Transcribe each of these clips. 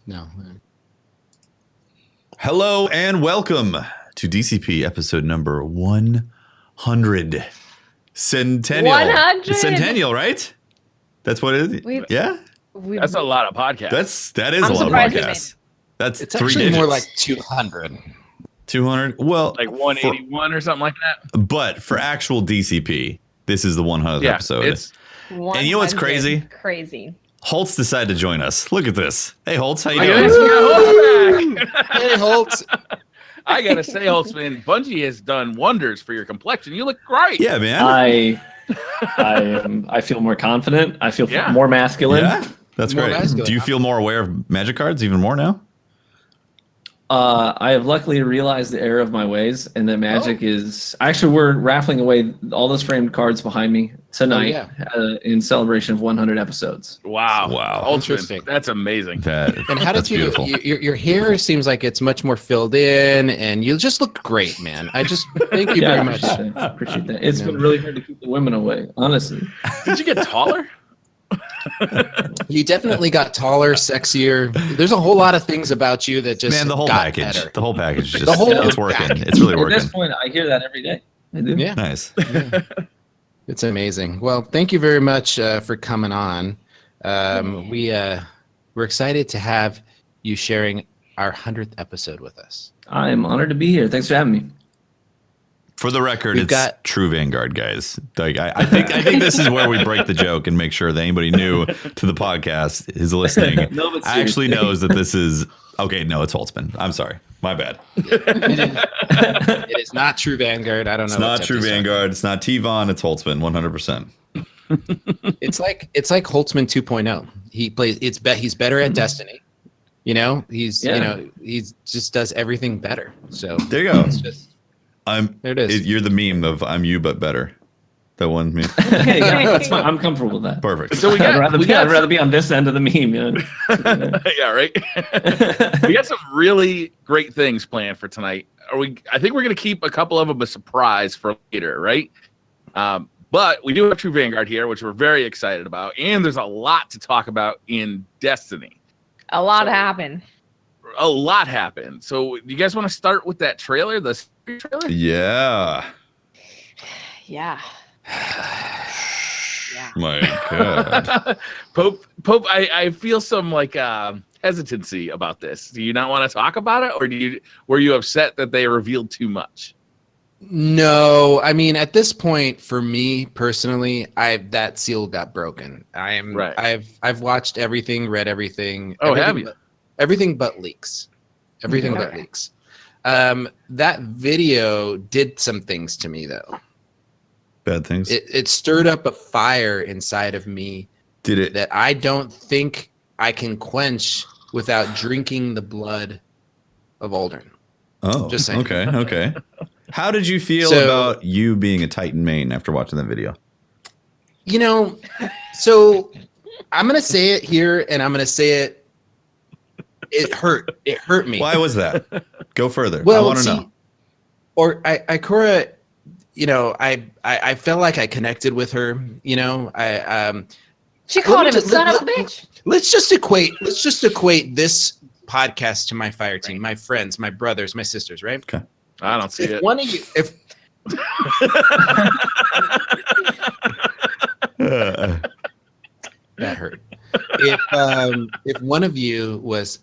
No. Hello and welcome to DCP episode number 100. Centennial. 100. Centennial, right? That's what it is. Yeah. That's a lot of podcasts. That is I'm a lot of surprised we podcasts. That's It's 3 actually digits. more like 200. 200. Well, Like 181 or something like that. but for actual DCP, this is the 100th episode. It's And you know what's 100. crazy? Crazy. Holtz decided to join us. Look at this. Hey, Holtz, how you I doing? gotta, back. Hey, Holtz. I gotta say, Holtzman, Bungie has done wonders for your complexion. You look great. Yeah, man. I feel more confident. I feel Yeah. more masculine. Yeah, that's More great. masculine. Do you feel more aware of magic cards even more now? I have luckily realized the error of my ways, and that magic is actually we're raffling away all those framed cards behind me tonight in celebration of 100 episodes. Wow. Wow. Holtzman, Interesting. that's amazing. And how that's did you? beautiful. Your hair seems like it's much more filled in, and you just look great, man. I just thank you very much. I appreciate that. It's been really hard to keep the women away, honestly. Did you get taller? You definitely got taller, sexier. There's a whole lot of things about you that just Man, the whole got package. better. The whole package just The whole it's working. package. It's really At working. this point, I hear that every day. I do. Yeah, Nice. it's amazing. Well, thank you very much for coming on. We're excited to have you sharing our 100th episode with us. I'm honored to be here. Thanks for having me. For the record, We've it's got- True Vanguard, guys. Like I think this is where we break the joke and make sure that anybody new to the podcast is listening. No, but actually seriously. knows that this is okay. No, it's Holtzman. I'm sorry, my bad. It is not True Vanguard. I don't know. It's not what True Jeff is Vanguard. It's not T-Von. It's Holtzman. 100%. talking. It's like Holtzman 2.0. He plays. He's better at Destiny. You know, he just does everything better. So There you go. it's just there it is. You're the meme of I'm you but better. That one meme. Hey, yeah, that's fine. I'm comfortable with that. Perfect. So I'd rather be on this end of the meme. You know? Yeah, right. We got some really great things planned for tonight. I think we're gonna keep a couple of them a surprise for later, right? But we do have True Vanguard here, which we're very excited about, and there's a lot to talk about in Destiny. A lot happened. A lot happened. So, do you guys want to start with that trailer, the trailer? Yeah. Yeah. Yeah. My God. Pope, I feel some like hesitancy about this. Do you not want to talk about it, or were you upset that they revealed too much? No, I mean at this point, for me personally, that seal got broken. Right. I've watched everything, read everything. Oh, everything have you? everything but leaks. Everything but Okay. leaks. That video did some things to me though. Bad things. It stirred up a fire inside of me Did it? that I don't think I can quench without drinking the blood of Uldren. Oh, Just saying. Okay. How did you feel So- about you being a Titan main after watching that video? You know, so I'm gonna say it here, and I'm gonna say it. It hurt. It hurt me. Why was that? Go further. I Well, want to see, know. Or Ikora, you know, I felt like I connected with her. You know, She called him a just- son of a bitch. Let's just equate this podcast to my fire team, my friends, my brothers, my sisters, right? I don't see If it. one of you, if that hurt, if one of you was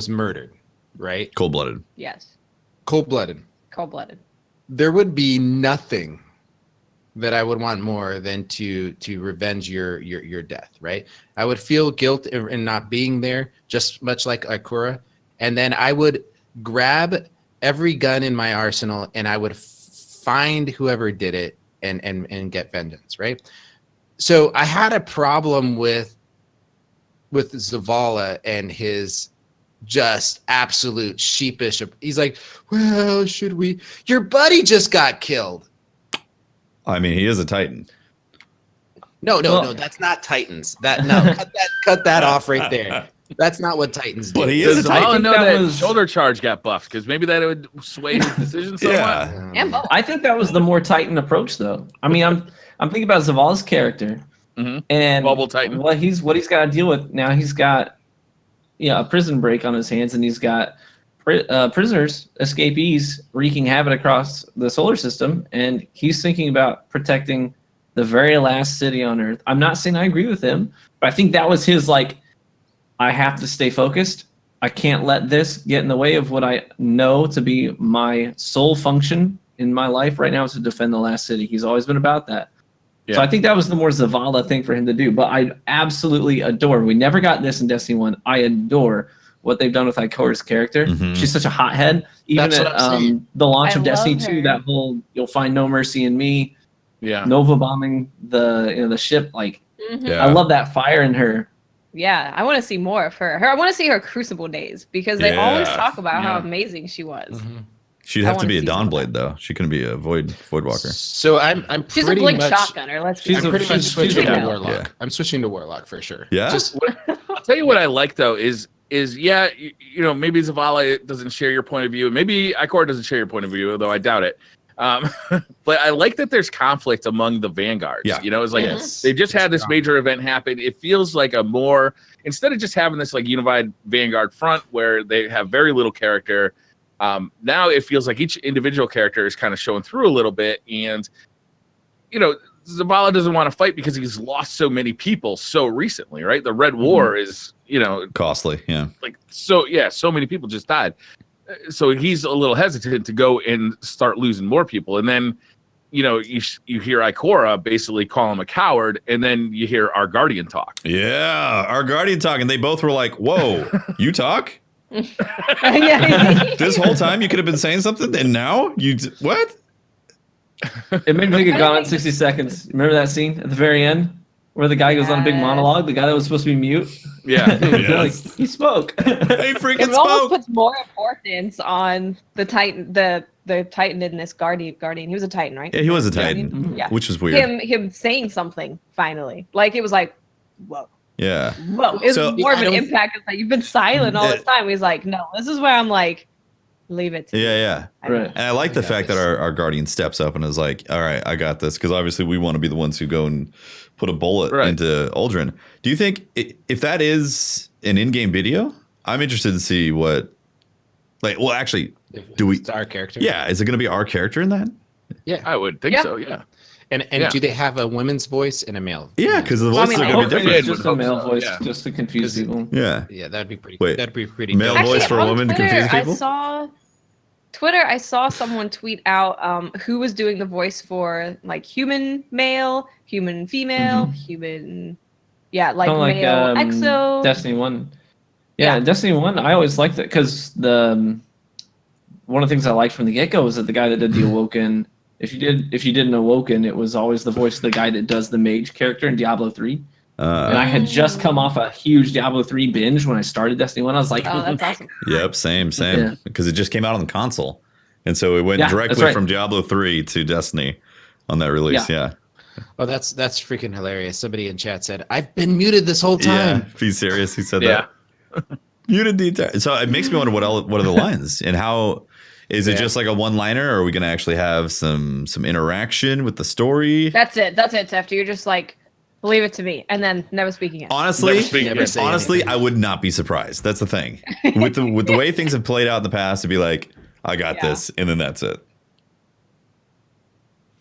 murdered, right, Cold-blooded. Yes. cold-blooded, Cold-blooded. there would be nothing that I would want more than to revenge your death, right? I would feel guilt in not being there, just much like Ikora, and then I would grab every gun in my arsenal and I would find whoever did it and get vengeance, right? So I had a problem with Zavala and his just absolute sheepish. He's like, well, should we? Your buddy just got killed. I mean, he is a Titan. No, that's not Titans. Cut that off right there. That's not what Titans do. But he is Does a Titan. Zavala know that that was- shoulder charge got buffed? Because maybe that would sway his decision somewhat. Yeah. And both. I think that was the more Titan approach, though. I mean, I'm thinking about Zavala's character Mhm. and Bubble Titan. what he's got to deal with now. He's got a prison break on his hands, and he's got prisoners, escapees, wreaking havoc across the solar system, and he's thinking about protecting the very last city on Earth. I'm not saying I agree with him, but I think that was his, like, I have to stay focused. I can't let this get in the way of what I know to be my sole function in my life right now, is to defend the last city. He's always been about that. Yeah. So I think that was the more Zavala thing for him to do. But I absolutely adore. We never got this in Destiny 1. I adore what they've done with Ikora's character. Mm-hmm. She's such a hothead. Even at the launch of Destiny 2, that whole "You'll find no mercy in me," Nova bombing the ship. Like, I love that fire in her. Yeah, I want to see more of her. I want to see her Crucible days, because they always talk about how amazing she was. Mm-hmm. She'd have to be a Dawnblade, though. She couldn't be a Void Walker. So I'm she's a blink shotgunner. I'm pretty much switching to Warlock. Yeah. I'm switching to Warlock for sure. Yeah. I'll tell you what I like though is maybe Zavala doesn't share your point of view, maybe Ikora doesn't share your point of view, though I doubt it. But I like that there's conflict among the Vanguards. Yeah. It's like they just had this major event happen. It feels like a more, instead of just having this like unified Vanguard front where they have very little character. Now it feels like each individual character is kind of showing through a little bit, and Zavala doesn't want to fight because he's lost so many people so recently, right? The Red War is costly, so many people just died, so he's a little hesitant to go and start losing more people. And then you hear Ikora basically call him a coward, and then you hear our Guardian talk. Yeah, our Guardian talk, and they both were like, "Whoa, you talk." This whole time you could have been saying something, and now what? It made me think of Gone in 60 Seconds. Remember that scene at the very end where the guy goes on a big monologue? The guy that was supposed to be mute. Yeah, like, he spoke. He freaking it spoke. almost puts more importance on the Titan, the Titan in this Guardian. He was a Titan, right? Yeah, he was a Titan. Yeah, which was weird. Him saying something finally, like it was like, whoa. Yeah. Whoa, it's more of an impact. It's like, you've been silent all this time. He's like, no, this is where I'm like, leave it to me. Yeah. Right. And I like the fact that our Guardian steps up and is like, all right, I got this. Because obviously we want to be the ones who go and put a bullet into Uldren. Do you think if that is an in-game video, I'm interested to see what, actually, it's our character? Yeah. Is it going to be our character in that? Yeah, I would think so. Yeah. And do they have a women's voice and a male? Yeah, because the voices are going to be different. It's just a male voice, just to confuse people. Yeah, that'd be pretty. Wait, that'd be pretty. Male voice for a woman to confuse people. I saw someone tweet out who was doing the voice for like human male, human female, human, male exo. Destiny 1. Yeah, Destiny 1. I always liked it because one of the things I liked from the get-go was that the guy that did the Awoken. If you did an Awoken, it was always the voice of the guy that does the mage character in Diablo 3. And I had just come off a huge Diablo 3 binge when I started Destiny 1. I was like, oh, that's awesome. Yep, same. Because it just came out on the console. And so it went directly from Diablo 3 to Destiny on that release. Yeah. Oh, that's freaking hilarious. Somebody in chat said, I've been muted this whole time. Yeah, be serious. He said that. Muted the entire. So it makes me wonder what are the lines and how. Is it just like a one-liner, or are we going to actually have some interaction with the story? That's it, Tefty. You're just like, leave it to me, and then never speak again. Honestly, I would not be surprised. That's the thing. With the way things have played out in the past, to be like, I got this, and then that's it.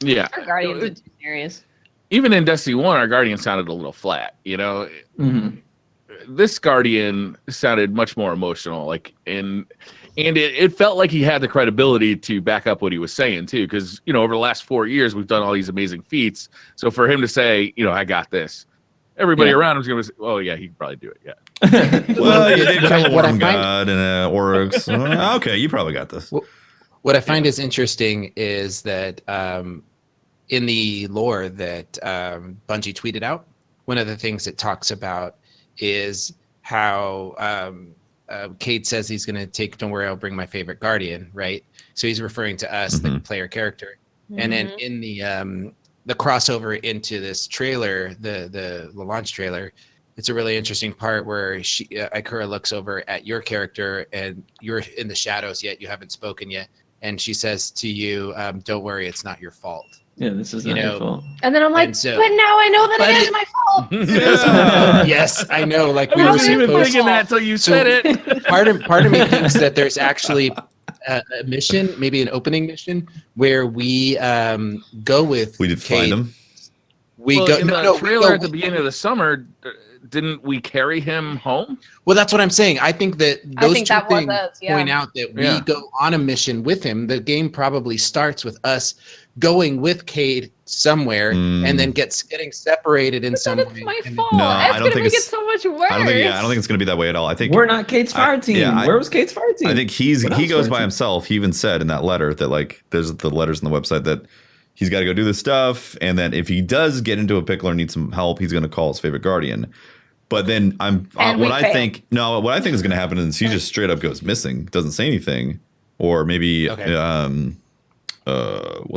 Yeah. Our Guardians are too serious. Even in Destiny 1, our Guardian sounded a little flat, This Guardian sounded much more emotional, and it felt like he had the credibility to back up what he was saying too, because over the last 4 years we've done all these amazing feats. So for him to say, I got this, everybody around him was going to say, "Oh yeah, he could probably do it." Yeah. Well, you did kill a Worm God and an Oryx. Okay, you probably got this. What I find is interesting is that in the lore that Bungie tweeted out, one of the things it talks about is how Cade says he's going to take, don't worry, I'll bring my favorite Guardian, right? So he's referring to us, the player character. And then in the crossover into this trailer, the launch trailer, it's a really interesting part where Ikora looks over at your character and you're in the shadows yet, you haven't spoken yet. And she says to you, don't worry, it's not your fault. Yeah, this is not your fault. And then I'm like, but now I know that it is my fault. Yes, I know. Like I wasn't even thinking that until you said it. Part of me thinks that there's actually a mission, maybe an opening mission, where we go with. We did find him. We go in the trailer at the beginning of the summer. Didn't we carry him home? Well, that's what I'm saying. I think that those two things point out that we go on a mission with him. The game probably starts with us going with Cade somewhere and then getting separated in some way. It's my fault. No, I don't think it's so much worse. I don't think it's going to be that way at all. I think we're not Cade's fire team. Where was Cade's fire team? I think he goes by himself. He even said in that letter that like there's the letters on the website that he's got to go do this stuff, and then if he does get into a pickle or needs some help, he's going to call his favorite guardian. But then what I think is going to happen is he just straight up goes missing, doesn't say anything, or maybe what's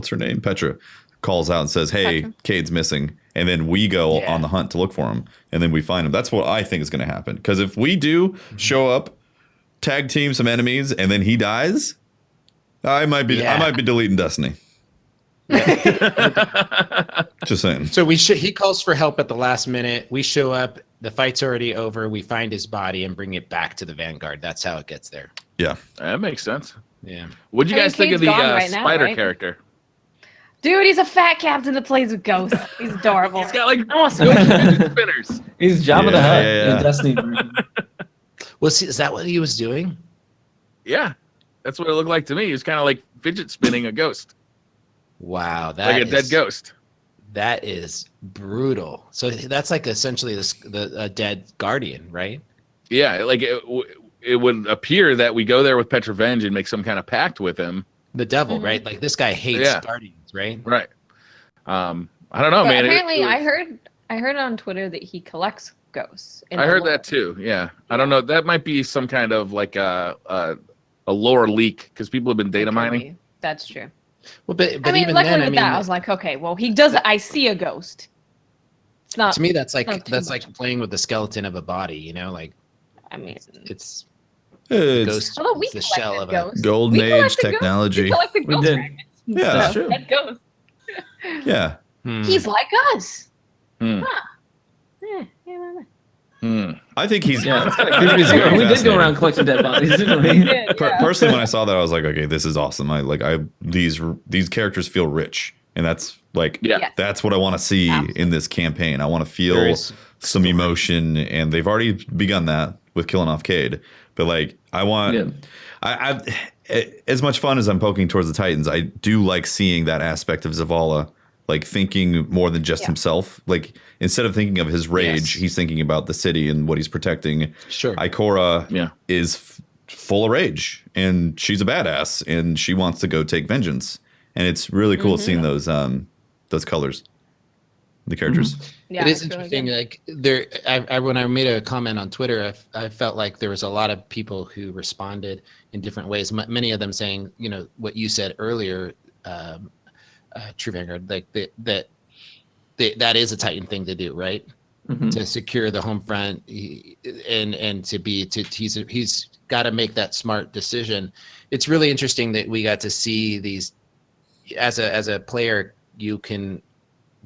her name, Petra, calls out and says, "Hey, Cade's missing," and then we go on the hunt to look for him, and then we find him. That's what I think is going to happen. Because if we do show up, tag team some enemies, and then he dies, I might be deleting Destiny. Just saying. So he calls for help at the last minute. We show up. The fight's already over. We find his body and bring it back to the Vanguard. That's how it gets there. Yeah, that makes sense. Yeah. What do you guys think of the spider character? Dude, he's a fat captain that plays with ghosts. He's adorable. He's got like awesome spinners. He's Jabba the Hutt in Destiny. Is that what he was doing? Yeah, that's what it looked like to me. He was kind of like fidget spinning a ghost. Wow, like a dead ghost. That is brutal. So that's like essentially the dead guardian, right? Yeah, like it would appear that we go there with Petrovenge and make some kind of pact with him. The devil, right? Like this guy hates guardians, right? Right. I don't know, man. Apparently, I heard on Twitter that he collects ghosts. I heard that too. Yeah, I don't know. That might be some kind of like a lore leak because people have been data mining. That's true. Well, but I mean, even luckily then, with that, I was like, okay, well, he does. I see a ghost. It's not. To me, that's like playing with the skeleton of a body. You know, like. I mean, it's ghost. Although we the shell of a golden age technology. We collected ghost fragments. Yeah, that's true. That ghost. Yeah. He's like us. Huh. I think he's. Yeah, we did go around collecting dead bodies, didn't we? Personally, when I saw that, I was like, okay, this is awesome. These characters feel rich, and that's like, that's what I want to see in this campaign. I want to feel some emotion, and they've already begun that with killing off Cade. But like, I want, I as much fun as I'm poking towards the Titans, I do like seeing that aspect of Zavala. Like thinking more than just himself. Like instead of thinking of his rage, he's thinking about the city and what he's protecting. Sure. Ikora is full of rage, and she's a badass, and she wants to go take vengeance. And it's really cool seeing those colors, the characters. Yeah, it is interesting. Really like when I made a comment on Twitter, I felt like there was a lot of people who responded in different ways. Many of them saying, you know, what you said earlier. True Vanguard, like that is a Titan thing to do, right? To secure the home front, and he's got to make that smart decision. It's really interesting that we got to see these as a player. You can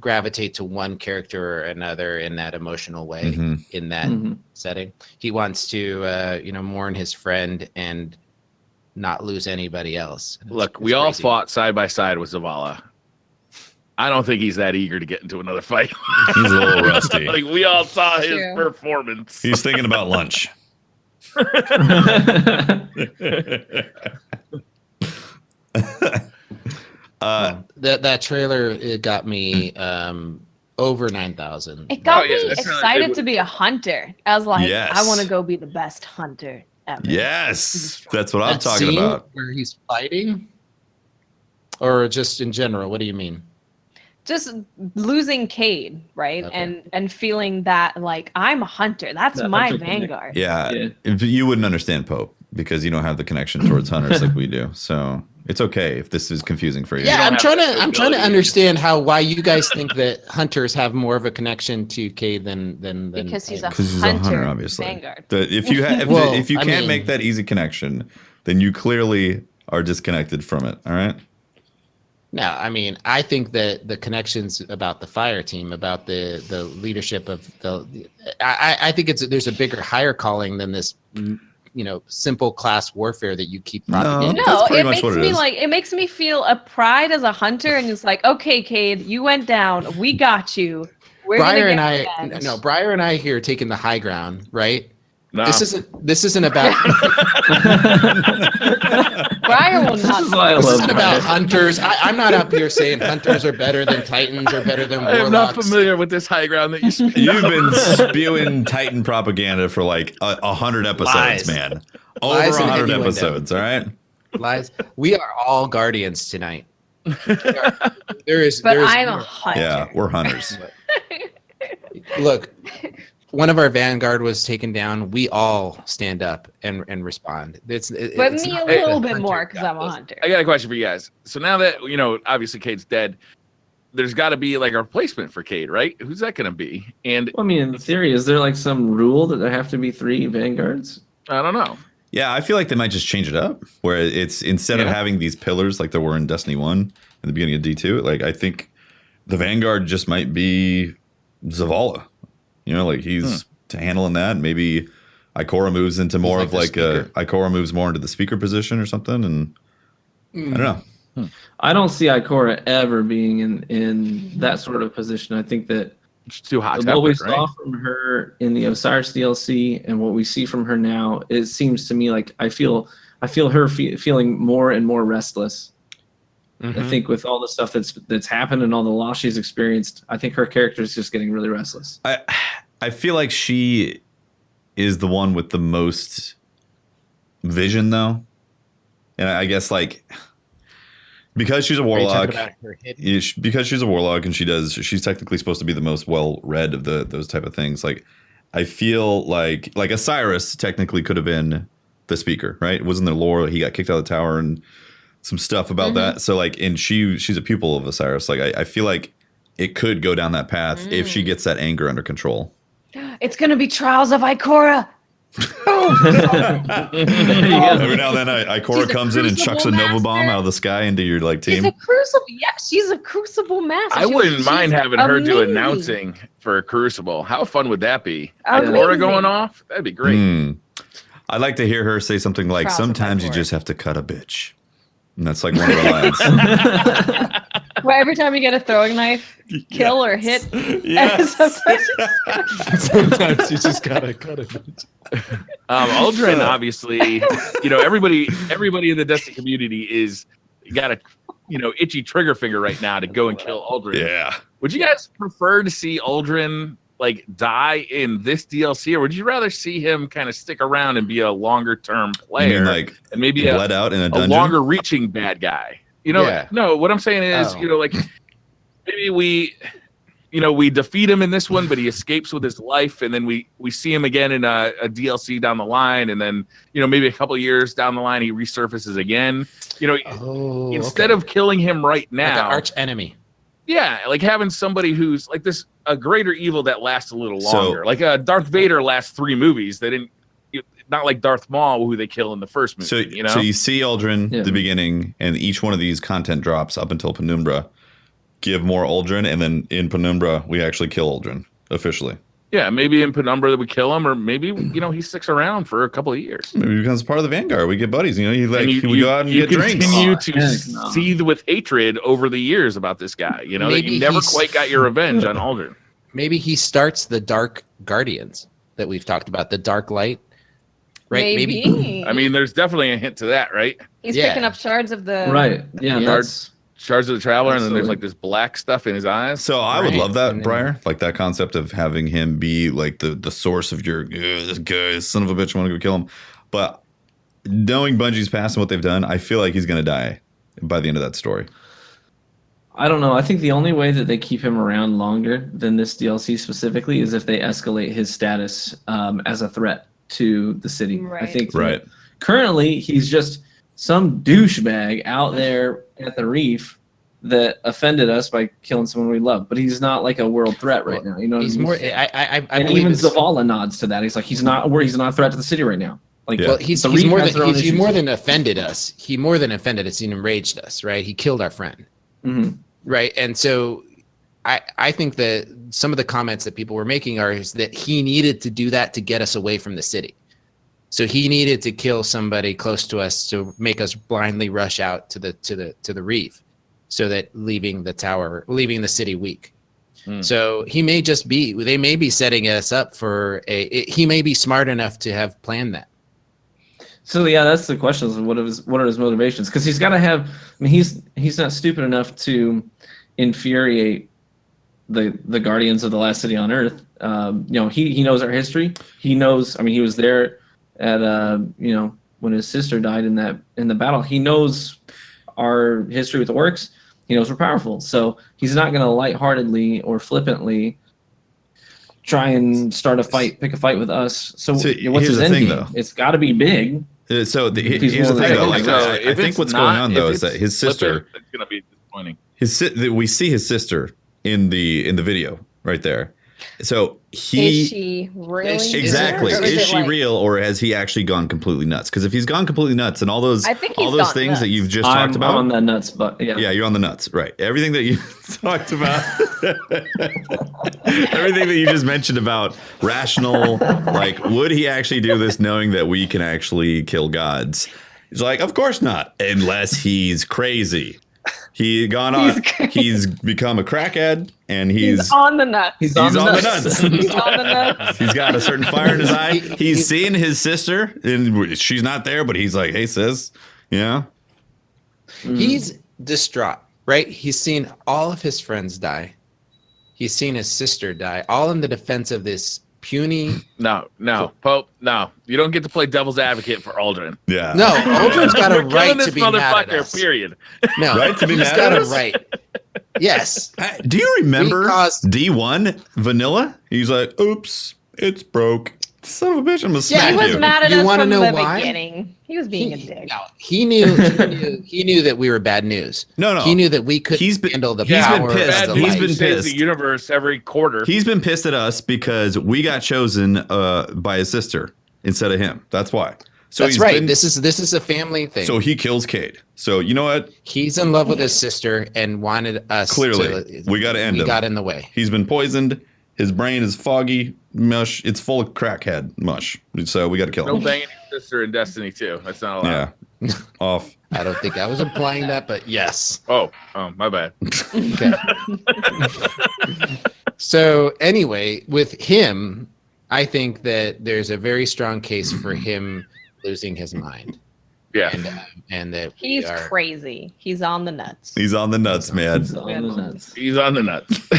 gravitate to one character or another in that emotional way in that setting. He wants to mourn his friend and not lose anybody else. Look, we all fought side by side with Zavala. I don't think he's that eager to get into another fight. He's a little rusty. Like we all saw his performance. He's thinking about lunch. That trailer, it got me over 9,000. It got me excited to be a hunter. I was like, I want to go be the best hunter ever. Yes, that's what I'm talking about. Where he's fighting, or just in general? What do you mean? Just losing Cade, right? Okay. And feeling that like I'm a hunter. That's my Vanguard. Yeah. You wouldn't understand Pope because you don't have the connection towards hunters like we do. So it's okay if this is confusing for you. Yeah, I'm trying to understand why you guys think that hunters have more of a connection to Cade than because he's a hunter, obviously. Vanguard. If you can't make that easy connection, then you clearly are disconnected from it. All right. No, I mean, I think that the connections about the fire team, about the leadership of I think there's a bigger, higher calling than this, simple class warfare that you keep propagating. That's No, pretty it much makes what it me is. it makes me feel a pride as a hunter, and it's like, okay, Cade, you went down, we got you. We're Briar gonna and get I, revenge. no, Briar and I here taking the high ground, right? No. This isn't about. Briar will This not. is why I This love isn't Briar. about hunters. I'm not up here saying hunters are better than titans or better than I am not warlocks. familiar with this high ground that you speak. You've been spewing Titan propaganda for like 100 episodes, Lies. man. Lies Over and 100 innuendo. episodes, all right? Lies. We are all guardians tonight. There is. But there is I'm a hunter. Yeah, we're hunters. Look, one of our vanguard was taken down. We all stand up and respond. But it's me not a like little the bit hunter more because got I'm a this. hunter. I got a question for you guys. So now that obviously Cade's dead, there's got to be like a replacement for Cade, right? Who's that going to be? And I mean, in theory, is there like some rule that there have to be 3 vanguards? I don't know. Yeah, I feel like they might just change it up where it's instead of having these pillars like there were in Destiny 1 in the beginning of D2, like I think the Vanguard just might be Zavala. Like he's handling that. Maybe Ikora moves into more like of the like speaker. Ikora moves more into the speaker position or something. And I don't know. I don't see Ikora ever being in that sort of position. I think that It's too hot. what we tempered, saw right? from her in the Osiris DLC and what we see from her now, it seems to me like I feel her feeling more and more restless. Mhm. I think with all the stuff that's happened and all the loss she's experienced, I think her character is just getting really restless. I feel like she is the one with the most vision though. And I guess like because she's a Are you talking warlock, about her hidden- because she's a warlock and she's technically supposed to be the most well-read of those type of things. Like I feel like Osiris technically could have been the speaker, right? It wasn't there lore he got kicked out of the tower and some stuff about that. So like, and she's a pupil of Osiris. Like I feel like it could go down that path if she gets that anger under control. It's gonna be Trials of Ikora. Every now and then Ikora She's a comes in and chucks a crucible Nova bomb master. out of the sky into your like She's team. a crucible. Yeah, she's a crucible master. I wouldn't mind She's having her do amazing. announcing for Crucible. How fun would that be? Amazing. Ikora going off? That'd be great. I'd like to hear her say something like, Trials of sometimes you Ikora. just have to cut a bitch. And that's like one of her lines. Where every time you get a throwing knife, kill or hit. Yes. Sometimes you just gotta cut it. Uldren, obviously, everybody in the Destiny community is got a itchy trigger finger right now to go and kill Uldren. Yeah. Would you guys prefer to see Uldren like die in this DLC, or would you rather see him kind of stick around and be a longer term player? You mean like and maybe bled out in a dungeon? longer reaching bad guy? Yeah. No, what I'm saying is, like maybe we defeat him in this one, but he escapes with his life, and then we see him again in a DLC down the line, and then maybe a couple of years down the line he resurfaces again. Instead of killing him right now, like an arch enemy. yeah, like having somebody who's like a greater evil that lasts a little longer. Like Darth Vader lasts 3 movies. They didn't, not like Darth Maul, who they kill in the first movie. So you see Uldren at the beginning, and each one of these content drops up until Penumbra give more Uldren, and then in Penumbra we actually kill Uldren officially. Yeah, maybe in Penumbra we kill him, or maybe he sticks around for a couple of years. Maybe he becomes part of the Vanguard. We get buddies. We go out and you get drinks. continue to seethe with hatred over the years about this guy. That Maybe you never he's- quite got your revenge on Uldren. Maybe he starts the Dark Guardians that we've talked about, the Dark Light. Right? Maybe. I mean, there's definitely a hint to that, right? He's Yeah. picking up shards of the. Right. Yeah. That's Shards of the Traveler, and then there's Absolutely. like this black stuff in his eyes. So I would Right. love that, And then- Briar, like that concept of having him be like the source of your this guy, son of a bitch, I want to go kill him. But knowing Bungie's past and what they've done, I feel like he's going to die by the end of that story. I don't know. I think the only way that they keep him around longer than this DLC specifically is if they escalate his status as a threat to the city. I Right. think that Right. currently he's just some douchebag out there at the reef that offended us by killing someone we love. But he's not like a world threat right now. You know what He's I mean? more. I And believe even it's- Zavala nods to that. He's like, he's not a threat to the city right now. Like, Yeah. Well, he's the more Reef than has their own he issues. more than offended us. He more than offended us. He enraged us. Right? He killed our friend. Right. And so I think that some of the comments that people were making is that he needed to do that to get us away from the city. So he needed to kill somebody close to us to make us blindly rush out to the reef, so that leaving the city weak. So they may be setting us up for he may be smart enough to have planned that. So yeah, that's the question: is what are his motivations? Because he's got to have. I mean, he's not stupid enough to infuriate the guardians of the last city on Earth. He knows our history. He knows. I mean, he was there at when his sister died in the battle. He knows our history with the orcs. He knows we're powerful, so he's not going to lightheartedly or flippantly try and start a fight, pick a fight with us. So what's his end game? Though. It's got to be big. Here's the thing, though. I think what's going on though is that his sister. It's going to be disappointing. We see his sister in the video right there. So is she really exactly is she real, or has he actually gone completely nuts? Because if he's gone completely nuts and all those things nuts. that you've just talked about, I'm on the nuts, but yeah, you're on the nuts, right? Everything that you talked about, everything that you just mentioned about rational, like, would he actually do this knowing that we can actually kill gods? He's like, of course not, unless he's crazy. He's become a crackhead, and he's on the nuts. He's on the nuts. He's on the nuts. He's got a certain fire in his eye. He's seeing his sister, and she's not there, but he's like, "Hey, sis," He's distraught, right? He's seen all of his friends die. He's seen his sister die, all in the defense of this puny. No, Pope. No, you don't get to play devil's advocate for Uldren. Yeah. No, Uldren's got a right to be mad at us. Period. No, right to be mad got at a us? right. Yes. Do you remember D1 Vanilla? He's like, "Oops, it's broke. Son of a bitch, I'm gonna smack you." He was mad at us from the why? beginning. He was being a dick. No, he knew that we were bad news. No. He knew that we couldn't handle the power. He's been pissed. The universe every quarter. He's been pissed at us because we got chosen by his sister instead of him. That's why. So that's right. This is a family thing. So he kills Cade. So you know what? He's in love with his sister and wanted us. Clearly, we got to end him. We got in the way. He's been poisoned. His brain is foggy mush. It's full of crackhead mush. So we got to kill him. No banging your sister in Destiny 2. That's not allowed. Yeah. Off. I don't think I was implying that, but yes. Oh, my bad. Okay. So anyway, with him, I think that there's a very strong case for him losing his mind. Yeah. And that he's crazy. He's on the nuts. He's on the nuts, man. He's on the nuts.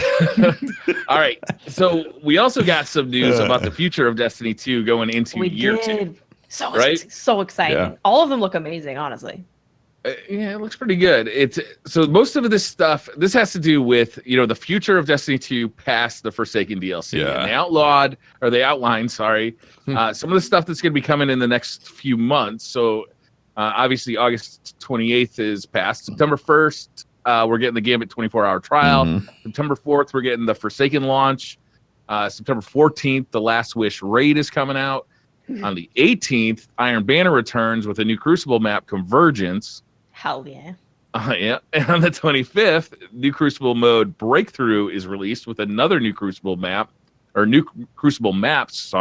All right. So we also got some news about the future of Destiny 2 going into year 2. So exciting. Yeah. All of them look amazing, honestly. Yeah, it looks pretty good. So most of this stuff, this has to do with, the future of Destiny 2 past the Forsaken DLC. Yeah. And they outlined, some of the stuff that's going to be coming in the next few months. So obviously August 28th is past. September 1st, we're getting the Gambit 24-hour trial. Mm-hmm. September 4th, we're getting the Forsaken launch. September 14th, the Last Wish raid is coming out. On the 18th, Iron Banner returns with a new Crucible map, Convergence. Hell yeah. Yeah. And on the 25th, new Crucible mode Breakthrough is released with another new Crucible map, or new Crucible maps,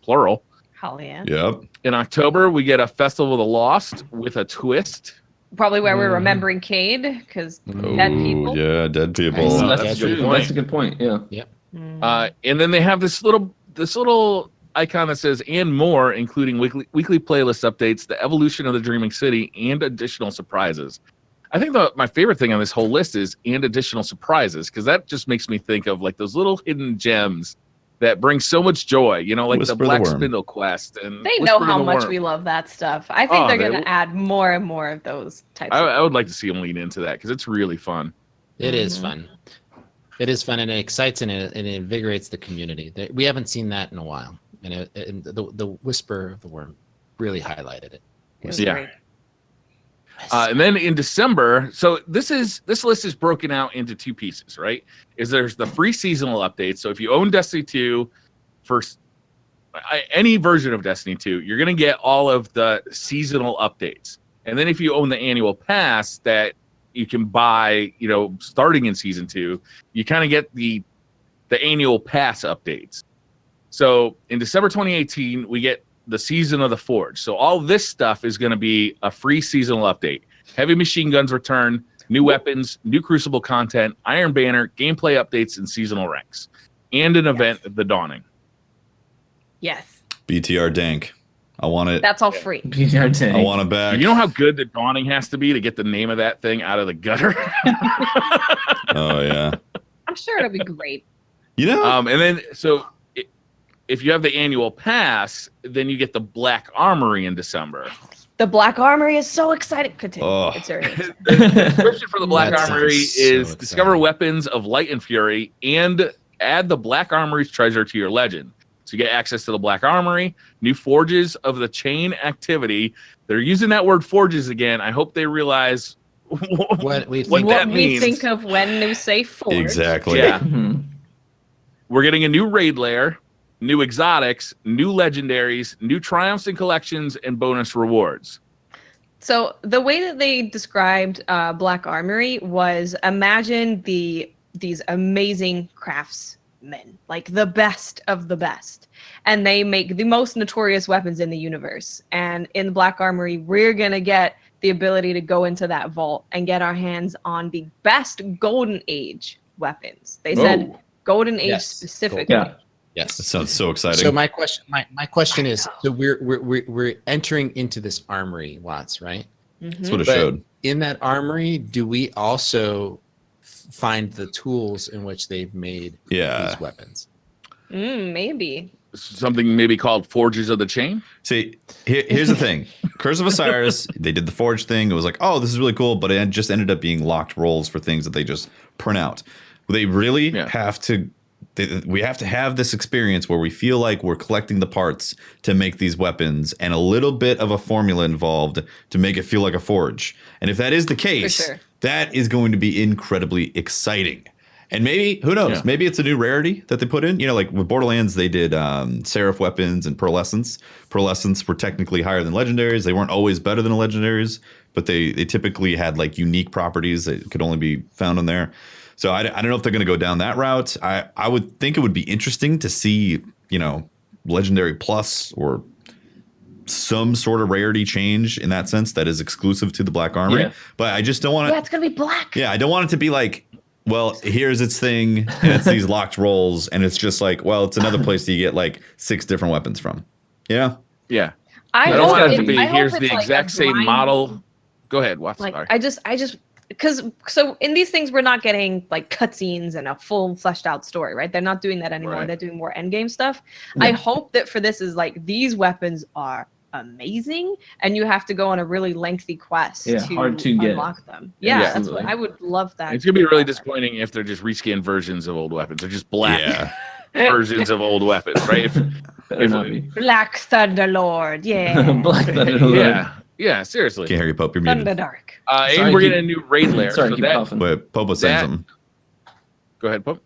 plural. Hell yeah. Yep. In October, we get a Festival of the Lost with a twist. Probably where we're remembering Cade, because dead people. Yeah, dead people. That's a good point. Yeah. Yep. And then they have this little icon that says "and more," including weekly playlist updates, the evolution of the Dreaming City, and additional surprises. I think my favorite thing on this whole list is "and additional surprises," because that just makes me think of like those little hidden gems that bring so much joy. Like Whisper the Black the Spindle quest. And they know how much we love that stuff. I think they're going to add more and more of those types. I would like to see them lean into that because it's really fun. It is fun. It is fun, and it excites and it invigorates the community. We haven't seen that in a while. And the Whisper of the Worm really highlighted it. Yeah. And then in December, so this list is broken out into two pieces, right? There's the free seasonal updates. So if you own Destiny 2 for any version of Destiny 2, you're going to get all of the seasonal updates. And then if you own the annual pass, that you can buy, starting in season 2, you kind of get the annual pass updates. So in December 2018, we get the Season of the Forge. So all this stuff is going to be a free seasonal update. Heavy machine guns return, new weapons, new Crucible content, Iron Banner, gameplay updates, and seasonal ranks, and an event at the Dawning. Yes. BTR Dank. I want it. That's all free. BTR Dank. I want it back. You know how good the Dawning has to be to get the name of that thing out of the gutter? Oh, yeah. I'm sure it'll be great. And then, so if you have the annual pass, then you get the Black Armory in December. The Black Armory is so exciting. Continue. Oh. It's very exciting. The description for the Black That Armory sounds so is exciting. discover weapons of light and fury and add the Black Armory's treasure to your legend. So you get access to the Black Armory, new forges of the chain activity. They're using that word forges again. I hope they realize What we what think that we means. think of when we say forge. Exactly. Yeah. Mhm. We're getting a new raid lair, new exotics, new legendaries, new triumphs and collections, and bonus rewards. So the way that they described Black Armory was imagine these amazing craftsmen, like the best of the best, and they make the most notorious weapons in the universe. And in the Black Armory, we're gonna get the ability to go into that vault and get our hands on the best Golden Age weapons. They said Golden Age Yes, specifically. Yeah. Yes. That sounds so exciting. So my question is, so we're entering into this armory, Watts, right? That's what it But showed. in that armory, do we also find the tools in which they've made Yeah. these weapons? Maybe. Something maybe called Forges of the Chain. See, here's the thing. Curse of Osiris, they did the forge thing. It was like, oh, this is really cool, but it just ended up being locked roles for things that they just print out. They really have to. We have to have this experience where we feel like we're collecting the parts to make these weapons, and a little bit of a formula involved to make it feel like a forge. And if that is the case, sure. that is going to be incredibly exciting. And maybe, who knows? Yeah. Maybe it's a new rarity that they put in. Like with Borderlands, they did Seraph weapons and Pearlescence. Pearlescence were technically higher than legendaries. They weren't always better than legendaries, but they typically had like unique properties that could only be found on there. So I don't know if they're going to go down that route. I would think it would be interesting to see, Legendary Plus or some sort of rarity change in that sense that is exclusive to the Black Armory. Yeah. But I just don't want to. Yeah, it's gonna be black. Yeah, I don't want it to be like, well, here's its thing, and it's these locked roles, and it's just like, well, it's another place that you get like 6 different weapons from. Yeah. Yeah. I don't hope want it to it- be I hope here's it's the like exact a same grind- model. Go ahead, Watts. Like Sorry. I just because so in these things we're not getting like cutscenes and a full fleshed out story, right? They're not doing that anymore. Right. They're doing more end game stuff. I hope that for this is like these weapons are amazing and you have to go on a really lengthy quest to hard to get. unlock them. Yeah, Yeah. that's what Absolutely. I would love that. It's gonna be really disappointing if they're just reskin versions of old weapons. They're just black Yeah. versions of old weapons, right? Better not be. Black Thunderlord, yeah. Black Thunder. Yeah, seriously. Can't hear you, Pope. You're muted. Thunderdark. And Sorry, we're keep- getting a new raid lair. Sorry, so keep that- coughing. Wait, Pope was saying That- something. Go ahead, Pope.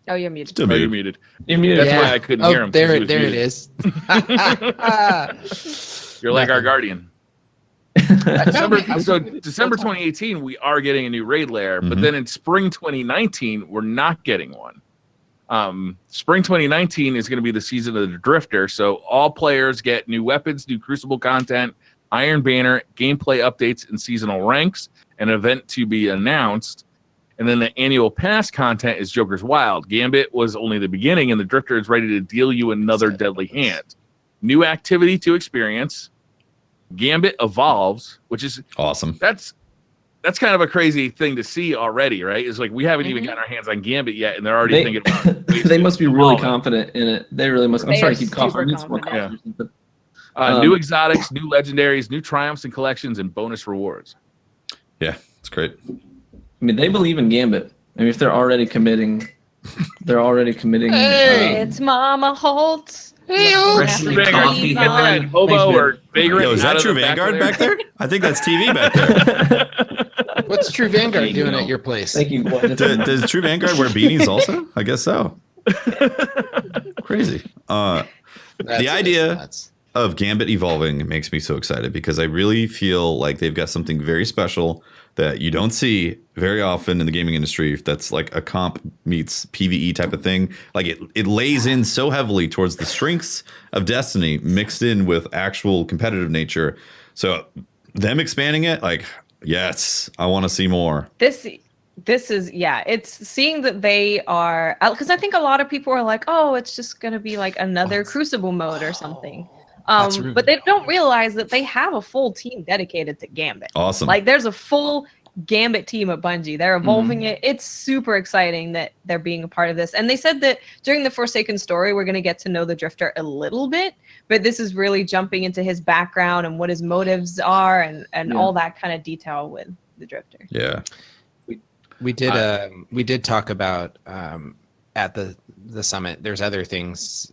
Oh, you're muted. Still Oh, you're muted. muted. You're muted. That's why I couldn't hear him. 'cause There he was it muted. is. You're like our guardian. December 2018, we are getting a new raid lair, but Mhm. then in spring 2019, we're not getting one. Spring 2019 is going to be the season of the Drifter, so all players get new weapons, new Crucible content, Iron Banner, gameplay updates, and seasonal ranks, an event to be announced. And then the annual pass content is Joker's Wild. Gambit was only the beginning, and the Drifter is ready to deal you another deadly hand. New activity to experience. Gambit evolves, which is Awesome. that's kind of a crazy thing to see already, right? It's like we haven't even gotten our hands on Gambit yet, and they're already They, thinking about ways they to must be really evolve it. confident in it. They really must. I'm They sorry are to keep super coughing. I need some more confident. coffee or something. New exotics, new legendaries, new triumphs and collections, and bonus rewards. Yeah, it's great. I mean, they believe in Gambit. I mean, if they're already committing, Hey! It's Mama Holtz. Freshly True Vanguard, coffee you get that on. hobo Thanks, or vagrant Yo, is out that of True the back Vanguard of back there? I think that's TV back there. What's True Vanguard doing at your place? Thank you. Does True Vanguard wear beanies also? I guess so. Crazy. The idea of Gambit evolving makes me so excited because I really feel like they've got something very special that you don't see very often in the gaming industry. That's like a comp meets PvE type of thing. Like it lays in so heavily towards the strengths of Destiny mixed in with actual competitive nature. So them expanding it, like, yes, I want to see more. This is, yeah, it's seeing that they are, because I think a lot of people are like, oh, it's just going to be like another Crucible mode or something. But they don't realize that they have a full team dedicated to Gambit. Awesome. Like there's a full Gambit team at Bungie. They're evolving it. It's super exciting that they're being a part of this. And they said that during the Forsaken story, we're going to get to know the Drifter a little bit, but this is really jumping into his background and what his motives are and all that kind of detail with the Drifter. Yeah. We did talk about at the summit. There's other things,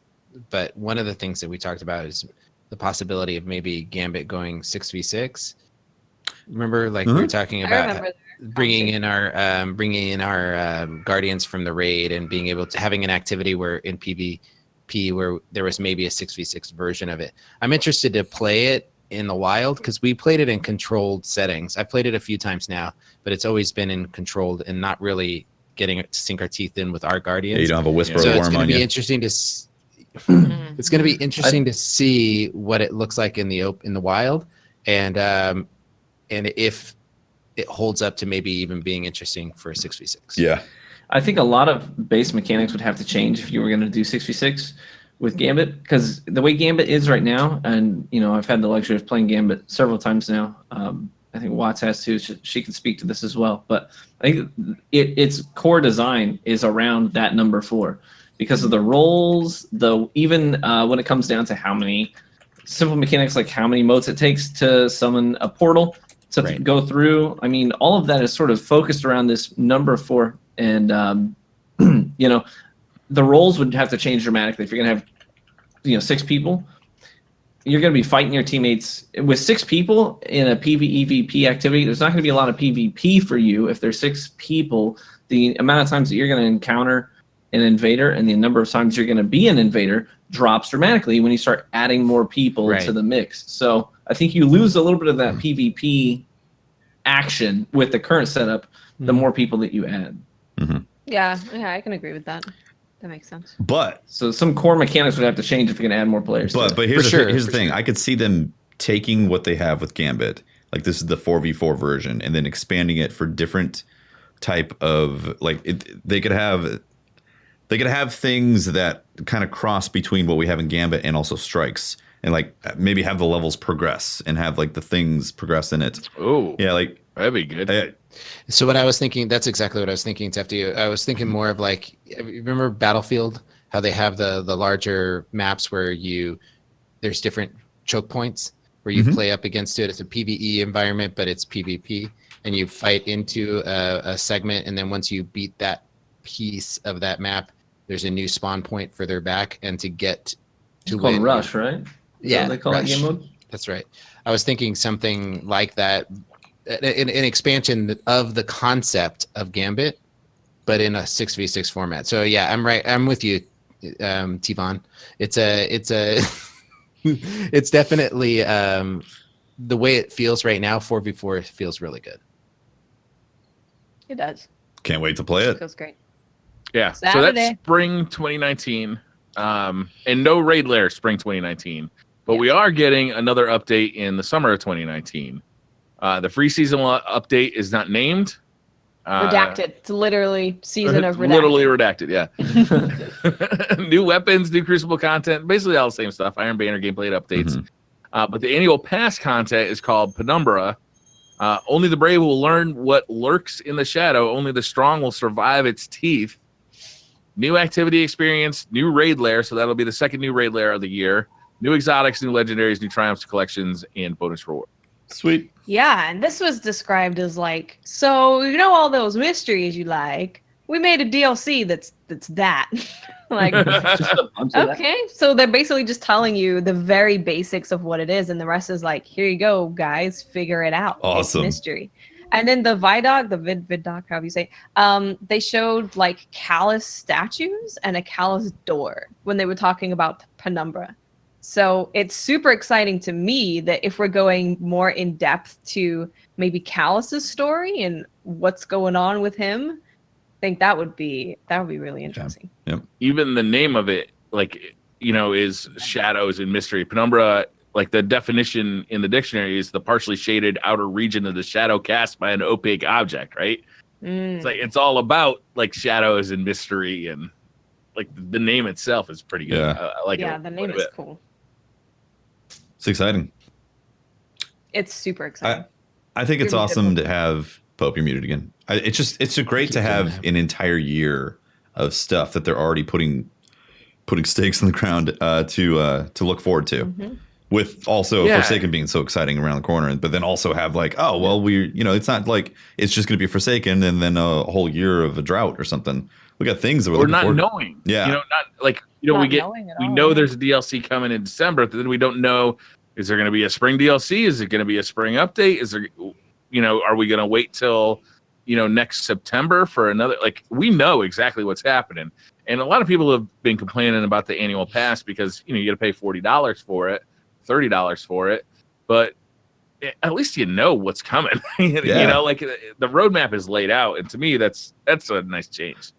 but one of the things that we talked about is the possibility of maybe Gambit going 6v6. Remember, like we were talking about bringing in our Guardians from the raid and being able to having an activity where in PvP where there was maybe a 6v6 version of it. I'm interested to play it in the wild because we played it in controlled settings. I've played it a few times now, but it's always been in controlled and not really getting to sink our teeth in with our Guardians. Yeah, you don't have a whisper of so worm it's going on to be you. interesting to it's going to be interesting to see what it looks like in the wild and if it holds up to maybe even being interesting for a 6v6. Yeah. I think a lot of base mechanics would have to change if you were going to do 6v6 with Gambit, because the way Gambit is right now, and I've had the luxury of playing Gambit several times now. I think Watts has too. She can speak to this as well. But I think its core design is around that number 4 because of the roles. Even when it comes down to how many simple mechanics, like how many motes it takes to summon a portal to go through. I mean, all of that is sort of focused around this number 4, and the roles would have to change dramatically. If you're going to have 6 people, you're going to be fighting your teammates with 6 people in a PvEVP activity. There's not going to be a lot of PvP for you if there's 6 people. The amount of times that you're going to encounter an invader and the number of times you're going to be an invader drops dramatically when you start adding more people to the mix. So I think you lose a little bit of that PvP action with the current setup the more people that you add. Yeah, I can agree with that. That makes sense. But so some core mechanics would have to change if you're going to add more players. But here's the thing. I could see them taking what they have with Gambit, like this is the 4v4 version, and then expanding it for different type of they could have things that kind of cross between what we have in Gambit and also strikes, and like maybe have the levels progress and have like the things progress in it. Oh, yeah, like that'd be good. So what I was thinking, that's exactly what I was thinking, Tefty. I was thinking more of like, remember Battlefield, how they have the larger maps where there's different choke points where you play up against it. It's a PvE environment, but it's PvP, and you fight into a segment, and then once you beat that piece of that map, there's a new spawn point further back, and to get to win. Rush, right? Yeah, they call it game mode. That's right. I was thinking something like that. An expansion of the concept of Gambit, but in a 6v6 format. So yeah, I'm right. I'm with you, Tivon. It's definitely the way it feels right now. 4v4 feels really good. It does. Can't wait to play it. Feels great. Yeah. Saturday. So that's spring 2019, and no raid lair spring 2019, but we are getting another update in the summer of 2019. The free season update is not named. Redacted. It's literally season of redacted. Literally redacted, yeah. New weapons, new Crucible content, basically all the same stuff. Iron Banner gameplay updates. But the annual pass content is called Penumbra. Only the brave will learn what lurks in the shadow. Only the strong will survive its teeth. New activity experience, new raid lair. So that'll be the second new raid lair of the year. New exotics, new legendaries, new triumphs, collections, and bonus reward. Sweet. Yeah, and this was described as like, so all those mysteries you like, we made a DLC that's that. Like, okay, so they're basically just telling you the very basics of what it is, and the rest is like, here you go, guys, figure it out. Awesome. It's mystery. And then the Vidoc, the Vidoc, however you say, they showed like Callus statues and a Callus door when they were talking about Penumbra. So it's super exciting to me that if we're going more in depth to maybe Callus's story and what's going on with him, I think that would be really interesting. Yep. Even the name of it, like, is shadows and mystery. Penumbra, like the definition in the dictionary, is the partially shaded outer region of the shadow cast by an opaque object, right? It's like it's all about like shadows and mystery, and like the name itself is pretty good. Yeah. I like it. Yeah, the name is cool. It's exciting. It's super exciting. I think it's awesome to have Pope. You're muted again. It's great to have an entire year of stuff that they're already putting stakes in the ground to look forward to. Mm-hmm. With also Forsaken being so exciting around the corner, but then also have like, oh well, it's not like it's just going to be Forsaken and then a whole year of a drought or something. We got things that we're not knowing. Yeah, not like we know there's a DLC coming in December, but then we don't know. Is there going to be a spring DLC? Is it going to be a spring update? Is there, are we going to wait till, next September for another? Like, we know exactly what's happening. And a lot of people have been complaining about the annual pass because, you got to pay $40 for it, $30 for it. But at least you know what's coming. Like the roadmap is laid out. And to me, that's a nice change.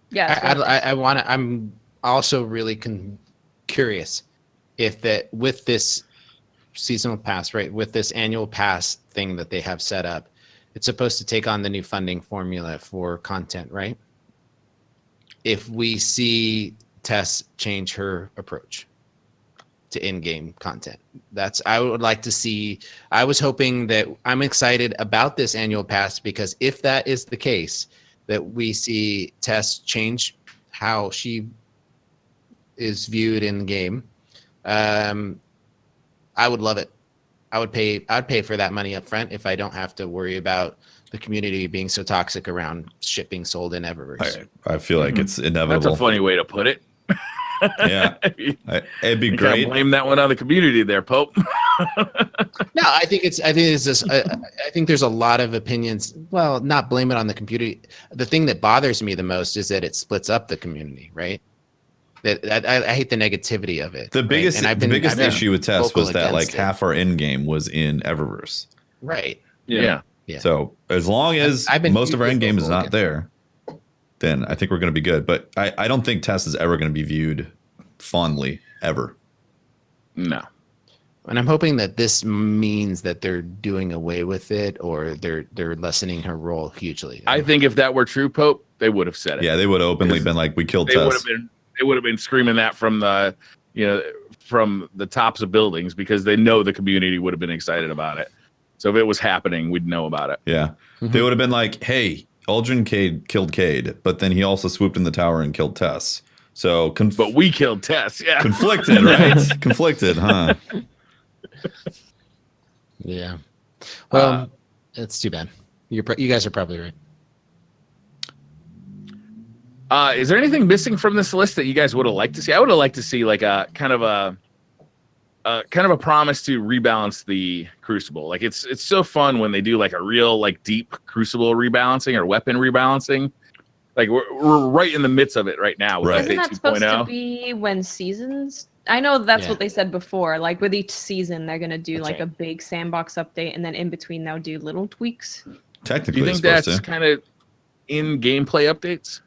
Yeah. I'm also really curious if that with this seasonal pass, right, with this annual pass thing that they have set up, it's supposed to take on the new funding formula for content, right? If we see Tess change her approach to in-game content, I would like to see. I was hoping that I'm excited about this annual pass because if that is the case, that we see Tess change how she is viewed in the game. I would love it. I'd pay for that money up front if I don't have to worry about the community being so toxic around shit being sold in Eververse. I feel like it's inevitable. That's a funny way to put it. Yeah, it'd be great. Blame that one on the community there, Pope. No, I think there's a lot of opinions. Well, not blame it on the community. The thing that bothers me the most is that it splits up the community, right? That I hate the negativity of it. The biggest issue with Tess was that like half our end game was in Eververse. Right. Yeah. So as long as most of our end game is not there, then I think we're going to be good. But I don't think Tess is ever going to be viewed fondly ever. No. And I'm hoping that this means that they're doing away with it or they're lessening her role hugely. I think if that were true, Pope, they would have said it. Yeah, they would have openly been like, "We killed Tess." They would have been screaming that from the, from the tops of buildings because they know the community would have been excited about it. So if it was happening, we'd know about it. Yeah, They would have been like, "Hey, Uldren killed Cade, but then he also swooped in the tower and killed Tess." So, but we killed Tess. Yeah, conflicted, right? Conflicted, huh? Yeah. Well, it's too bad. You guys are probably right. Is there anything missing from this list that you guys would have liked to see? I would have liked to see like a kind of a promise to rebalance the Crucible. Like it's so fun when they do like a real like deep Crucible rebalancing or weapon rebalancing. Like we're right in the midst of it right now. With Isn't that supposed to be when seasons? I know that's what they said before. Like with each season, they're gonna do a big sandbox update, and then in between they'll do little tweaks. Technically, do you think that's kind of in gameplay updates?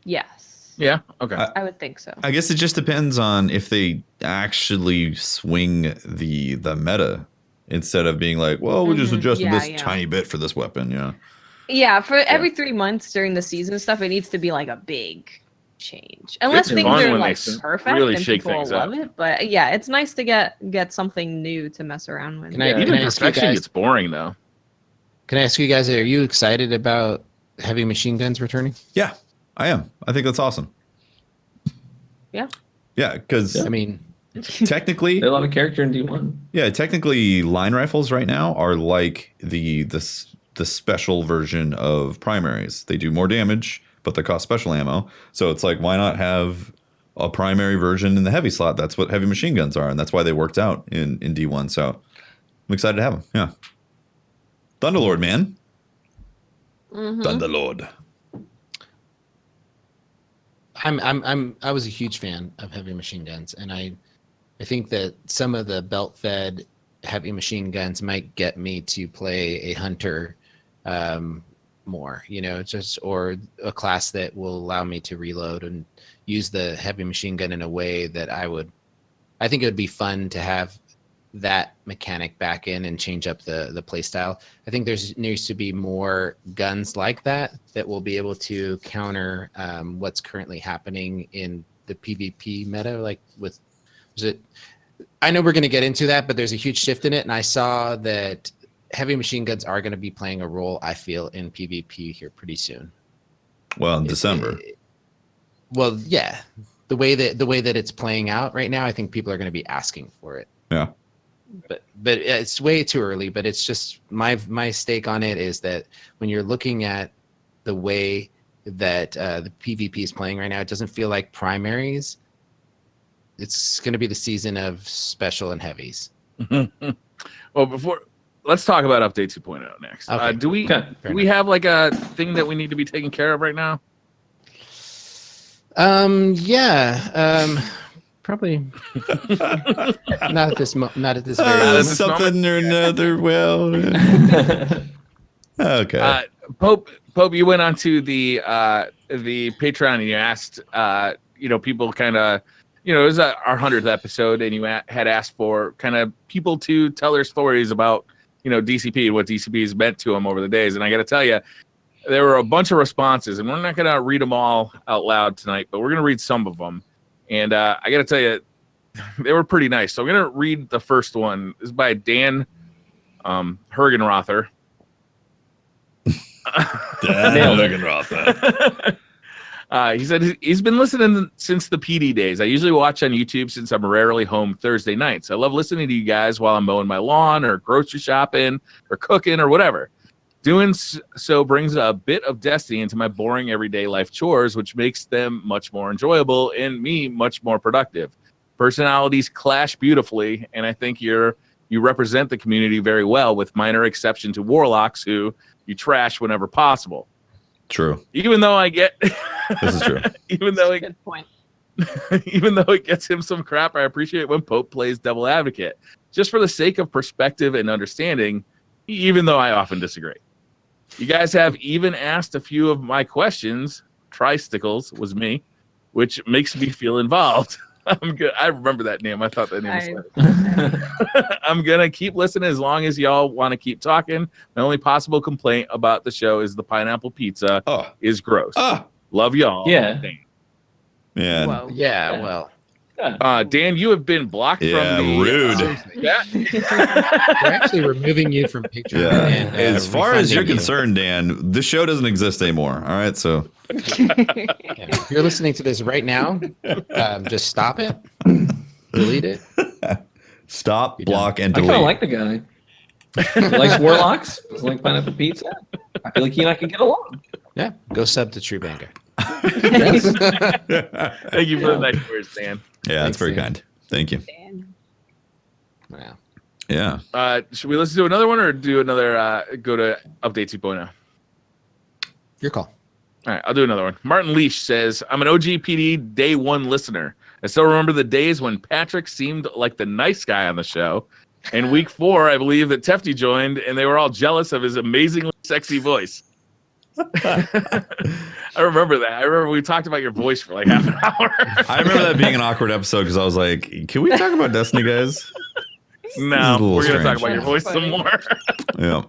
Yes. Yeah. Okay. I would think so. I guess it just depends on if they actually swing the meta instead of being like, well, we just adjusted this tiny bit for this weapon. Yeah. Yeah. For every 3 months during the season stuff, it needs to be like a big change. Unless things are like perfect and people will love it. But yeah, it's nice to get something new to mess around with. Even perfection gets boring though. Can I ask you guys, are you excited about heavy machine guns returning? Yeah. I am. I think that's awesome. Yeah. Yeah, because I mean, technically, they love a character in D1. Yeah, technically, line rifles right now are like the special version of primaries. They do more damage, but they cost special ammo. So it's like, why not have a primary version in the heavy slot? That's what heavy machine guns are, and that's why they worked out in D1. So I'm excited to have them. Yeah, Thunderlord, man. Thunderlord. I was a huge fan of heavy machine guns, and I think that some of the belt-fed heavy machine guns might get me to play a hunter more, or a class that will allow me to reload and use the heavy machine gun in a way that I think it would be fun to have that mechanic back in and change up the play style. I think needs to be more guns like that will be able to counter what's currently happening in the PvP meta, like with I know we're going to get into that, but there's a huge shift in it, and I saw that heavy machine guns are going to be playing a role, I feel, in PvP here pretty soon. Well, in December. Well, yeah, the way that it's playing out right now, I think people are going to be asking for it. Yeah, but it's way too early. But it's just my stake on it is that when you're looking at the way that the PvP is playing right now, it doesn't feel like primaries. It's going to be the season of special and heavies. Well, let's talk about update 2.0 next. Okay. Do we have like a thing that we need to be taking care of right now? Probably not at this very moment. Something or another. Well, okay. Pope, you went onto the Patreon and you asked, people kind of. It was our 100th episode, and you had asked for kind of people to tell their stories about, DCP and what DCP has meant to them over the days. And I got to tell you, there were a bunch of responses, and we're not going to read them all out loud tonight, but we're going to read some of them. And I got to tell you, they were pretty nice. So I'm going to read the first one. This is by Dan Hergenrother. Dan Hergenrother. He said he's been listening since the PD days. I usually watch on YouTube since I'm rarely home Thursday nights. I love listening to you guys while I'm mowing my lawn or grocery shopping or cooking or whatever. Doing so brings a bit of destiny into my boring everyday life chores, which makes them much more enjoyable and me much more productive. Personalities clash beautifully, and I think you represent the community very well, with minor exception to warlocks who you trash whenever possible. True. Even though I get this is true. Good point. Even though it gets him some crap, I appreciate when Pope plays devil advocate, just for the sake of perspective and understanding, even though I often disagree. You guys have even asked a few of my questions. Tristickles was me, which makes me feel involved. I'm good. I remember that name. I thought that name was I'm gonna keep listening as long as y'all want to keep talking. My only possible complaint about the show is the pineapple pizza is gross. Love y'all. Yeah. Yeah. Whoa. Yeah. Well. Dan, you have been blocked from the rude. We're actually removing you from pictures. Yeah. And, as far as you're refunding you. concerned, Dan, this show doesn't exist anymore. All right, so If you're listening to this right now, just stop it, delete it. Stop, block, and I delete. kind of like the guy. He likes warlocks. He likes pineapple pizza. I feel like he and I can get along. Yeah, go sub to True Vanguard. Thank you for the nice words, Dan. Yeah, that's Thanks, very Dan. kind. Thank you. Wow. Yeah. Should we listen to another one or do another? Go to update 2.0. Your call. All right, I'll do another one. Martin Leash says, I'm an OGPD day one listener. I still remember the days when Patrick seemed like the nice guy on the show. And week 4, I believe that Tefty joined, and they were all jealous of his amazingly sexy voice. I remember that. I remember we talked about your voice for like half an hour. I remember that being an awkward episode because I was like, can we talk about Destiny, guys? No, we're going to talk strange. about your voice some more. Yeah.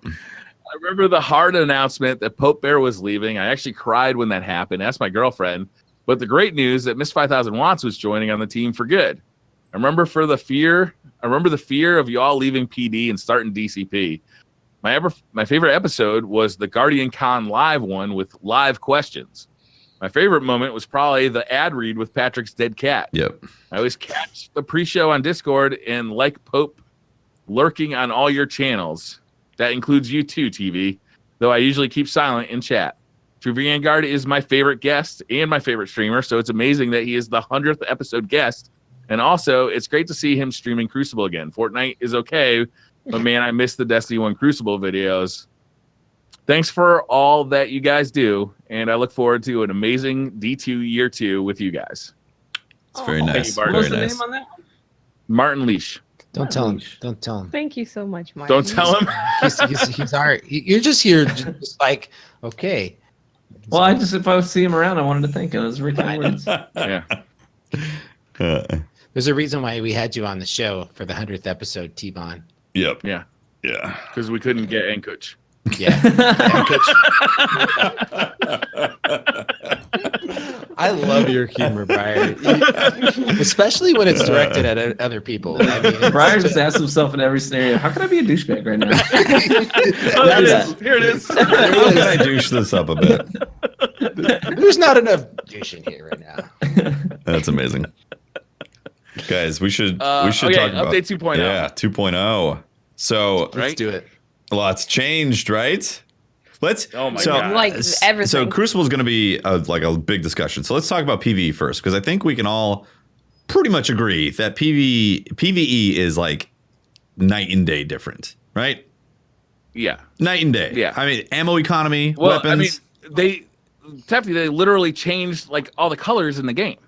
I remember the hard announcement that Pope Bear was leaving. I actually cried when that happened. Asked my girlfriend. But the great news that Miss 5000 Watts was joining on the team for good. I remember the fear of y'all leaving PD and starting DCP. My favorite episode was the Guardian Con live one with live questions. My favorite moment was probably the ad read with Patrick's dead cat. Yep. I always catch the pre-show on Discord and like Pope lurking on all your channels. That includes you too, TV, though I usually keep silent in chat. True Vanguard is my favorite guest and my favorite streamer, so it's amazing that he is the 100th episode guest. And also, it's great to see him streaming Crucible again. Fortnite is okay, but man, I miss the Destiny 1 Crucible videos. Thanks for all that you guys do, and I look forward to an amazing D2 year 2 with you guys. It's very nice. Bart. What was Very the nice. name on that Martin Leash. Don't tell him. Don't tell him. Thank you so much, Martin. Don't tell him. He's all right. You're just here, just like, okay. Well, if I see him around, I wanted to thank him. It was really kind words. Yeah. There's a reason why we had you on the show for the 100th episode, T-Bon. Yep. Yeah. Yeah. Because we couldn't get Enkuch. Yeah. I love your humor, Briar. Especially when it's directed at other people. I mean, Briar just asks himself in every scenario, how can I be a douchebag right now? There it is. Here it is. How can I douche this up a bit? there's not enough douche in here right now. That's amazing. Guys, we should talk about update 2.0. Yeah, 2.0. So Let's do it. a lot's changed, right? Oh my God. Like everything. So Crucible is going to be a big discussion. So let's talk about PvE first, because I think we can all pretty much agree that PvE is like night and day different, right? Yeah. Night and day. Yeah. I mean, ammo economy, Well, weapons. I mean, they literally changed like all the colors in the game.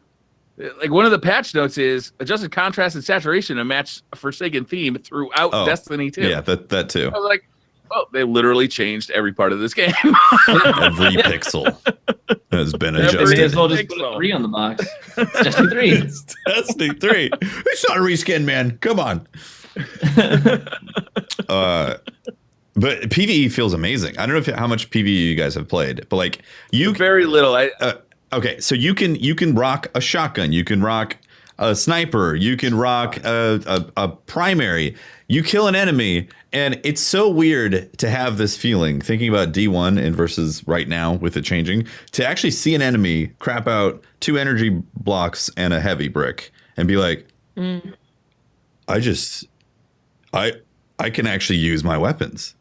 Like one of the patch notes is adjusted contrast and saturation to match a Forsaken theme throughout Destiny 2. Yeah, that too. I was like, oh, they literally changed every part of this game. Every pixel has been May adjusted. as well just put a 3 on the box. It's Destiny 3. It's Destiny 3. It's not a reskin, man. Come on. But PvE feels amazing. I don't know how much PvE you guys have played, but like Very little. Okay, so you can rock a shotgun, you can rock a sniper, you can rock a primary. You kill an enemy, and it's so weird to have this feeling, thinking about D1 and versus right now with it changing, to actually see an enemy crap out 2 energy blocks and a heavy brick and be like, I can actually use my weapons.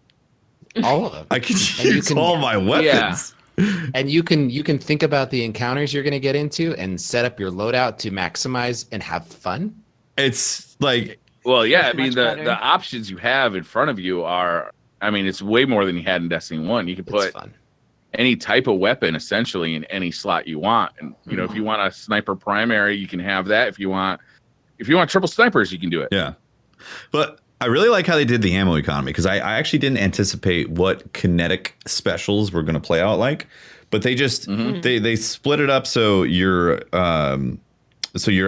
All of them. I can use all my weapons. Yeah. And you can think about the encounters you're going to get into and set up your loadout to maximize and have fun. It's like, Well, yeah, I mean, Much better. the options you have in front of you are, I mean, it's way more than you had in Destiny 1. You can It's put fun. any type of weapon essentially in any slot you want. And, you know, if you want a sniper primary, you can have that. If you want triple snipers, you can do it. yeah. But I really like how they did the ammo economy, because I actually didn't anticipate what kinetic specials were going to play out like, but they just they split it up so your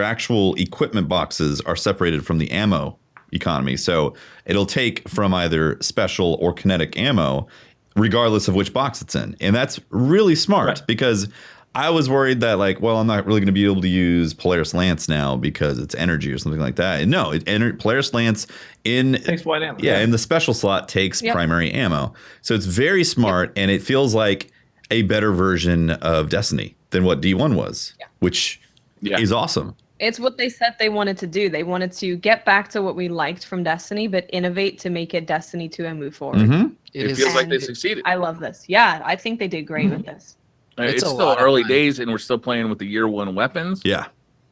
actual equipment boxes are separated from the ammo economy. So it'll take from either special or kinetic ammo, regardless of which box it's in, and that's really smart because I was worried that like, well, I'm not really going to be able to use Polaris Lance now because it's energy or something like that. And no, Polaris Lance Takes white ammo. Yeah, in the special slot takes primary ammo. So it's very smart, and it feels like a better version of Destiny than what D1 was, which is awesome. It's what they said they wanted to do. They wanted to get back to what we liked from Destiny, but innovate to make it Destiny 2 and move forward. It feels like they succeeded. I love this. Yeah, I think they did great with this. It's still early days, and we're still playing with the year 1 weapons. Yeah.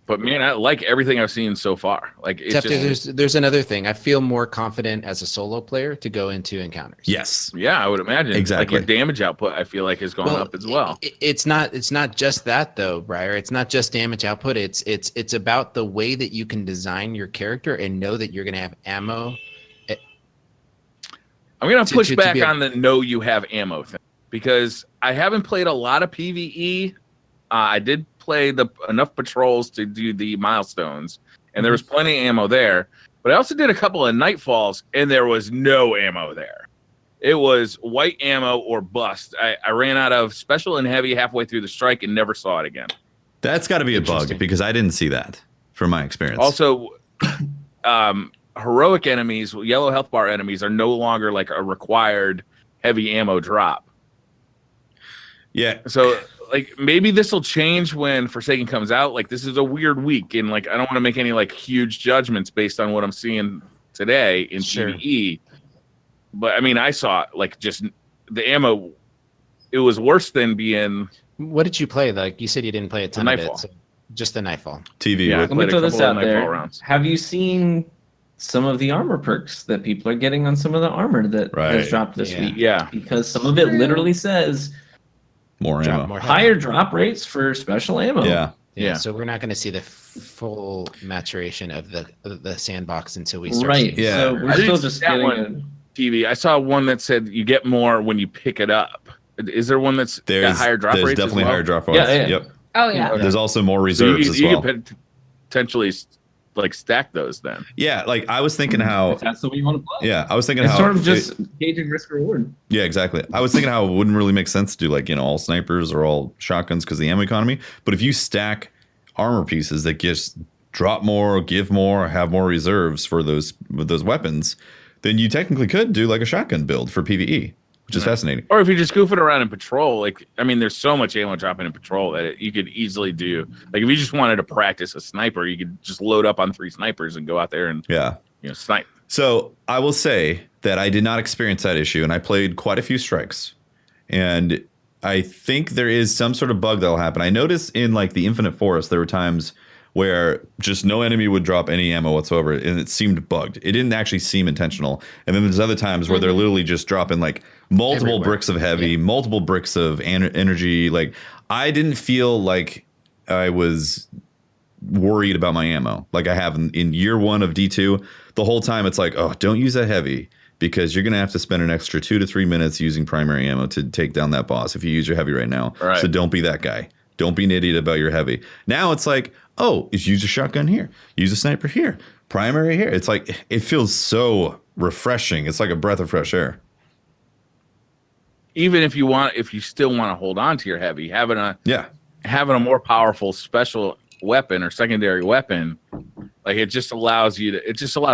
But man, I like everything I've seen so far. Like, it's just, there's another thing. I feel more confident as a solo player to go into encounters. Yes. yeah, I would imagine. Exactly. Like your damage output, I feel like has gone up as well. It's not just that though, Briar. It's not just damage output. It's about the way that you can design your character and know that you're going to have ammo. I'm going to push back on the know you have ammo thing, because I haven't played a lot of PvE. I did play enough patrols to do the milestones, and there was plenty of ammo there. But I also did a couple of nightfalls, and there was no ammo there. It was white ammo or bust. I ran out of special and heavy halfway through the strike and never saw it again. That's got to be a bug, because I didn't see that from my experience. Also, heroic enemies, yellow health bar enemies, are no longer like a required heavy ammo drop. Yeah. So like maybe this will change when Forsaken comes out. Like, this is a weird week, and like I don't want to make any like huge judgments based on what I'm seeing today in PvE. But I mean, I saw like just the ammo. It was worse than being. What did you play? Like you said, you didn't play a ton of it. So just the Nightfall. TV. Yeah, with Let me throw this out there. Rounds. Have you seen some of the armor perks that people are getting on some of the armor that has dropped this week? Yeah. Because some of it literally says more ammo. higher drop rates for special ammo. Yeah. Yeah, so we're not going to see the full maturation of the sandbox until we start. Right. Yeah. So we're still just getting one TV. I saw one that said you get more when you pick it up. Is there one that's got higher drop rates? There's definitely higher drop rates. Yeah. Yep. Oh yeah. There's also more reserves as well. You could potentially like stack those then. Yeah, like I was thinking how if that's the way you want to play. Yeah, I was thinking it's how sort of just gauging risk reward. Yeah, exactly. I was thinking how it wouldn't really make sense to do like, all snipers or all shotguns because of the ammo economy. But if you stack armor pieces that just drop more, give more, have more reserves for those weapons, then you technically could do like a shotgun build for PvE, which is fascinating. Or if you just goof it around in patrol, there's so much ammo dropping in patrol that you could easily do. Like if you just wanted to practice a sniper, you could just load up on 3 snipers and go out there and snipe. So I will say that I did not experience that issue, and I played quite a few strikes, and I think there is some sort of bug that'll happen. I noticed in like the Infinite Forest, there were times where just no enemy would drop any ammo whatsoever, and it seemed bugged. It didn't actually seem intentional. And then there's other times where they're literally just dropping like multiple bricks of heavy, multiple bricks of energy. Like I didn't feel like I was worried about my ammo like I have in year 1 of D2. The whole time it's like, oh, don't use that heavy because you're going to have to spend an extra 2 to 3 minutes using primary ammo to take down that boss if you use your heavy right now. Right. So don't be that guy. Don't be an idiot about your heavy. Now it's like, oh, use a shotgun here. Use a sniper here. Primary here. It's like, it feels so refreshing. It's like a breath of fresh air. Even if you still want to hold on to your heavy, having a more powerful special weapon or secondary weapon, like it just allows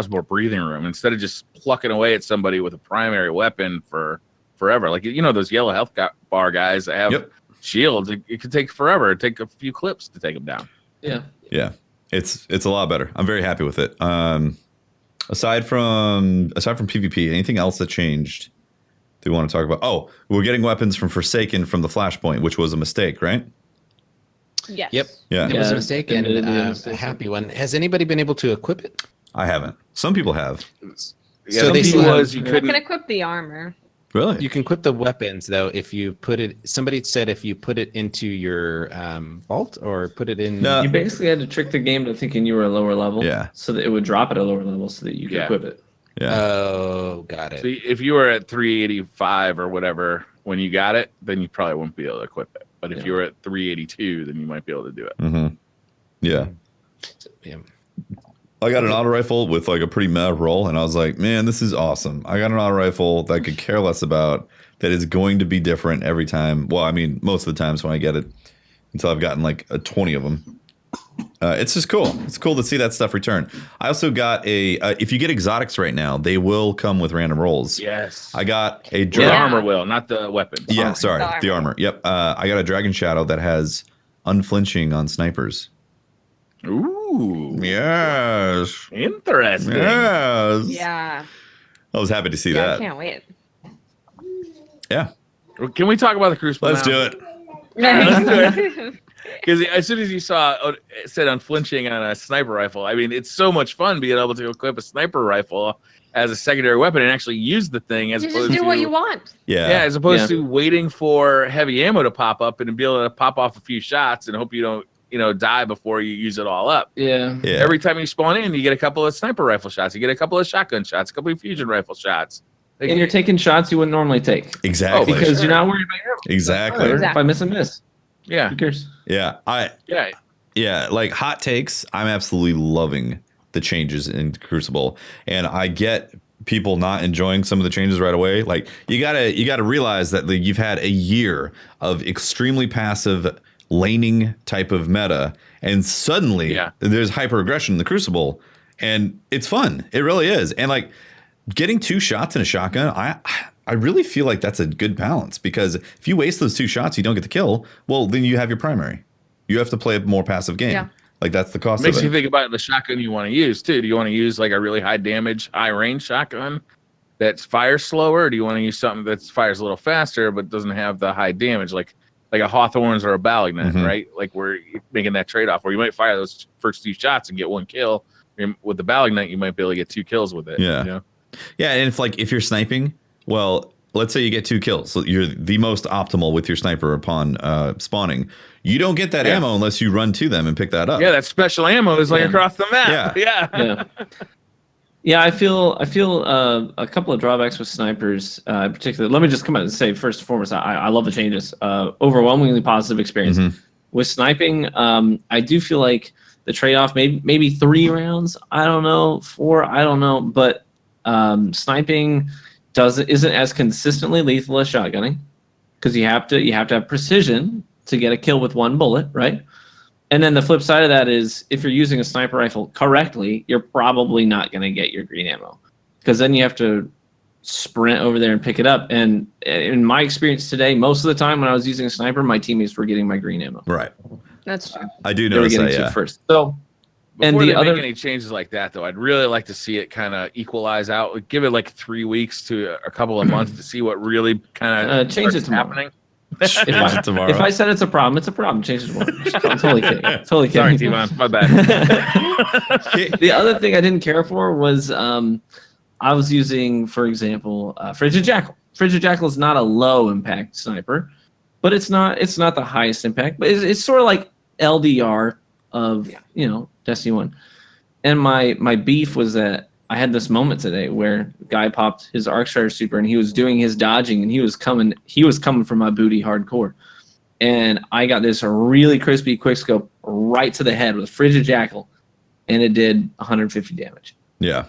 more breathing room instead of just plucking away at somebody with a primary weapon for forever. Like, those yellow health bar guys that have shields, it could take forever. It'd take a few clips to take them down. Yeah. It's a lot better. I'm very happy with it. Aside from PvP, anything else that changed that we want to talk about? Oh, we're getting weapons from Forsaken from the Flashpoint, which was a mistake, right? Yes. Yep. Yeah. It was a mistake and a happy one. Has anybody been able to equip it? I haven't. Some people have. Yeah, so you can equip the armor. Really? You can equip the weapons though if you put it. Somebody said if you put it into your vault or put it in. No, you basically had to trick the game to thinking you were a lower level. Yeah. So that it would drop at a lower level so that you could equip it. Yeah. Oh, got it. So if you were at 385 or whatever when you got it, then you probably wouldn't be able to equip it. But if you were at 382, then you might be able to do it. Mm-hmm. Yeah. Yeah. I got an auto rifle with like a pretty mad roll, and I was like, man, this is awesome. I got an auto rifle that I could care less about, that is going to be different every time. Well, I mean, most of the times when I get it, until I've gotten like 20 of them. It's just cool. It's cool to see that stuff return. I also got if you get exotics right now, they will come with random rolls. Yes. I got a the armor will, not the weapon. Yeah, sorry, the armor. Yep. I got a Dragon Shadow that has unflinching on snipers. Ooh. Yes. Interesting. Yes. Yeah. I was happy to see that. I can't wait. Yeah. Can we talk about the Crucible Let's now? do it. Let's do it. Because as soon as you saw it said unflinching on a sniper rifle, I mean, it's so much fun being able to equip a sniper rifle as a secondary weapon and actually use the thing as opposed to do what you want. Yeah. Yeah, as opposed to waiting for heavy ammo to pop up and be able to pop off a few shots and hope you don't, die before you use it all up. Yeah. Every time you spawn in, you get a couple of sniper rifle shots, you get a couple of shotgun shots, a couple of fusion rifle shots. And you're taking shots you wouldn't normally take. Exactly. Because you're not worried about your ammo. Exactly. If I miss a miss. Yeah. Who cares? Yeah. Yeah. Like hot takes. I'm absolutely loving the changes in Crucible, and I get people not enjoying some of the changes right away. Like you gotta realize that you've had a year of extremely passive laning type of meta, and suddenly there's hyper aggression in the Crucible, and it's fun. It really is. And like getting 2 shots in a shotgun, I really feel like that's a good balance, because if you waste those 2 shots, you don't get the kill. Well, then you have your primary. You have to play a more passive game. Yeah. Like that's the cost of it. Makes you think about the shotgun you want to use too. Do you want to use like a really high damage, high range shotgun that fires slower? Or do you want to use something that fires a little faster but doesn't have the high damage, like a Hawthorne's or a Balignan, right? Like where you're making that trade off where you might fire those first 2 shots and get 1 kill. With the Balignan, you might be able to get 2 kills with it. Yeah. Yeah, and if you're sniping, well, let's say you get 2 kills. So you're the most optimal with your sniper upon spawning. You don't get that ammo unless you run to them and pick that up. Yeah, that special ammo is like across the map. Yeah, I feel a couple of drawbacks with snipers, in particular. Let me just come out and say first and foremost, I love the changes. Overwhelmingly positive experience with sniping. I do feel like the trade-off maybe 3 rounds. I don't know, 4. I don't know, but sniping isn't as consistently lethal as shotgunning because you have to have precision to get a kill with 1 bullet, right? And then the flip side of that is if you're using a sniper rifle correctly, you're probably not going to get your green ammo because then you have to sprint over there and pick it up. And in my experience today, most of the time when I was using a sniper, my teammates were getting my green ammo. Right. That's true. I do notice that, yeah. First. So, before they make any changes like that, though, I'd really like to see it kind of equalize out. Give it like 3 weeks to a couple of months to see what really kind of change it happening. If I said it's a problem, it's a problem. Change it tomorrow. I'm totally kidding. Totally kidding. Sorry, T-Von. My bad. The other thing I didn't care for was I was using, for example, Frigid Jackal. Frigid Jackal is not a low impact sniper, but it's not the highest impact. But it's sort of like LDR of Destiny 1. And my beef was that I had this moment today where a guy popped his Arcstrider super and he was doing his dodging and he was coming for my booty hardcore. And I got this really crispy quickscope right to the head with Frigid Jackal and it did 150 damage. Yeah.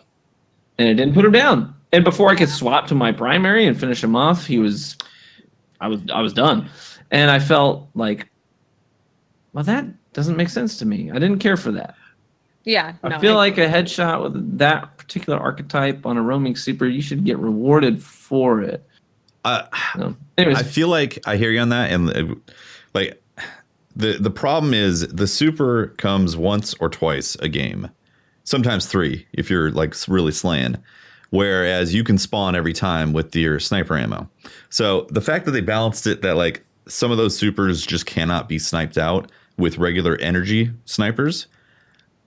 And it didn't put him down. And before I could swap to my primary and finish him off, I was done. And I felt like, well, that doesn't make sense to me. I didn't care for that. Yeah. I feel like a headshot with that particular archetype on a roaming super, you should get rewarded for it. Anyways. I feel like I hear you on that. And like the problem is the super comes once or twice a game, sometimes 3 if you're like really slaying. Whereas you can spawn every time with your sniper ammo. So the fact that they balanced it that like some of those supers just cannot be sniped out with regular energy snipers,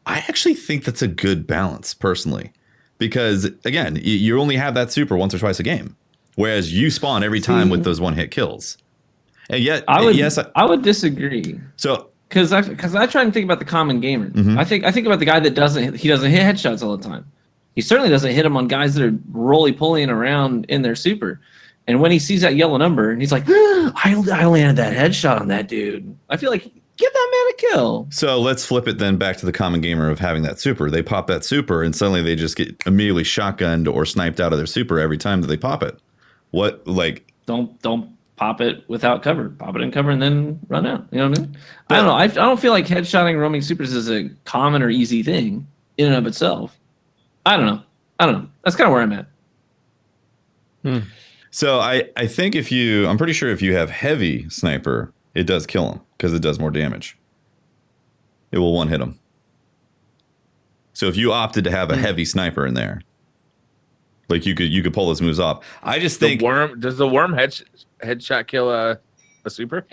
I actually think that's a good balance personally, because again, you only have that super once or twice a game, whereas you spawn every time with those 1-hit kills. And yet, I would disagree. So, because I try and think about the common gamer. I think about the guy that doesn't hit headshots all the time. He certainly doesn't hit them on guys that are roly-polying around in their super. And when he sees that yellow number and he's like, I landed that headshot on that dude. I feel like, give that man a kill. So let's flip it then back to the common gamer of having that super. They pop that super and suddenly they just get immediately shotgunned or sniped out of their super every time that they pop it. What, like... Don't pop it without cover. Pop it in cover and then run out. You know what I mean? I don't know. I don't feel like headshotting roaming supers is a common or easy thing in and of itself. I don't know. That's kind of where I'm at. So I think I'm pretty sure if you have heavy sniper, it does kill him because it does more damage. It will 1-hit him. So if you opted to have a heavy sniper in there, like you could pull those moves off. I just think does the worm headshot kill a super?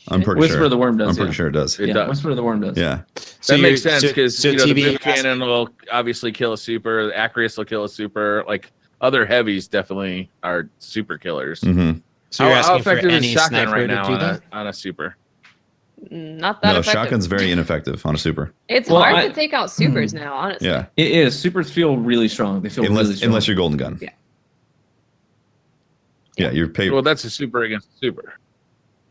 I'm pretty Whisper sure. of the Worm does. I'm pretty sure it does. It does. Whisper of the Worm does. Yeah. That makes sense because the TV boom cannon will obviously kill a super. The Acreus will kill a super. Like other heavies definitely are super killers. Mm-hmm. So you're asking for effective is any shotgun sniper right to now do that? on a super? Not that effective. Shotgun's very ineffective on a super. It's hard to take out supers now, honestly. Yeah. It is. Supers feel really strong. They feel really strong. Unless you're golden gun. Yeah. Yeah, you're paid. Well, that's a super against a super.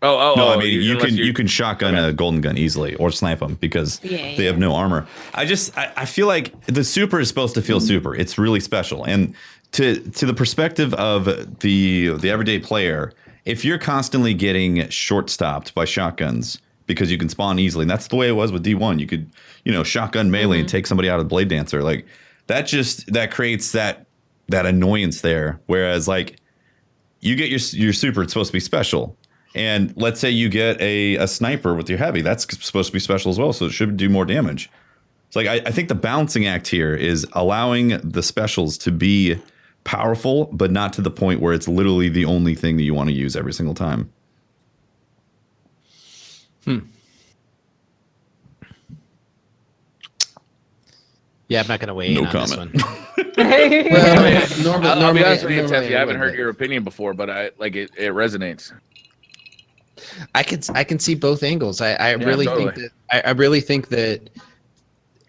I mean you can shotgun a golden gun easily or snipe them because they have no armor. I feel like the super is supposed to feel super. It's really special. And to the perspective of the everyday player, if you're constantly getting short stopped by shotguns because you can spawn easily, and that's the way it was with D1. You could, shotgun melee and take somebody out of Blade Dancer. Like that creates that annoyance there. Whereas like you get your super, it's supposed to be special. And let's say you get a sniper with your heavy, that's supposed to be special as well, so it should do more damage. It's like I think the balancing act here is allowing the specials to be powerful, but not to the point where it's literally the only thing that you want to use every single time. Yeah, I'm not going to weigh in on this one. Well, I'll be honest with you, Tef, I haven't heard your opinion before, but it resonates. I can see both angles. I really think that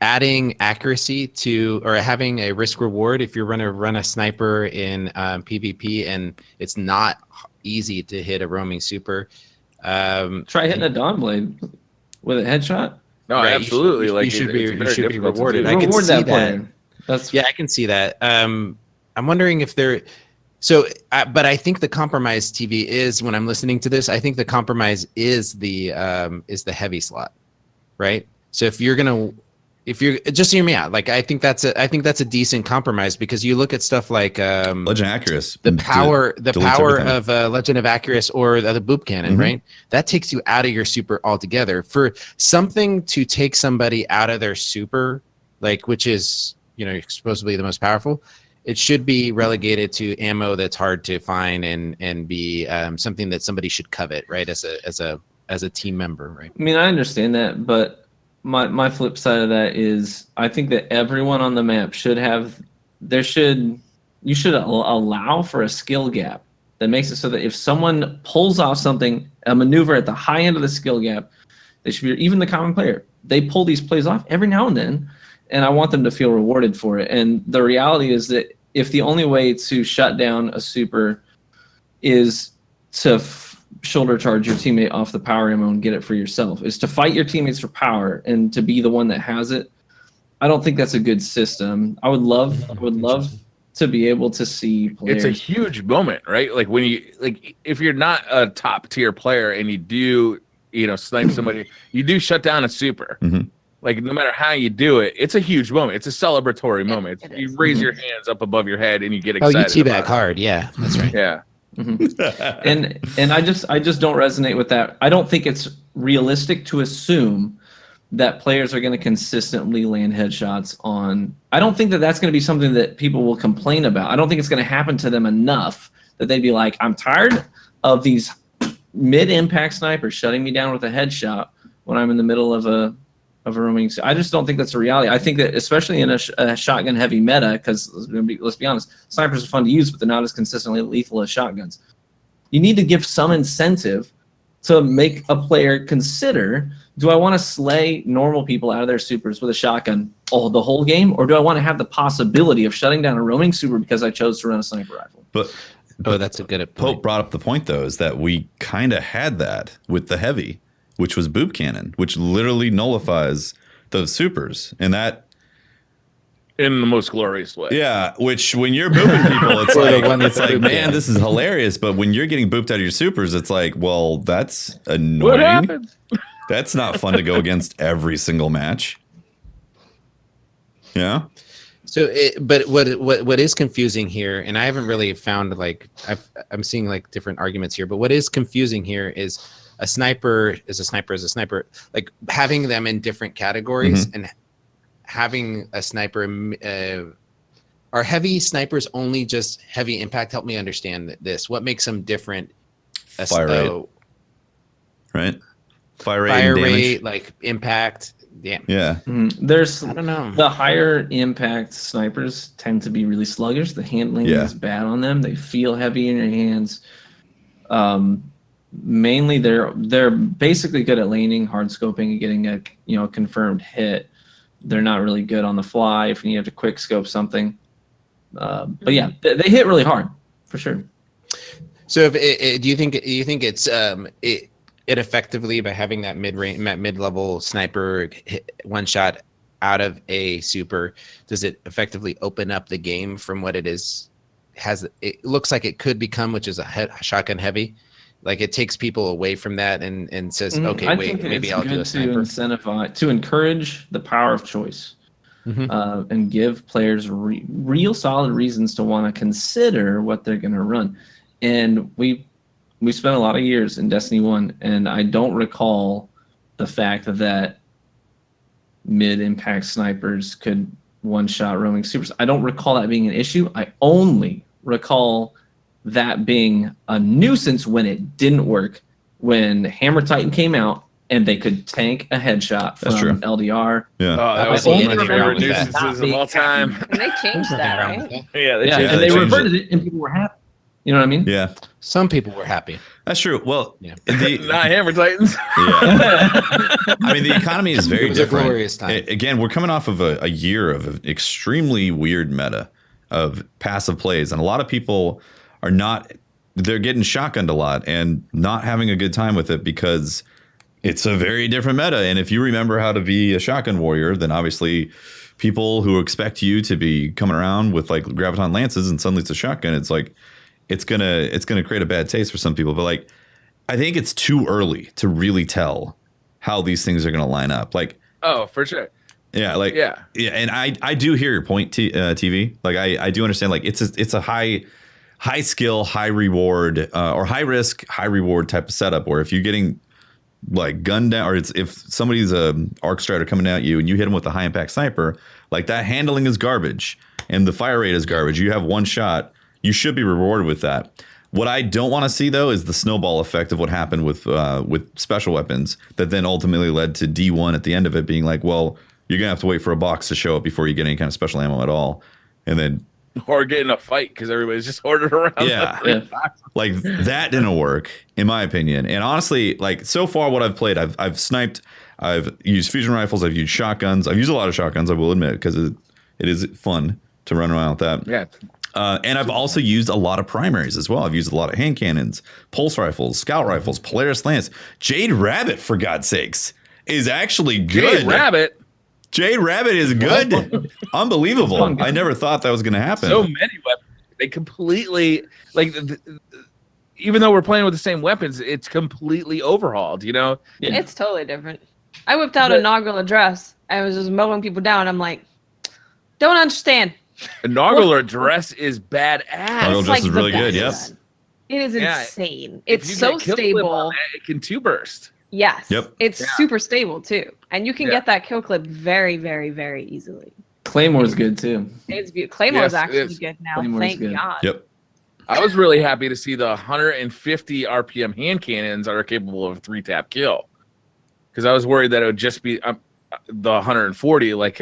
adding accuracy to, or having a risk reward if you're going to run a sniper in PvP and it's not easy to hit a roaming super. Try hitting a Dawnblade with a headshot. No, right, absolutely. You should be rewarded. I can reward see that player. I can see that. I'm wondering if they're but I think the compromise TV is, when I'm listening to this, I think the compromise is the heavy slot, right? So if you're just hear me out, like I think that's a decent compromise, because you look at stuff like Legend of Acurus, the power of Legend of Acurus or the boop cannon, right? That takes you out of your super altogether. For something to take somebody out of their super, like, which is supposedly the most powerful, it should be relegated to ammo that's hard to find and be something that somebody should covet, right? As a team member, right? I mean, I understand that, but my flip side of that is I think that everyone on the map should have. You should allow for a skill gap that makes it so that if someone pulls off a maneuver at the high end of the skill gap, they should be, even the common player, they pull these plays off every now and then, and I want them to feel rewarded for it. And the reality is that if the only way to shut down a super is to shoulder charge your teammate off the power ammo and get it for yourself, is to fight your teammates for power and to be the one that has it, I don't think that's a good system. I would love to be able to see players. It's a huge moment, right? Like when if you're not a top tier player and you do, snipe somebody, you do shut down a super. Like, no matter how you do it, it's a huge moment. It's a celebratory moment. You raise your hands up above your head and you get excited. Oh, you teabag hard. Yeah, that's right. Yeah. And I just don't resonate with that. I don't think it's realistic to assume that players are going to consistently land headshots on. I don't think that that's going to be something that people will complain about. I don't think it's going to happen to them enough that they'd be like, I'm tired of these mid-impact snipers shutting me down with a headshot when I'm in the middle of a roaming. I just don't think that's a reality. I think that especially in a shotgun heavy meta, because let's be honest, snipers are fun to use, but they're not as consistently lethal as shotguns. You need to give some incentive to make a player consider, do I want to slay normal people out of their supers with a shotgun the whole game, or do I want to have the possibility of shutting down a roaming super because I chose to run a sniper rifle? But that's a good point. Pope brought up the point, though, is that we kind of had that with the heavy, which was boop cannon, which literally nullifies those supers, and that in the most glorious way. Yeah, which when you're booping people, it's like, man, this is hilarious. But when you're getting booped out of your supers, it's like, well, that's annoying. What happened? That's not fun to go against every single match. Yeah. So, but what is confusing here, and I haven't really found I'm seeing different arguments here, but what is confusing here is a sniper is a sniper, like having them in different categories and having a sniper. Are heavy snipers only just heavy impact? Help me understand this. What makes them different? Fire rate. Right. Fire rate, like impact. Yeah. There's, I don't know. The higher impact snipers tend to be really sluggish. The handling is bad on them. They feel heavy in your hands. Mainly they're basically good at laning, hard scoping, and getting a confirmed hit. They're not really good on the fly if you have to quick scope something. But yeah, they hit really hard for sure. So do you think it's it effectively, by having that mid-level sniper hit one shot out of a super, does it effectively open up the game from what it is? It looks like it could become, which is a shotgun heavy. Like it takes people away from that and says, okay, wait, maybe I'll do a sniper. To incentivize, to encourage the power of choice, and give players real solid reasons to want to consider what they're going to run. And we spent a lot of years in Destiny 1, and I don't recall the fact that mid-impact snipers could one-shot roaming supers. I don't recall that being an issue. I only recall that being a nuisance when it didn't work. When Hammer Titan came out and they could tank a headshot That's from true. LDR. Yeah. Oh, that was Absolutely one of my nothing wrong favorite with that. nuisances of all time. And they changed that, right? Yeah, they Yeah, changed and they they changed reverted it, and people were happy. You know what I mean? Yeah. Some people were happy. That's true. Well, Yeah. Not Hammer Titans. I mean, the economy is very It was a different. glorious time. Again, we're coming off of a year of an extremely weird meta of passive plays, and a lot of people are not. They're getting shotgunned a lot and not having a good time with it because it's a very different meta. And if you remember how to be a shotgun warrior, then obviously people who expect you to be coming around with like graviton lances and suddenly it's a shotgun, it's like it's gonna create a bad taste for some people. But like, I think it's too early to really tell how these things are gonna line up. Like, Oh, for sure. yeah, like Yeah. and I do hear your point, TV. Like I do understand. Like it's a high skill, high reward, or high risk, high reward type of setup. Where if you're getting like gunned down, or if somebody's a arc strider coming at you and you hit them with a high impact sniper, like that handling is garbage and the fire rate is garbage. You have one shot, you should be rewarded with that. What I don't want to see though is the snowball effect of what happened with special weapons that then ultimately led to D1 at the end of it being like, well, you're gonna have to wait for a box to show up before you get any kind of special ammo at all, and then Or get in a fight because everybody's just ordered around. Yeah. Like that didn't work in my opinion. And honestly, like so far what I've played, I've sniped, I've used fusion rifles, I've used shotguns. I've used a lot of shotguns, I will admit, because it is fun to run around with that. Yeah. And I've also used a lot of primaries as well. I've used a lot of hand cannons, pulse rifles, scout rifles, Polaris Lance. Jade Rabbit, for God's sakes, is actually good. Jade Rabbit is good. Unbelievable. I never thought that was going to happen. So many weapons. They completely, like, even though we're playing with the same weapons, it's completely overhauled, you know? Yeah. It's totally different. I whipped out an inaugural address. I was just mowing people down. I'm like, don't understand. Inaugural address is badass. Inaugural It's address is the really good, best. yep. It is Yeah. insane. If It's you so get kill clip stable. on that, it can two burst. Yes. Yep. It's Yeah. super stable too. And you can Yeah. get that kill clip very, very, very easily. Claymore's good too. It's beautiful. Claymore's Yes, it actually is. good now. Claymore's Thank good. God. Yep. I was really happy to see the 150 RPM hand cannons that are capable of a 3-tap kill. Because I was worried that it would just be the 140, like,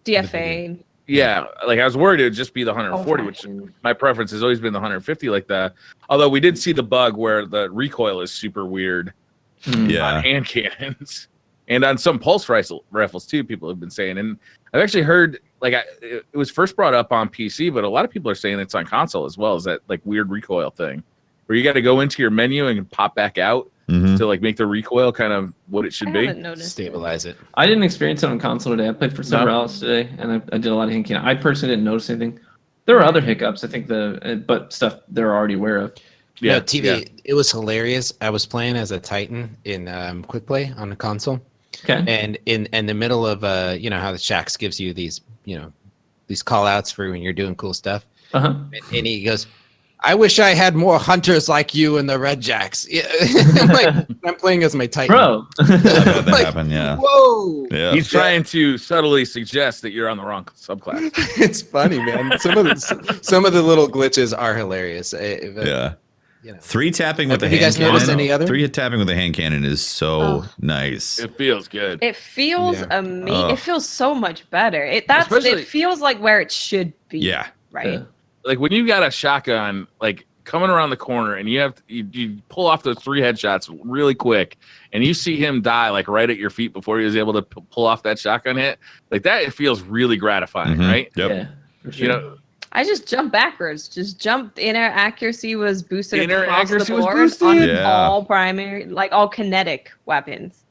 DFA. yeah, like I was worried it would just be the 140, which my preference has always been the 150 like that. Although we did see the bug where the recoil is super weird Yeah. on hand cannons and on some pulse rifles too, people have been saying. And I've actually heard, like, it was first brought up on PC, but a lot of people are saying it's on console as well, is that like weird recoil thing where you got to go into your menu and pop back out Mhm. to like make the recoil kind of what it should I be. haven't noticed. Stabilize it. I didn't experience it on console today. I played for several hours today, and I did a lot of hand cannon. I personally didn't notice anything. There were other hiccups. I think but stuff they're already aware of. Yeah, No, TV. It was hilarious. I was playing as a Titan in Quick Play on the console, Okay. and in the middle of you know how the Shax gives you these these call outs for when you're doing cool stuff, Uh-huh. and he goes, "I wish I had more hunters like you in the Red Jacks." Yeah. I'm playing as my Titan. Bro. I've had that Like, happen, yeah. Whoa! Yeah. He's trying to subtly suggest that you're on the wrong subclass. It's funny, man. Some of the little glitches are hilarious. Yeah. You know. 3-tapping with the Have you hand guys noticed cannon. any other? 3-tapping with a hand cannon is so nice. It feels good. It feels Yeah. Ugh. It feels so much better. It feels like where it should be. Yeah. Right. Yeah. Like when you got a shotgun, like coming around the corner, and you pull off those 3 headshots really quick, and you see him die like right at your feet before he was able to pull off that shotgun hit. Like that, it feels really gratifying, Mhm. right? Yep. Yeah. For sure. You know, I just jumped backwards. Just jumped. Inner accuracy was boosted Inner across accuracy the was board boosted? on Yeah. all primary, like all kinetic weapons.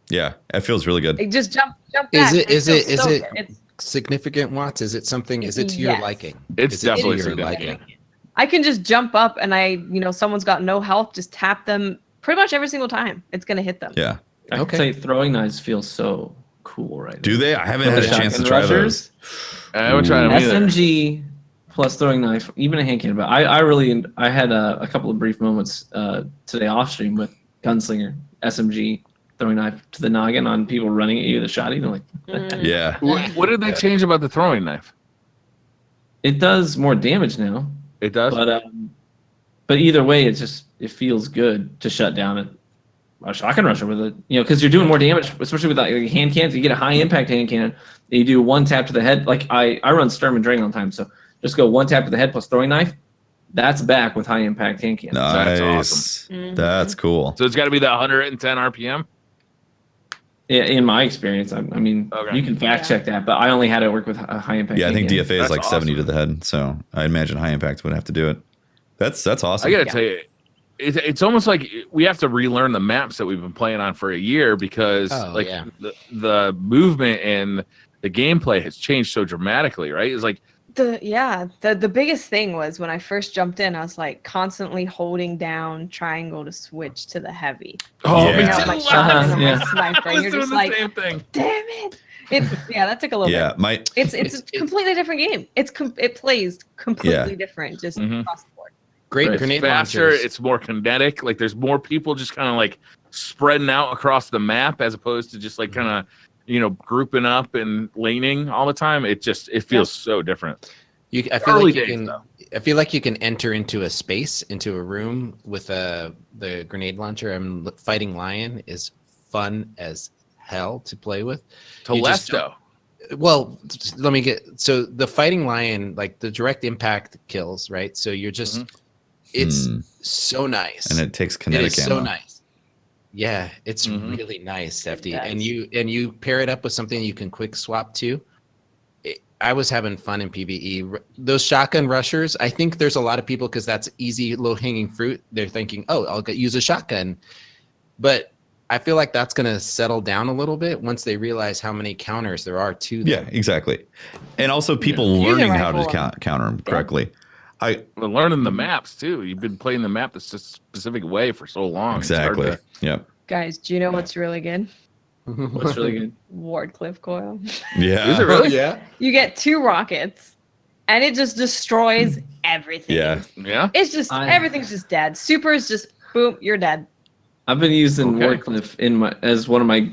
Yeah. It feels really good. It just jumped Is back. it- is feels it- is so it- good. It's- Significant watts? Is it something? Is it to your Yes. liking? it's Is it to definitely your significant. liking? I can just jump up and someone's got no health, just tap them pretty much every single time. It's gonna hit them. Yeah. I Okay. can tell you throwing knives feel so cool right Do now. they? I haven't had a chance to Shotgun try rushers, those. I haven't tried them either. SMG plus throwing knife, even a hand cannon. But I had a couple of brief moments today off stream with Gunslinger, SMG, throwing knife to the noggin on people running at you, the shotty. They're like, Yeah. What did they change about the throwing knife? it does more damage now. It does. But either way, it feels good to shut down a shotgun rusher with it, because you're doing more damage, especially with like hand cannons. You get a high impact hand cannon, and you do one tap to the head. Like I run Sturm and Drain all the time, so just go one tap to the head plus throwing knife. That's back with high impact hand cannon. Nice. That's awesome. Mhm. That's cool. So it's got to be the 110 RPM. Yeah, in my experience, I mean, Okay. you can fact check that, but I only had it work with a high impact. Yeah, I think hand DFA is That's like 70 to awesome. the head, so I imagine high impact would have to do it. That's awesome. I gotta tell you, it's almost like we have to relearn the maps that we've been playing on for a year because the movement and the gameplay has changed so dramatically, right? It's like the biggest thing was when I first jumped in, I was like constantly holding down triangle to switch to the heavy. oh, Yeah. me Out too. my shotgun and Yeah. my sniper, I and was you're doing just the like, same thing. damn it! That took a little Yeah, bit. It's a completely different game. It plays completely different, just Mhm. across the board. Great Right. grenade Faster, launchers. it's more kinetic. Like there's more people just kind of like spreading out across the map as opposed to just like kind of grouping up and laning all the time. It feels so different. I feel Early like you days, can. though. I feel like you can enter into a space, into a room with the grenade launcher. Fighting Lion is fun as hell to play with. You just Telesto. Well, let me get. So the Fighting Lion, like the direct impact kills, right? So you're just. It's so nice, and it takes it kinetic is ammo. so nice. Yeah, it's Mhm. really nice, Hefty. does. And you pair it up with something you can quick swap to. I was having fun in PvE. Those shotgun rushers, I think there's a lot of people because that's easy, low hanging fruit. They're thinking, oh, I'll use a shotgun. But I feel like that's going to settle down a little bit once they realize how many counters there are to them. Yeah, exactly. And also people Fusion learning how to rifle. counter them correctly. We're learning the maps too. You've been playing the map this specific way for so long. It's hard Exactly. to- Yep. Guys, do you know what's really good? What's really good? Wardcliff coil. Yeah. Is it really? Yeah. You get 2 rockets, and it just destroys everything. Yeah. Yeah. It's just everything's just dead. Super is just boom, you're dead. I've been using Okay. Wardcliff as one of my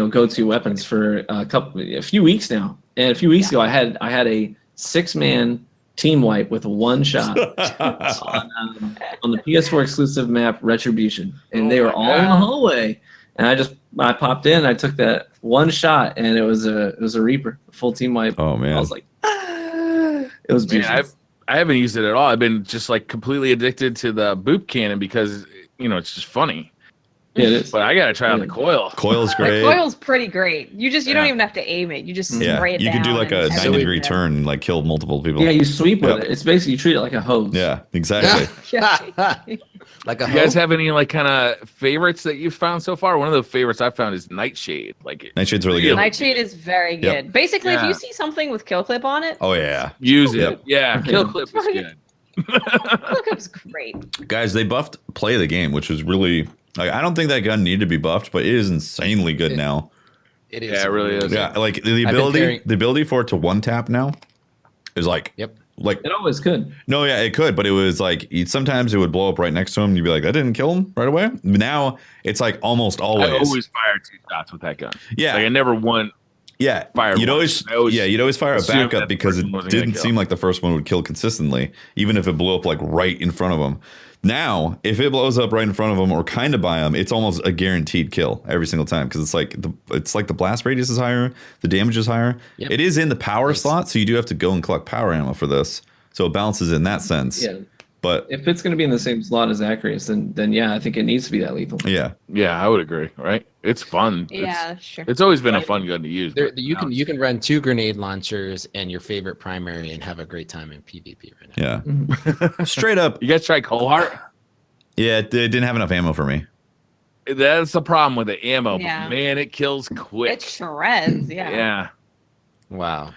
go-to weapons for a few weeks now. And a few weeks ago, I had a 6-man team wipe with one shot on the PS4 exclusive map Retribution, and Oh they were my all in the hallway. And I popped in, I took that one shot, and it was a Reaper, a full team wipe. Oh man. I was like, it was Man, beautiful. I haven't used it at all. I've been just like completely addicted to the boop cannon because it's just funny. Yeah, it is. But I gotta try out the coil. Coil's The great. coil's pretty great. You don't Yeah. even have to aim it. You just Yeah. spray it You down. can do like a and 90-degree everything's turn and like kill multiple people. Yeah, you sweep with Yep. it. It's basically you treat it like a hose. Yeah, exactly. dead. Like a You guys hoe? have any like kind of favorites that you've found so far? One of the favorites I've found is Nightshade. Like Nightshade's really good. Nightshade is very good. Yep. Basically, if Yeah. you see something with kill clip on it, Oh yeah. use it. Yep. Yeah, kill clip is good. kill clip's great. Guys, they buffed play the game, which is really like I don't think that gun needed to be buffed, but it is insanely good now. It is. Yeah, it really is. Yeah, like the been ability pairing- the ability for it to one tap now is like Yep. like It always could. no, yeah, it could, but it was like sometimes it would blow up right next to him. You'd be like, that didn't kill him right away. Now it's like almost I always. always fire 2 shots with that gun. Yeah, Like I never won. yeah. fired You'd one. always, I always you'd always fire a assumed backup that the because first it one wasn't gonna didn't kill. seem like the first one would kill consistently, even if it blew up like right in front of him. Now, if it blows up right in front of him or kind of by him, it's almost a guaranteed kill every single time because it's like the blast radius is higher, the damage is higher. Yep. It is in the power Nice. slot, so you do have to go and collect power ammo for this. So it balances in that sense. Yeah. But If it's going to be in the same slot as Acreus, then yeah, I think it needs to be that lethal. yeah, Yeah, I would agree. Right? It's fun. Yeah, sure. It's always been a fun gun to use. There, but you now can run 2 grenade launchers and your favorite primary and have a great time in PvP right now. yeah. Mhm. Straight up. You guys try Cohort? Yeah, it didn't have enough ammo for me. That's the problem with the ammo. Yeah. But man, it kills quick. It shreds. Yeah. Yeah. Wow.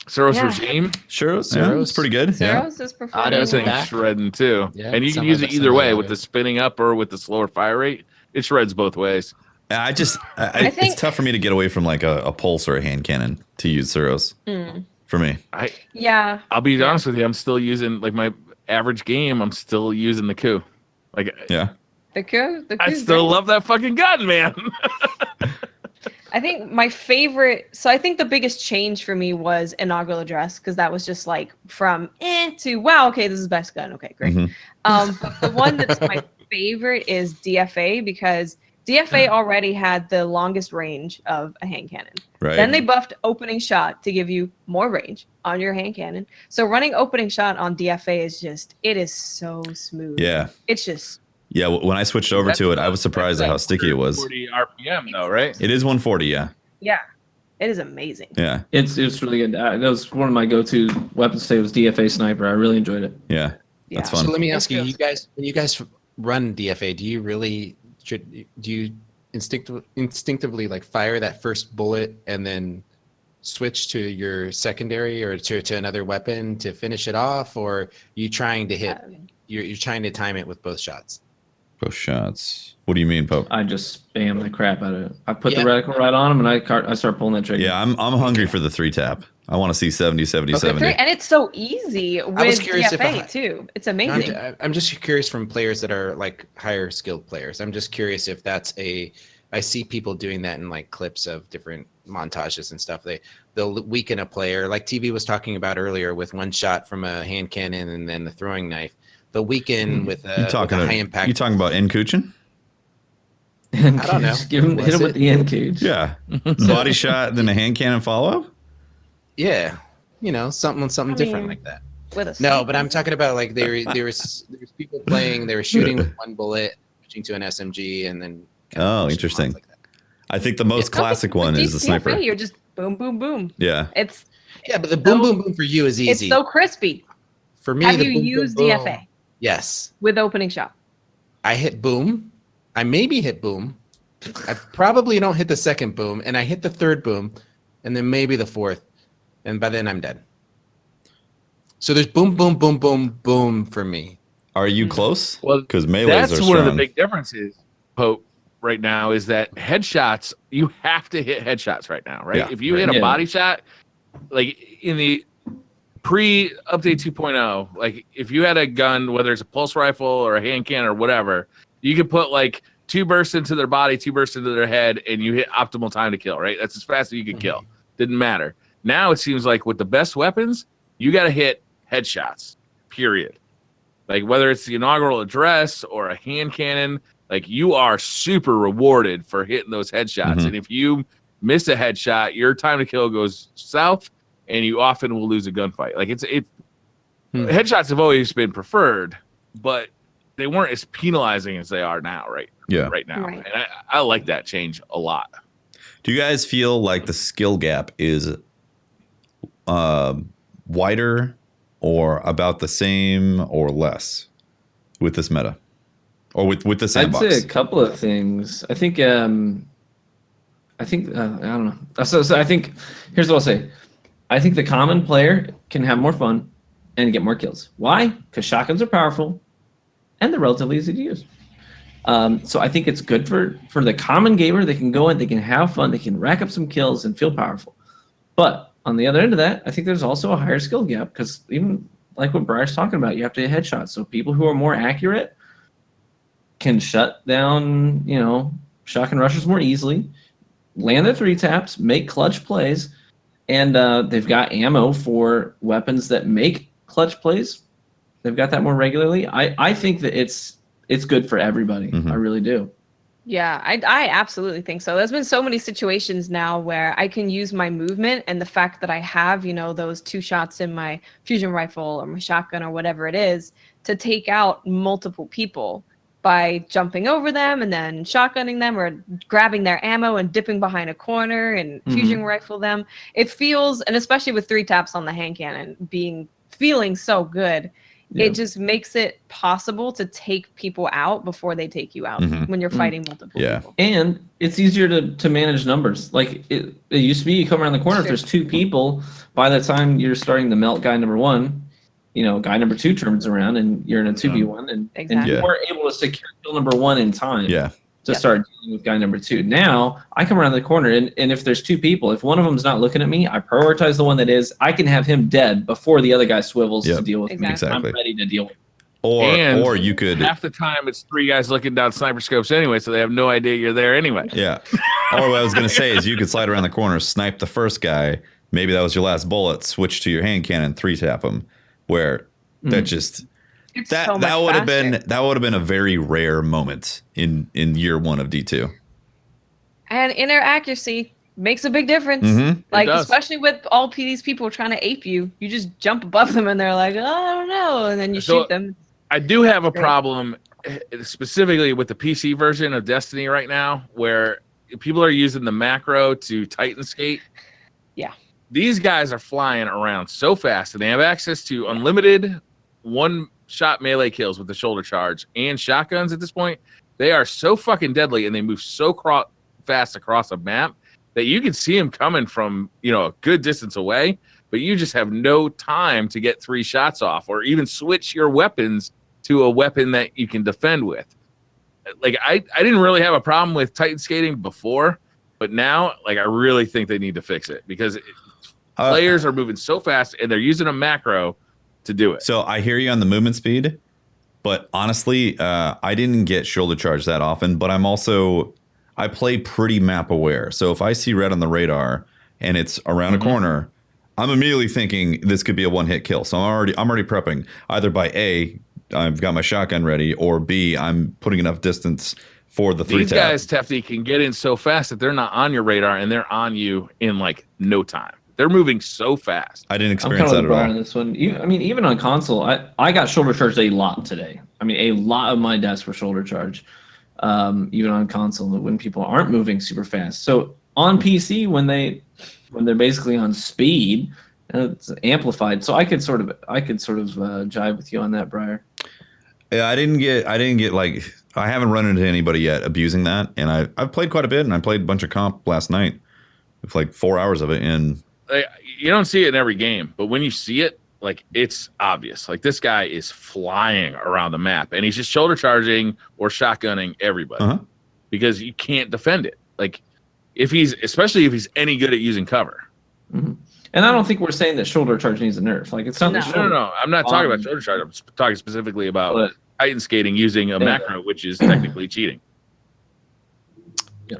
Suros Yeah. regime. Sure, yeah, Zeros. it's pretty good. Yeah. Zeros is Auto performing. That thing's back. shredding too. Yeah, and you can some use of it it, either some way of with it. the spinning up or with the slower fire rate. It shreds both ways. I just, think- it's tough for me to get away from like a pulse or a hand cannon to use Suros Mm. for me. Yeah. I'll be honest with you. I'm still using like my average game. I'm still using the coup. Like Yeah. The coup. The I coup's still great. love that fucking gun, man. I think my favorite. So I think the biggest change for me was inaugural address because that was just like from to wow. Okay, this is the best gun. Okay, great. Mhm. But the one that's my favorite is DFA because DFA already had the longest range of a hand cannon. Right. Then they buffed opening shot to give you more range on your hand cannon. So running opening shot on DFA is just, it is so smooth. Yeah. It's just. Yeah. When I switched over to it, I was surprised at how sticky it was. 40 RPM though, right? It is 140. Yeah. Yeah. It is amazing. Yeah. It's really good. That was one of my go-to weapons today was DFA Sniper. I really enjoyed it. Yeah. That's fun. So let me ask you, when you guys run DFA, do you instinctively like fire that first bullet and then switch to your secondary or to another weapon to finish it off, or you trying to hit you're trying to time it with both shots? Both shots. What do you mean, Pope? I just spam the crap out of it. I put the reticle right on him, and I start pulling that trigger. Yeah, I'm hungry for the 3-tap. I want to see 70, 70, 70. And it's so easy with DFA too. It's amazing. I'm just curious from players that are like higher skilled players. I'm just curious if that's I see people doing that in like clips of different montages and stuff. They'll weaken a player, like TV was talking about earlier, with one shot from a hand cannon and then the throwing knife. They'll weaken with a high impact. You talking about N-Kuchen? I don't know. Hit him with the end cage. Yeah. Body shot, then a hand cannon follow-up? Yeah. Something different like that. No, but I'm talking about like there was people playing, they were shooting with one bullet, switching to an SMG, and then interesting. like that. I think the most classic one is the sniper. You're just boom, boom, boom. Yeah. But the boom, boom, boom for you is easy. It's so crispy. For me, have you used DFA? Yes. With opening shot. I hit boom. I maybe hit boom. I probably don't hit the second boom, and I hit the third boom, and then maybe the fourth, and by then I'm dead. So there's boom, boom, boom, boom, boom for me. Are you close? Well, because melees are strong. That's one of the big differences, Pope, right now, is that headshots, you have to hit headshots right now, right? Yeah. If you hit a body shot, like in the pre-update 2.0, like if you had a gun, whether it's a pulse rifle or a hand cannon or whatever, you could put like 2 bursts into their body, 2 bursts into their head, and you hit optimal time to kill, right? That's as fast as you could kill. Didn't matter. Now it seems like with the best weapons, you got to hit headshots, period. Like whether it's the inaugural address or a hand cannon, like you are super rewarded for hitting those headshots. And if you miss a headshot, your time to kill goes south, and you often will lose a gunfight. Like headshots have always been preferred, but they weren't as penalizing as they are now, right? Yeah. Right now. Right. And I like that change a lot. Do you guys feel like the skill gap is wider or about the same or less with this meta? Or with the sandbox? I'd say a couple of things. I think I don't know. So I think here's what I'll say. I think the common player can have more fun and get more kills. Why? Because shotguns are powerful and they're relatively easy to use. So I think it's good for the common gamer. They can go in, they can have fun, they can rack up some kills and feel powerful. But on the other end of that, I think there's also a higher skill gap because even like what Briar's talking about, you have to hit headshots. So people who are more accurate can shut down, shotgun rushers more easily, land their 3-taps, make clutch plays, and they've got ammo for weapons that make clutch plays. They've got that more regularly. I think that it's good for everybody. I really do. Yeah, I absolutely think so. There's been so many situations now where I can use my movement and the fact that I have, those 2 shots in my fusion rifle or my shotgun or whatever it is to take out multiple people by jumping over them and then shotgunning them or grabbing their ammo and dipping behind a corner and fusion rifle them. It feels, and especially with 3 taps on the hand cannon feeling so good. Yeah. It just makes it possible to take people out before they take you out when you're fighting multiple people. And it's easier to manage numbers. Like it used to be, you come around the corner, if there's 2 people, by the time you're starting to melt guy number 1, guy number 2 turns around and you're in a 2v1 and you weren't able to secure kill number 1 in time to start dealing with guy number 2. Now I come around the corner and if there's 2 people, if one of them's not looking at me, I prioritize the one that is. I can have him dead before the other guy swivels to deal with me. I'm ready to deal with it. Or you could half the time it's 3 guys looking down sniper scopes anyway, so they have no idea you're there anyway. Yeah. Or what I was gonna say is you could slide around the corner, snipe the first guy. Maybe that was your last bullet. Switch to your hand cannon, 3-tap him. Where that It's that so much that would have faster. been a very rare moment in year one of D2. And inner accuracy makes a big difference. Mm-hmm. Like, does. especially with all these people trying to ape you. You just jump above them and they're like, oh, I don't know. And then you So, shoot them. I do have a Great. problem specifically with the PC version of Destiny right now, where people are using the macro to Titan skate. Yeah. These guys are flying around so fast, and they have access to unlimited one-shot melee kills with the shoulder charge and shotguns at this point. They are so fucking deadly, and they move so fast across a map that you can see them coming from, a good distance away, but you just have no time to get 3 shots off or even switch your weapons to a weapon that you can defend with. Like, I didn't really have a problem with Titan skating before, but now, like, I really think they need to fix it because players are moving so fast and they're using a macro to do it. So I hear you on the movement speed, but honestly, I didn't get shoulder charge that often, but I play pretty map aware. So if I see red on the radar and it's around a corner, I'm immediately thinking this could be a one-hit kill. So I'm already prepping either by A, I've got my shotgun ready, or B, I'm putting enough distance for the 3 These tap. guys, Tefty, can get in so fast that they're not on your radar and they're on you in like no time. They're moving so fast. I didn't I'm experience kind of that with at Brian all. on this one. Even on console, I got shoulder charged a lot today. I mean, a lot of my deaths were shoulder charge, even on console when people aren't moving super fast. So on PC, when they're basically on speed, it's amplified. So I could sort of jive with you on that, Briar. Yeah, I didn't get like, I haven't run into anybody yet abusing that, and I've played quite a bit, and I played a bunch of comp last night, with like 4 hours of it, and you don't see it in every game, but when you see it, like, it's obvious. Like, this guy is flying around the map, and he's just shoulder charging or shotgunning everybody because you can't defend it. Like, especially if he's any good at using cover. Mm-hmm. And I don't think we're saying that shoulder charge needs a nerf. Like, it's not. No. I'm not talking about shoulder charge. I'm talking specifically about Titan skating using a macro, which is technically cheating. Yeah.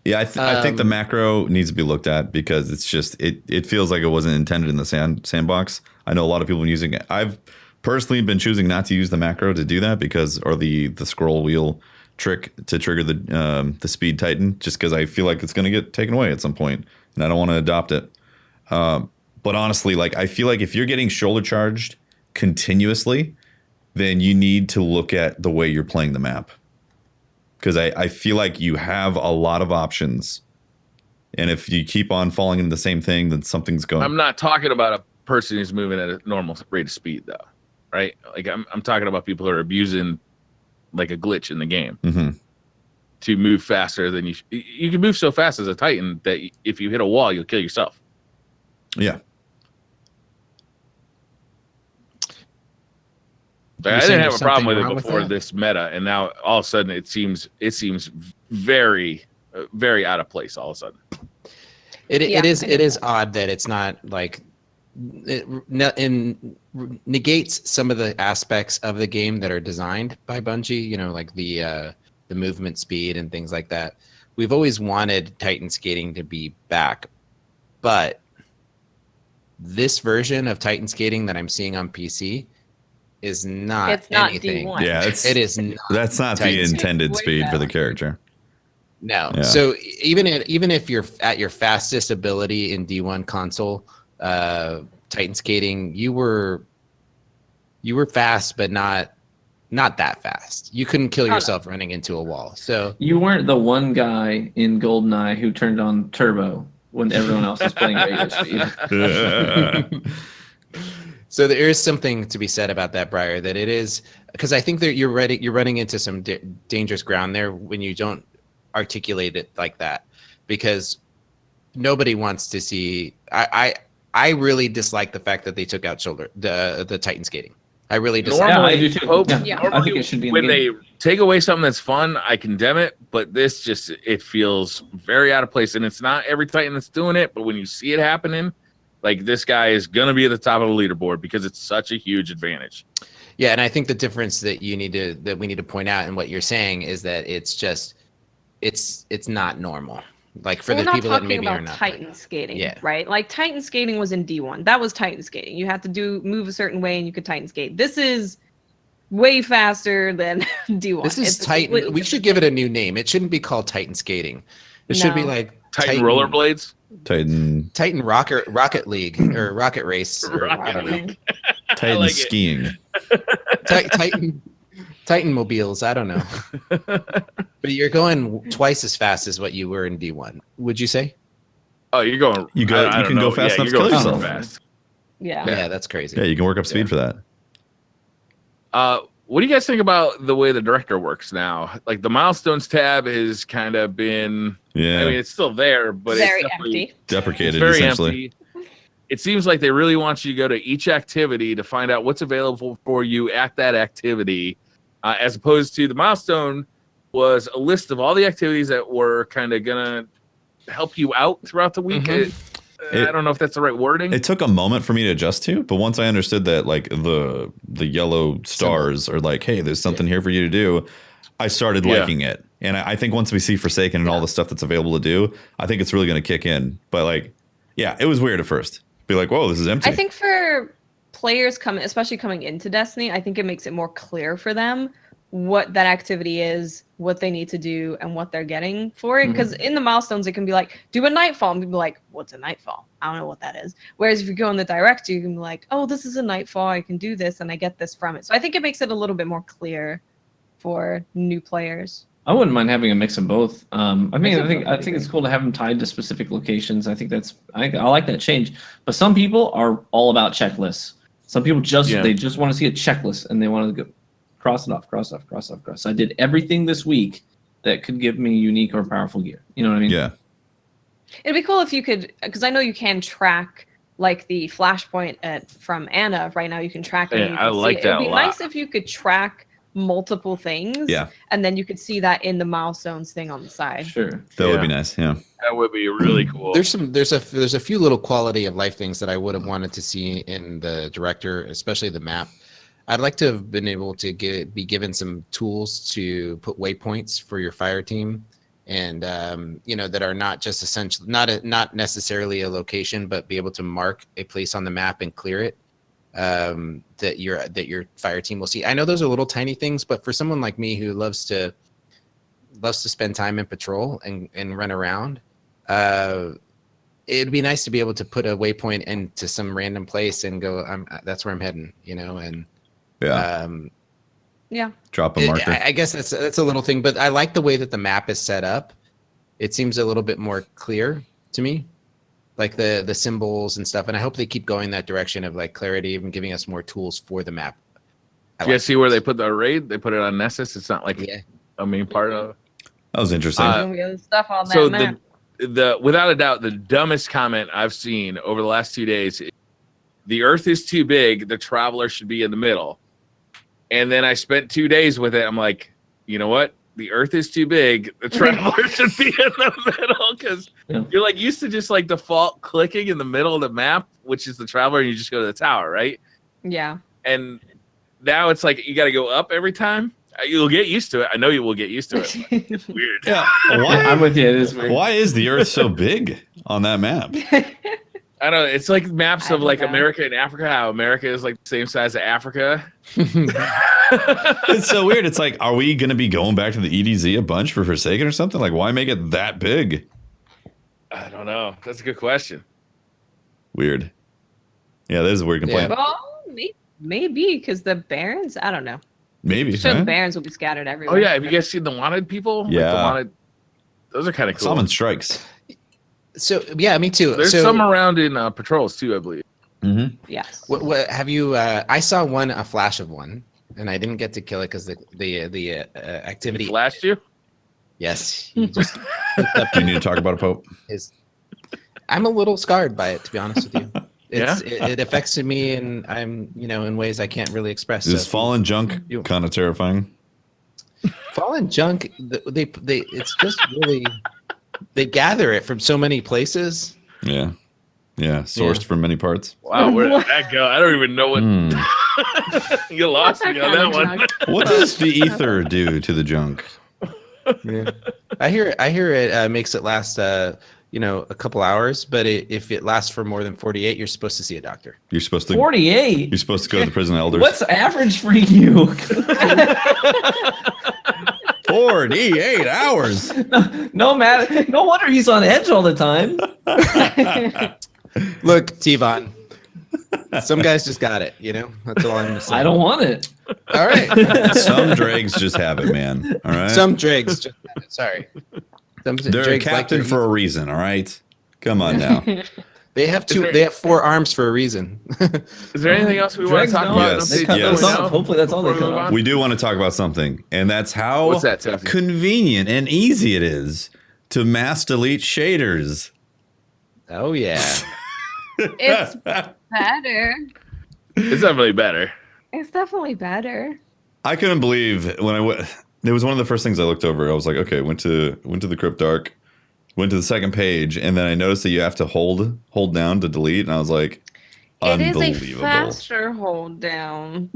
Yeah, I think the macro needs to be looked at because it's just it feels like it wasn't intended in the sandbox. I know a lot of people have been using it. I've personally been choosing not to use the macro to do that or the scroll wheel trick to trigger the speed Titan, just because I feel like it's going to get taken away at some point, and I don't want to adopt it. But honestly, like, I feel like if you're getting shoulder charged continuously, then you need to look at the way you're playing the map. Because I feel like you have a lot of options. And if you keep on falling into the same thing, then something's going. I'm not talking about a person who's moving at a normal rate of speed, though, right? Like, I'm talking about people who are abusing, like, a glitch in the game to move faster than you can move so fast as a Titan that if you hit a wall, you'll kill yourself. Yeah. I didn't have a problem with it before this meta, and now all of a sudden it seems very, very out of place. All of a sudden, it is odd that it's not like it negates some of the aspects of the game that are designed by Bungie. Like the movement speed and things like that. We've always wanted Titan skating to be back, but this version of Titan skating that I'm seeing on PC is not anything. D1. Yeah, it is not. That's not the intended speed for the character. No. Yeah. So even if you're at your fastest ability in D1 console, Titan skating, you were fast, but not that fast. You couldn't kill yourself running into a wall. So you weren't the one guy in GoldenEye who turned on turbo when everyone else was playing regular speed. So there is something to be said about that, Briar, that it is, because I think that you're running into some dangerous ground there when you don't articulate it like that, because nobody wants to see. I really dislike the fact that they took out the Titan skating. I really dislike. Yeah, I do too. Yeah. I think it should be in when the game. they take away something that's fun, I condemn it. But this it feels very out of place, and it's not every Titan that's doing it. But when you see it happening, like, this guy is going to be at the top of the leaderboard because it's such a huge advantage. Yeah, and I think the difference that we need to point out in what you're saying is that it's not normal. Like for We're the not people that talking maybe are about not. Titan skating, Yeah. right? Like Titan skating was in D1. That was Titan skating. You had to move a certain way and you could Titan skate. This is way faster than D1. This is It's a Titan. completely We should different give it thing. a new name. It shouldn't be called Titan skating. It should be No. like Titan rollerblades. Titan Rocket League or Rocket Race. Or, I don't know. Titan like it. skiing. Titan mobiles. I don't know. But you're going twice as fast as what you were in D1. Would you say? Oh, you're going. You can go fast enough to you're kill going yourself. fast. Yeah. Yeah, that's crazy. Yeah, you can work up speed for that. What do you guys think about the way the director works now? Like the milestones tab has kind of been. Yeah. I mean, it's still there, but Very it's definitely empty. Deprecated, it's very essentially. empty. It seems like they really want you to go to each activity to find out what's available for you at that activity, as opposed to the milestone was a list of all the activities that were kind of gonna help you out throughout the week. I don't know if that's the right wording. It took a moment for me to adjust to, but once I understood that like the yellow stars are like, hey, there's something here for you to do, I started liking it. And I think once we see Forsaken and all the stuff that's available to do, I think it's really going to kick in. But like, yeah, it was weird at first. Be like, whoa, this is empty. I think for players especially coming into Destiny, I think it makes it more clear for them what that activity is, what they need to do, and what they're getting for it. Because in the milestones, it can be like, do a nightfall. And people be like, what's a nightfall? I don't know what that is. Whereas if you go in the director, you can be like, oh, this is a nightfall. I can do this and I get this from it. So I think it makes it a little bit more clear for new players. I wouldn't mind having a mix of both. I mean, Mix of I think it's cool to have them tied to specific locations. I think I like that change. But some people are all about checklists. Some people they just want to see a checklist and they want to go cross it off, cross off, cross off, cross. I did everything this week that could give me unique or powerful gear. You know what I mean? Yeah. It'd be cool if you could, because I know you can track like the flashpoint from Anna right now. You can track it. Yeah, I like that a lot. It'd be nice if you could track multiple things. Yeah. And then you could see that in the milestones thing on the side. Sure. That would be nice. Yeah. That would be really cool. There's a few little quality of life things that I would have wanted to see in the director, especially the map. I'd like to have been able to be given some tools to put waypoints for your fire team, and that are not just essentially not necessarily a location, but be able to mark a place on the map and clear it, that your fire team will see. I know those are little tiny things, but for someone like me who loves to spend time in patrol and run around, it'd be nice to be able to put a waypoint into some random place and go, that's where I'm heading, and. Yeah. Drop a marker. I guess that's a little thing, but I like the way that the map is set up. It seems a little bit more clear to me, like the symbols and stuff. And I hope they keep going that direction of like clarity and giving us more tools for the map. You guys see where they put the raid? They put it on Nessus. It's not like a main part of. That was interesting. Stuff on that map. the without a doubt the dumbest comment I've seen over the last 2 days. The Earth is too big. The traveler should be in the middle. And then I spent 2 days with it. I'm like, you know what? The Earth is too big. The traveler should be in the middle, because you're like used to just like default clicking in the middle of the map, which is the traveler, and you just go to the tower, right? Yeah. And now it's like you got to go up every time. You'll get used to it. I know you will get used to it. It's weird. Yeah. I'm with you. It is weird. Why is the Earth so big on that map? I don't know. It's like maps of like America and Africa. How America is like the same size as Africa. It's so weird. It's like, are we going to be going back to the EDZ a bunch for Forsaken or something? Like, why make it that big? I don't know. That's a good question. Weird. Yeah, that is a weird complaint. Well, maybe because the Barons, I don't know. Maybe. Sure, the Barons will be scattered everywhere. Oh yeah, have you guys seen the wanted people? Yeah. Like the wanted. Those are kind of cool. Summon strikes. So yeah, me too. There's some around in patrols too, I believe. Mm-hmm. Yes. What have you? I saw a flash of one, and I didn't get to kill it because the activity He flashed you. Yes. He just Do you need to talk about a Pope? I'm a little scarred by it, to be honest with you. Yeah? It affects me, and I'm in ways I can't really express. Is fallen junk kind of terrifying? Fallen junk, they it's just really they gather it from so many places. Yeah, sourced from many parts. Wow, where did that go? I don't even know what. You lost me on that one. What does the ether do to the junk? Yeah. I hear it makes it last a couple hours, but if it lasts for more than 48, you're supposed to see a doctor. You're supposed to 48. You're supposed to go to the prison elders. What's average for you? 48 hours. No matter. No wonder he's on edge all the time. Look, T-Von, some guys just got it, That's all I'm going to say. I don't want it. All right. Some dregs just have it, man. All right. Some dregs just have it. Sorry. They're a captain for a reason, all right? Come on now. They have 4 arms for a reason. Is there anything else we want to talk about? Yes. Hopefully that's all they cut off. We do want to talk about something, and that's how What's that, Tennessee? convenient and easy it is to mass delete shaders. Oh, yeah. It's better. It's definitely better. It's definitely better. I couldn't believe when I went. It was one of the first things I looked over. I was like, okay, went to the Crypt Dark, went to the second page, and then I noticed that you have to hold down to delete, and I was like, It is unbelievable. a faster hold down.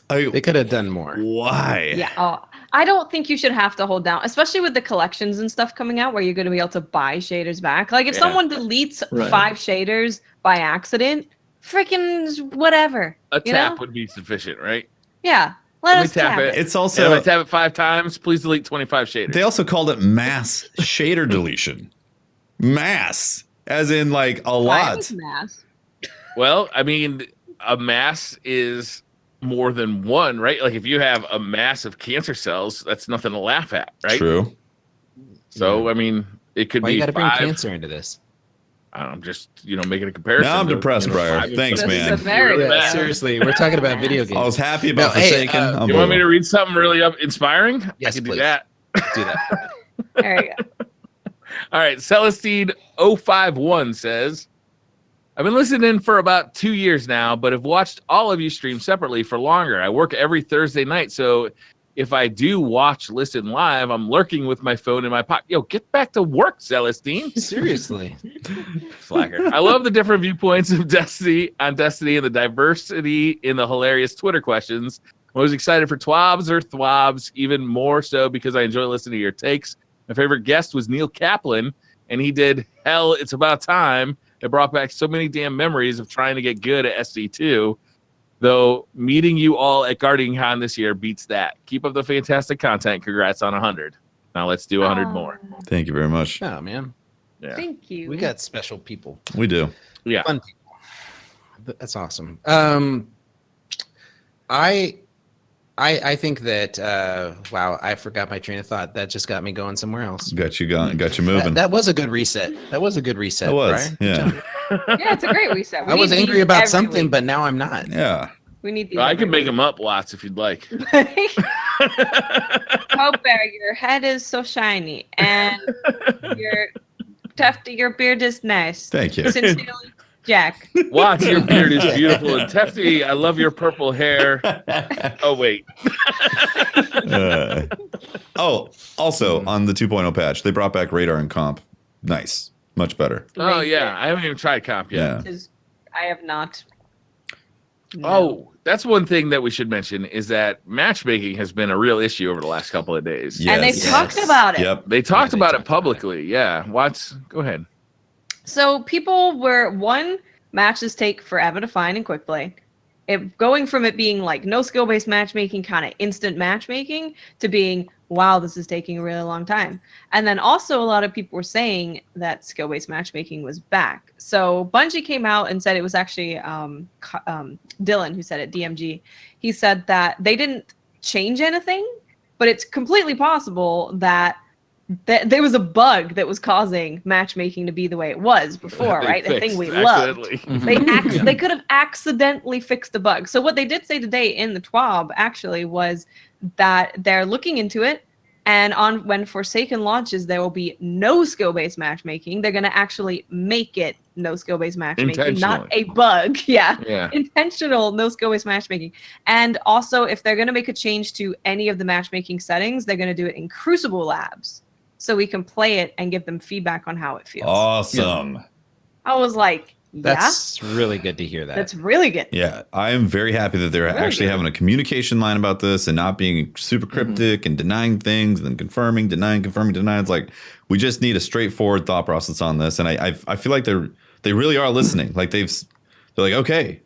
They could have done more. Why? Yeah. Oh, I don't think you should have to hold down, especially with the collections and stuff coming out where you're going to be able to buy shaders back. Like if someone deletes 5 shaders by accident, freaking whatever. A tap would be sufficient, right? Yeah. Let us tap it. It's also if I tap it 5 times, please delete 25 shaders. They also called it mass shader deletion. Mass, as in like a lot. Mass. Well, I mean, a mass is more than one, right? Like if you have a mass of cancer cells, that's nothing to laugh at, right? True. So, I mean, it could Why be you got to bring 5. cancer into this? I'm just, making a comparison. Now I'm to, depressed, Briar. 5 Thanks, man. Yeah, seriously, we're talking about video games. I was happy about Forsaken. You want me to read something really inspiring? Yes, I can please. do that. Do that. There you go. All right, Celestine 051 says, I've been listening for about 2 years now, but have watched all of you stream separately for longer. I work every Thursday night, so if I do listen live, I'm lurking with my phone in my pocket. Yo, get back to work, Celestine. Seriously. Slacker. I love the different viewpoints of Destiny and the diversity in the hilarious Twitter questions. I was excited for TWABs or THWABs, even more so because I enjoy listening to your takes. My favorite guest was Neil Kaplan, and he did Hell, It's About Time. It brought back so many damn memories of trying to get good at SD2. Though meeting you all at Guardian Con this year beats that. Keep up the fantastic content. Congrats on 100. Now let's do 100 more. Thank you very much. Oh, man. Yeah. Thank you. We got special people. We do. Yeah. Fun people. That's awesome. I think that wow, I forgot my train of thought. That just got me going somewhere else. Got you moving. That was a good reset. That was a good reset. It was. Brian. Yeah. Yeah, it's a great reset. I was angry about something, but now I'm not. Yeah. We need these. I can make them up lots if you'd like. Hope Bear, your head is so shiny, and your beard is nice. Thank you. Sincerely, Jack. Watch, your beard is beautiful. And Tefty, I love your purple hair. Oh, wait. Also on the 2.0 patch, they brought back radar and comp. Nice. Much better. Oh, yeah. I haven't even tried comp yet. Yeah. I have not. No. Oh, that's one thing that we should mention is that matchmaking has been a real issue over the last couple of days. Yes. And they've talked about it. Yep. They talked about it publicly. Yeah. Go ahead. So people matches take forever to find in quick play. Going from it being like no skill-based matchmaking, kind of instant matchmaking, to being, wow, this is taking a really long time. And then also a lot of people were saying that skill-based matchmaking was back. So Bungie came out and said it was actually Dylan who said it, DMG. He said that they didn't change anything, but it's completely possible that there was a bug that was causing matchmaking to be the way it was before, right? The thing we loved. They could have accidentally fixed the bug. So what they did say today in the TWAB actually was that they're looking into it, and when Forsaken launches, there will be no skill-based matchmaking. They're going to actually make it no skill-based matchmaking, not a bug. Yeah. Intentional no skill-based matchmaking. And also, if they're going to make a change to any of the matchmaking settings, they're going to do it in Crucible Labs, so we can play it and give them feedback on how it feels. Awesome. I was like, That's really good to hear that. That's really good. Yeah, I am very happy that they're actually having a communication line about this and not being super cryptic and denying things and then confirming, denying. It's like we just need a straightforward thought process on this, and I feel like they really are listening. Like they're like, okay,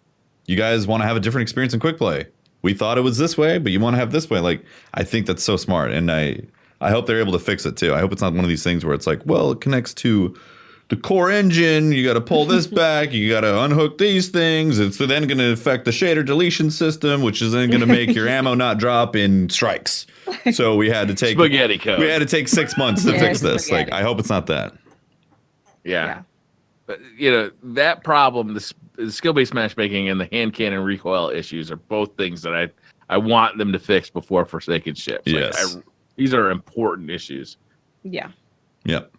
you guys want to have a different experience in quick play. We thought it was this way, but you want to have this way. Like I think that's so smart, and I hope they're able to fix it too. I hope it's not one of these things where it's like, well, it connects to the core engine, you got to pull this back, you got to unhook these things. It's then going to affect the shader deletion system, which is then going to make your ammo not drop in strikes. So we had to take spaghetti code. We had to take 6 months to fix this. Spaghetti. Like, I hope it's not that. Yeah. But, that problem, the skill-based matchmaking and the hand cannon recoil issues are both things that I want them to fix before Forsaken ships. Yes. These are important issues. Yeah. Yep.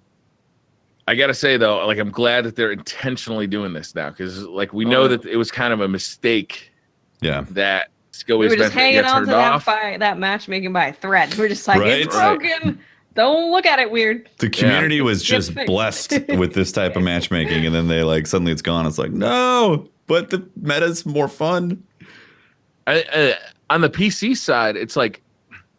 I gotta say though, like I'm glad that they're intentionally doing this now, because like we know that it was kind of a mistake. Yeah. That We skill-based were just matchmaking hanging got on to turned off. that matchmaking by a thread. We're just like, Right? it's broken. Don't look at it weird. The community was Get just fixed. blessed with this type of matchmaking, and then they like suddenly it's gone. It's like, no, but the meta's more fun. On the PC side, it's like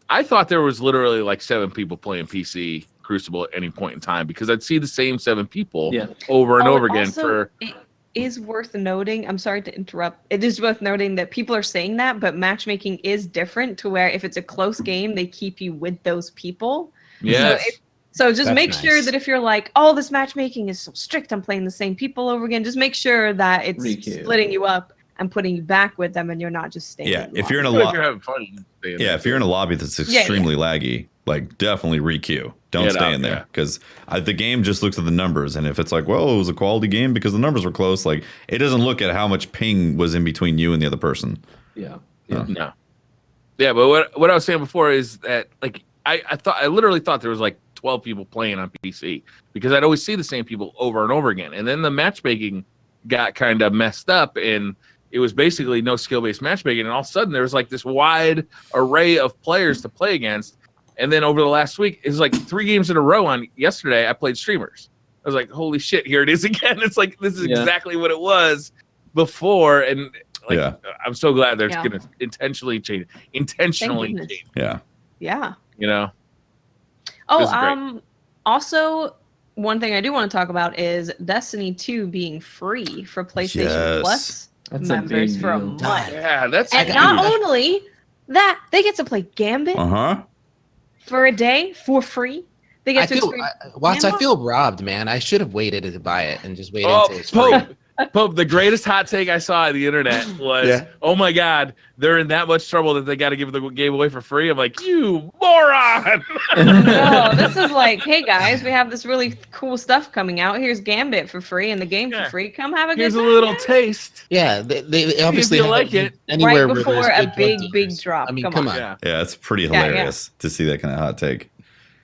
I thought there was literally like 7 people playing PC Crucible at any point in time, because I'd see the same 7 people over and over again. Also, it is worth noting. I'm sorry to interrupt. It is worth noting that people are saying that, but matchmaking is different to where if it's a close game, they keep you with those people. Yes. So just That's make nice. sure that if you're like, oh, this matchmaking is so strict, I'm playing the same people over again, just make sure that it's Requeue. splitting you up and putting you back with them, and you're not just staying. Yeah, in the if you're in a lobby. If you're having fun, you can stay in there, if you're in a lobby that's extremely laggy, like definitely requeue. Don't Get stay out, in there, yeah. because the game just looks at the numbers, and if it's like, well, it was a quality game because the numbers were close, like it doesn't look at how much ping was in between you and the other person. Yeah. No. Yeah, but what I was saying before is that like I literally thought there was like 12 people playing on PC, because I'd always see the same people over and over again. And then the matchmaking got kind of messed up, and it was basically no skill-based matchmaking. And all of a sudden there was like this wide array of players to play against. And then over the last week, it was like 3 games in a row. On yesterday, I played streamers. I was like, holy shit, here it is again. It's like, this is exactly what it was before. And like, I'm so glad they're going to intentionally change. Yeah. Yeah. Oh, also, one thing I do want to talk about is Destiny 2 being free for PlayStation Plus members for a month. Yeah, that's and not only that, they get to play Gambit for a day for free. They get to experience Watts, I feel robbed, man. I should have waited to buy it and just waited until it's free. Pope, the greatest hot take I saw on the internet was, oh my God, they're in that much trouble that they got to give the game away for free. I'm like, you moron. No, this is like, hey guys, we have this really cool stuff coming out. Here's Gambit for free and the game for free. Come have a good time. Here's a little taste. Yeah, they obviously like it. Right before a big drop. I mean, come on. Yeah, it's pretty hilarious to see that kind of hot take.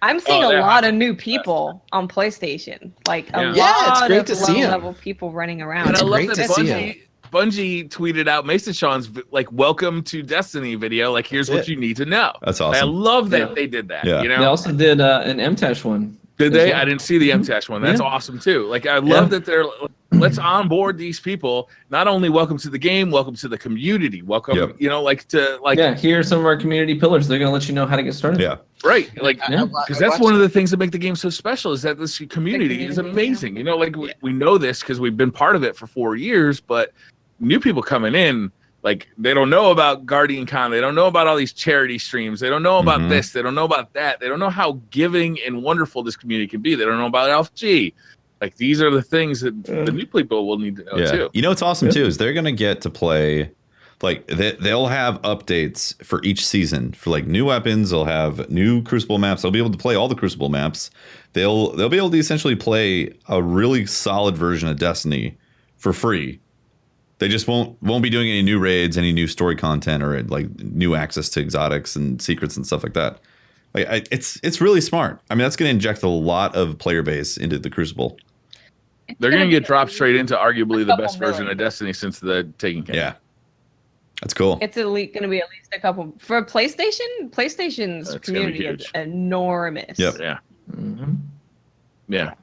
I'm seeing a lot of new people on PlayStation. Like a lot of low-level people running around. And I love that Bungie tweeted out Mason Sean's like welcome to Destiny video. Like, here's what you need to know. That's awesome. I love that they did that. Yeah. You know? They also did an MTash one. Did they? I didn't see the MTash one. That's awesome too. Like, I love that they're let's onboard these people. Not only welcome to the game, welcome to the community. Welcome, here are some of our community pillars. They're gonna let you know how to get started. Yeah. Right. Like, because that's one of the things that make the game so special is that this community is amazing. You know, like we know this because we've been part of it for 4 years, but new people coming in, like, they don't know about Guardian Con. They don't know about all these charity streams. They don't know about this. They don't know about that. They don't know how giving and wonderful this community can be. They don't know about LFG. Like, these are the things that the new people will need to know too. You know what's awesome too is they're gonna get to play. Like they'll have updates for each season for like new weapons. They'll have new Crucible maps. They'll be able to play all the Crucible maps. They'll be able to essentially play a really solid version of Destiny for free. They just won't be doing any new raids, any new story content, or like new access to exotics and secrets and stuff like that. Like it's really smart. I mean, that's going to inject a lot of player base into the Crucible. They're going to get dropped straight into arguably the best version of Destiny since the Taken King. Yeah. That's cool. It's going to be at least a couple for PlayStation. PlayStation's community is enormous. Yep. Yeah. Mm-hmm. Yeah.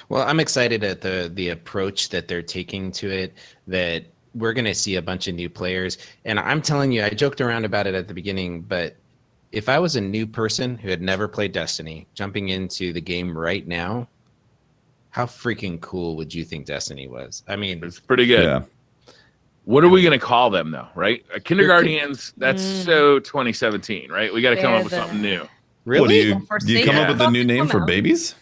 Well, I'm excited at the approach that they're taking to it, that we're going to see a bunch of new players. And I'm telling you, I joked around about it at the beginning, but if I was a new person who had never played Destiny jumping into the game right now, how freaking cool would you think Destiny was? I mean, it's pretty good. Yeah. What are we going to call them, though, right? Kindergartens, that's so 2017, right? We got to come up with something new. Really? Well, do you come up with a new name for babies?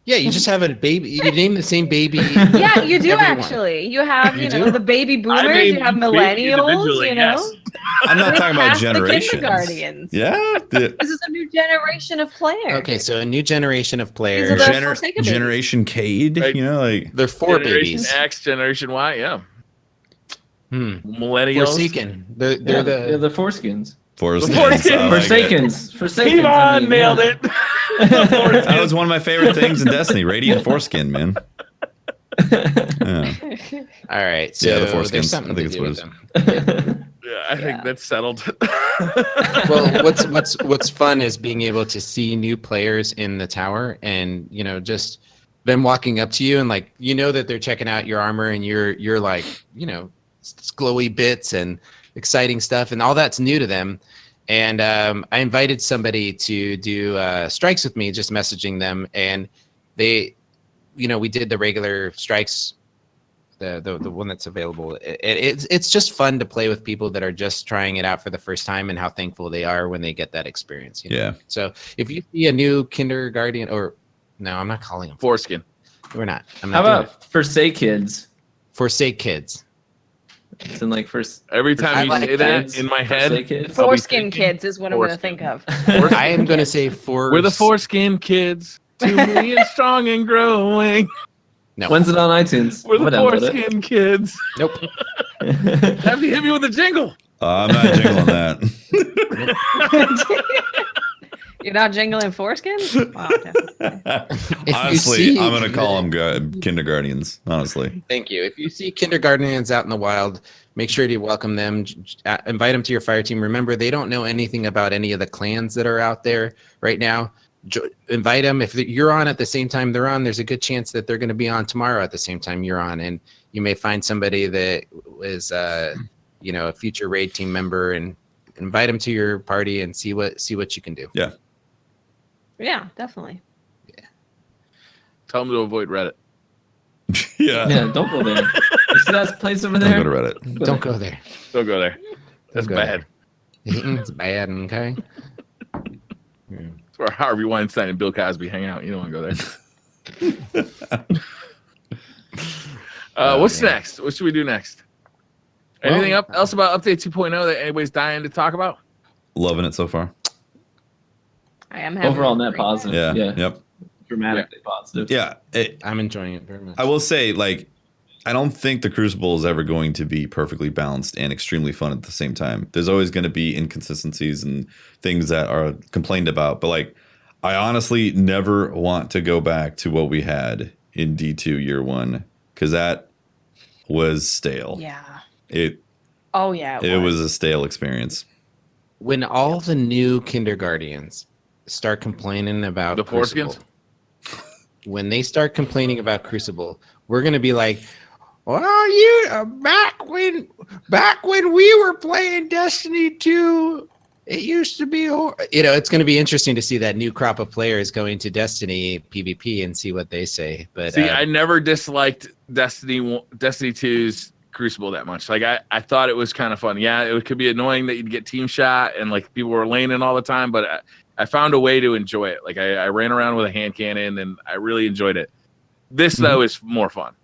Yeah, you just have a baby. You name the same baby. Yeah, you do everyone. actually. You have, You know, do? the baby boomers. I mean, You have baby millennials. individually, You know. yes. I'm not They talking about passed the generations. kindergartens. Yeah. This is a new generation of players. Okay, so a new generation of These players. are the Forsaken babies. Generation Cade, Right. you know, like They're four Generation babies. X, Generation Y, yeah. Hmm. Millennials. Forsaken. They're They're the the foreskins. Forest. Forsakens. Forsakens. Yvonne nailed it. That was one of my favorite things in Destiny. Radiant foreskin, man. Yeah. all right. So Yeah, the there's foreskins. something I think to it's do what with it is. them. Yeah, I think that's settled. Well, what's fun is being able to see new players in the tower, and just them walking up to you and like that they're checking out your armor, and you're like glowy bits and exciting stuff, and all that's new to them. And I invited somebody to do strikes with me, just messaging them, and they, we did the regular strikes, the one that's available. It's just fun to play with people that are just trying it out for the first time, and how thankful they are when they get that experience. Yeah. So if you see a new kindergarten, or no, I'm not calling them. Foreskin. We're not. I'm How not doing about Forsake Kids? Forsake Kids? It's in like first. Every time you like say that kids. in my head, Forsake Kids. I'll be Foreskin thinking kids is what I'm going to foreskin. think of. I am going to say We're the foreskin kids, 2 million strong and growing. No. When's it on iTunes? We're the I'm gonna download foreskin kids. Nope. it. Have to hit me with a jingle. I'm not jingling that. You're not jingling foreskins? Wow, definitely. Honestly, I'm gonna call them kindergartens. Honestly, Thank you. If you see kindergartens out in the wild, make sure to welcome them. Invite them to your fire team. Remember, they don't know anything about any of the clans that are out there right now. Invite them. If you're on at the same time they're on, there's a good chance that they're going to be on tomorrow at the same time you're on, and you may find somebody that is, a future raid team member, and invite them to your party and see what you can do. yeah. Yeah, definitely. Tell them to avoid Reddit. Yeah. Yeah, don't go there. You see that place over Don't there? go to Reddit. Don't go there. Don't go there. That's go bad. It's bad. Okay. It's where Harvey Weinstein and Bill Cosby hang out. You don't want to go there. What's man. next? What should we do next? Anything else about Update 2.0 that anybody's dying to talk about? Loving it so far. I am having Overall a net great positive. Yeah. Yeah. Yep. Dramatically positive. Yeah. I'm enjoying it very much. I will say, like, I don't think the Crucible is ever going to be perfectly balanced and extremely fun at the same time. There's always going to be inconsistencies and things that are complained about. But, like, I honestly never want to go back to what we had in D2 year one, because that was stale. Yeah. It was a stale experience. When all the new kindergartens start complaining about The Crucible, foreskins? when they start complaining about Crucible, we're gonna be like, "Well, you back when we were playing Destiny 2, it used to be." It's gonna be interesting to see that new crop of players going to Destiny PvP and see what they say. But See, I never disliked Destiny 2's Crucible that much. Like I thought it was kind of fun. Yeah, it could be annoying that you'd get team shot and like people were laying in all the time, but I found a way to enjoy it. Like I ran around with a hand cannon and I really enjoyed it. This though is more fun,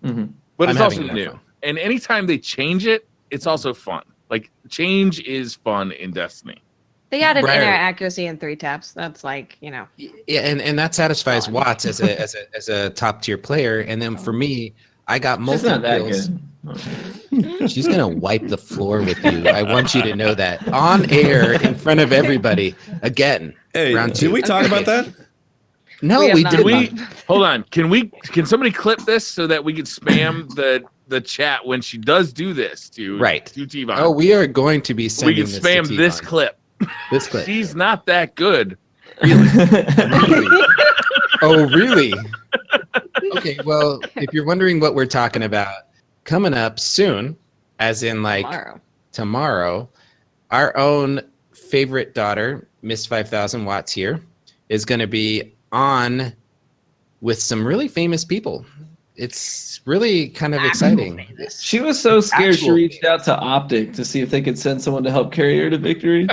but it's also new. Fun. And anytime they change it, it's also fun. Like change is fun in Destiny. They added Right. inner accuracy in 3 taps. That's like, yeah, and that satisfies Watts as a top tier player. And then for me, I got It's multiple not that kills. good. She's gonna wipe the floor with you. I want you to know that on air in front of everybody again. Hey, Round did 2. we talk about that? No, We have we not. didn't. Hold on. Can somebody clip this so that we can spam the chat when she does do this to T-Von? Oh, we are going to be we sending can this spam to this T-Von. clip. This clip. She's not that good. Really? Oh, really? Okay, well, if you're wondering what we're talking about, coming up soon, as in like tomorrow, our own favorite daughter, Miss 5000 Watts here, is going to be on with some really famous people. It's really kind of exciting. She was so scared she reached out to Optic to see if they could send someone to help carry her to victory.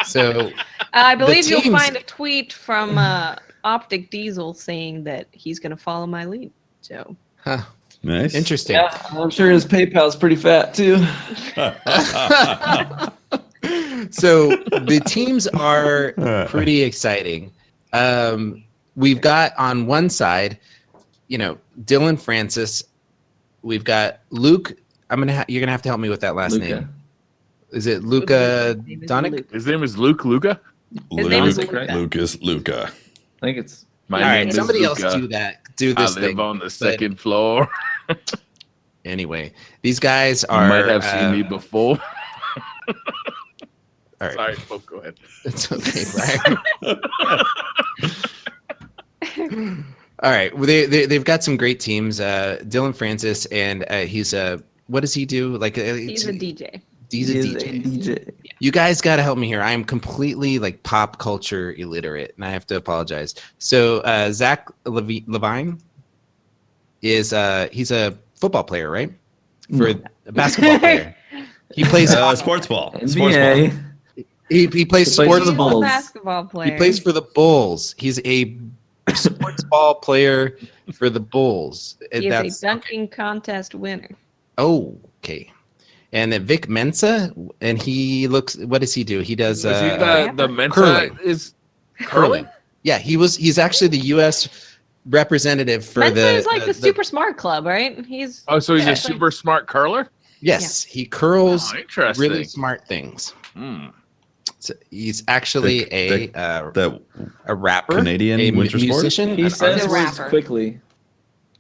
So I believe you'll find a tweet from Optic Diesel saying that he's going to follow my lead. So, nice, interesting. Yeah, I'm sure his PayPal's pretty fat too. So the teams are pretty exciting. We've got on one side, Dylan Francis. We've got Luke. You're gonna have to help me with that last name. Is it Luca Donick? His name is Luke Luca. His name is Luca. Lucas Luca. I think it's My all name right. is Somebody Luca. else do this I thing. live on the second floor. Anyway, these guys You are. might have seen me before. All right. Sorry, go ahead. It's okay, Brian. All right. Well, they've got some great teams. Dylan Francis, and he's what does he do? Like he's a DJ. He's a DJ. You guys got to help me here. I am completely like pop culture illiterate, and I have to apologize. So Zach Levine is he's a football player, right? For a basketball player. He plays sports ball. NBA. He plays sports for the Bulls. Basketball player. He plays for the Bulls. He's a sports ball player for the Bulls. He is a dunking contest winner. Oh, okay. And then Vic Mensa, and he looks. What does he do? He does. Is he the Mensa curling. is curling? Yeah, he's actually the U.S. representative for Mensa the. is like the Super Smart Club, right? So he's a super smart curler. Yes, he curls interesting. really smart things. Hmm. So he's actually a rapper, Canadian a winter sport? musician. He says a words rapper. quickly.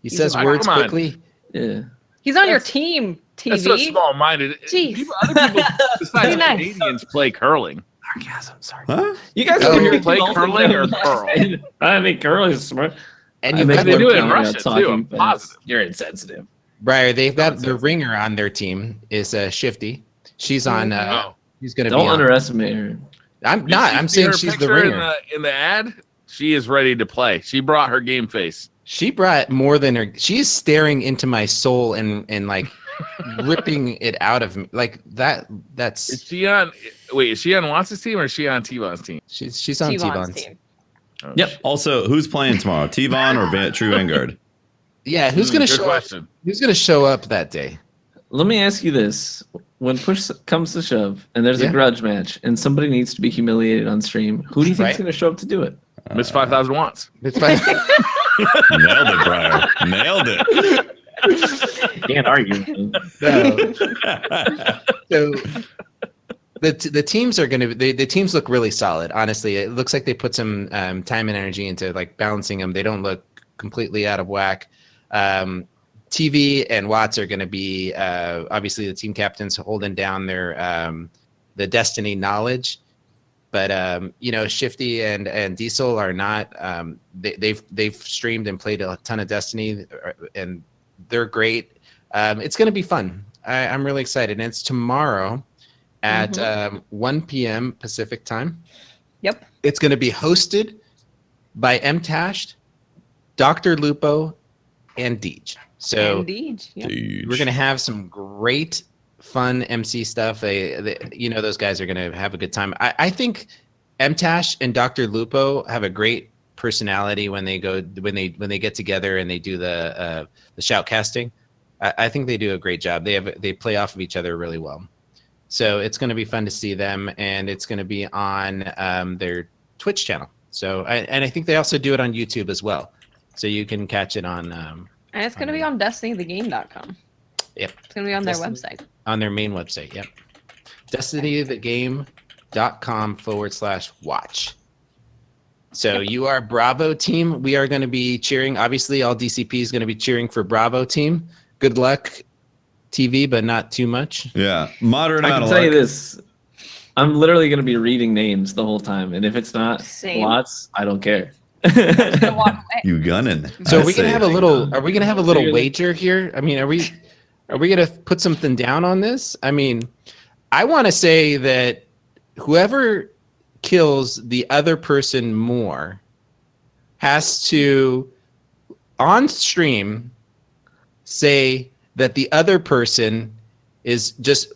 He says words come on. quickly. Yeah. He's on your team, TV. That's so small-minded. Jeez. Other people besides Be nice. Canadians play curling. Sarcasm, sorry. Huh? You guys Oh, over here play curling or curl? I think curling is smart. And I you've think got they do it in talking Russia, about too. talking I'm fast. positive. You're insensitive. Briar, they've got the ringer on their team is Shifty. She's on. She's going to be Don't on. underestimate her. I'm not. I'm saying her she's the picture ringer. in the ad. She is ready to play. She brought her game face. She brought more than her. She's staring into my soul and like ripping it out of me. Like that. That's. Is she on? Wait, is she on Watts' team or is she on T-Bon's team? She's on T-Bon's team. Oh, Yep. shit. Also, who's playing tomorrow? T-Von or True Vanguard? Yeah, who's going to Good show question. up? Who's going to show up that day? Let me ask you this. When push comes to shove and there's Yeah. a grudge match and somebody needs to be humiliated on stream, who do you think is Right. going to show up to do it? Miss 5,000 watts. It's fine. Nailed it, Briar. Nailed it. Can't argue. So the teams are going to the teams look really solid. Honestly, it looks like they put some time and energy into like balancing them. They don't look completely out of whack. TV and Watts are going to be obviously the team captains holding down their the Destiny knowledge, but Shifty and Diesel are not. They've streamed and played a ton of Destiny, and they're great. It's going to be fun. I'm really excited, and it's tomorrow at 1 p.m. Pacific time. Yep. It's going to be hosted by MTashed, Dr. Lupo, and Deej. So Indeed. Yep. we're going to have some great, fun MC stuff. Those guys are going to have a good time. I think MTash and Dr. Lupo have a great personality when they get together and they do the shoutcasting. I think they do a great job. They play off of each other really well. So it's going to be fun to see them, and it's going to be on their Twitch channel. So I think they also do it on YouTube as well. So you can catch it on. And it's going to be on DestinyTheGame.com. Yep. It's going to be on their website. On their main website, yep. DestinyTheGame.com/watch. So you are Bravo team. We are going to be cheering. Obviously, all DCP is going to be cheering for Bravo team. Good luck, TV, but not too much. Yeah, modern. I can tell you this. I'm literally going to be reading names the whole time, and if it's not Same. Watts, I don't care. Just gonna walk away. You gunning. So I we can say. have a little. Are we gonna have a little Clearly. wager here? I mean, are we gonna put something down on this? I mean, I want to say that whoever kills the other person more has to, on stream, say that the other person is just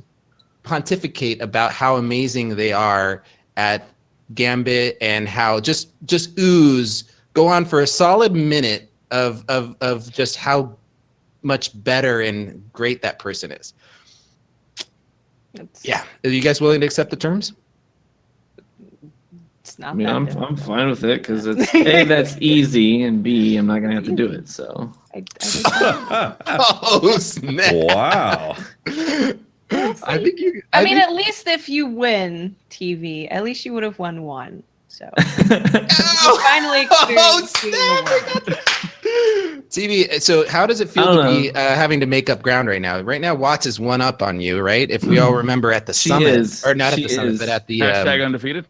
pontificate about how amazing they are at Gambit and how just ooze, go on for a solid minute of just how much better and great that person is. Yeah. Are you guys willing to accept the terms? It's not I mean, that I'm fine with it because it's A, that's easy, and B, I'm not gonna have to do it. So Oh snap! Wow. I think you. I mean, at least if you win TV, at least you would have won one. So you finally experienced being the winner. TV. So how does it feel to be having to make up ground right now? Right now, Watts is one up on you, right? If we all remember at the summit, or not at the summit, but at the hashtag undefeated.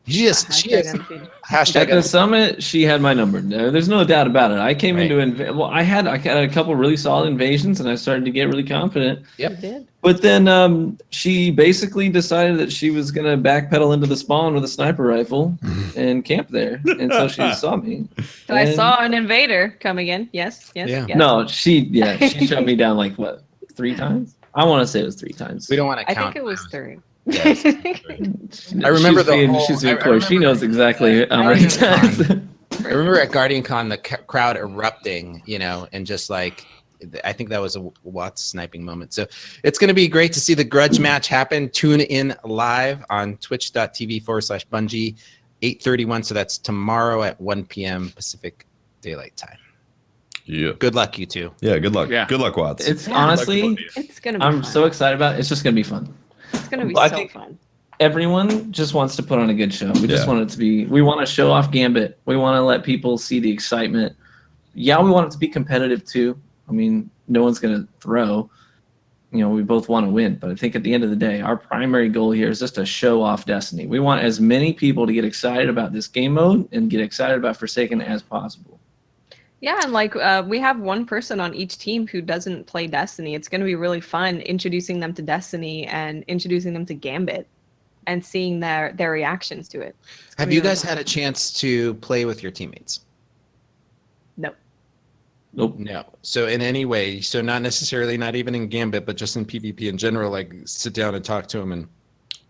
she is hashtag At the summit, she had my number. There's no doubt about it. I came into I had a couple really solid invasions, and I started to get really confident. Yep. You did. But then she basically decided that she was gonna backpedal into the spawn with a sniper rifle and camp there, and so she saw me. So I saw an invader coming in. Yes. Yeah. Yes. No, she shut me down like what, 3 times? I want to say it was 3 times. We don't want to I count. think it was 3. Yes. I remember she's being coy. She knows exactly how many times. I remember at Guardian Con the crowd erupting, and just like, I think that was a Watts sniping moment. So it's going to be great to see the grudge match happen. Tune in live on twitch.tv/Bungie 8:31. So that's tomorrow at 1 p.m. Pacific Daylight Time. Yeah. Good luck, you two. Yeah. Good luck. Yeah. Good luck, Watts. It's honestly, It's gonna be I'm fun. so excited about it. It's just gonna be fun. It's gonna be I so think- fun. Everyone just wants to put on a good show. We just want it to be. We want to show off Gambit. We want to let people see the excitement. Yeah, we want it to be competitive too. I mean, no one's gonna throw. We both want to win, but I think at the end of the day, our primary goal here is just to show off Destiny. We want as many people to get excited about this game mode and get excited about Forsaken as possible. Yeah, and we have one person on each team who doesn't play Destiny. It's going to be really fun introducing them to Destiny and introducing them to Gambit and seeing their reactions to it. Have you guys had a chance to play with your teammates? No. Nope. No. So in any way, so not necessarily, not even in Gambit, but just in PvP in general, like sit down and talk to them and.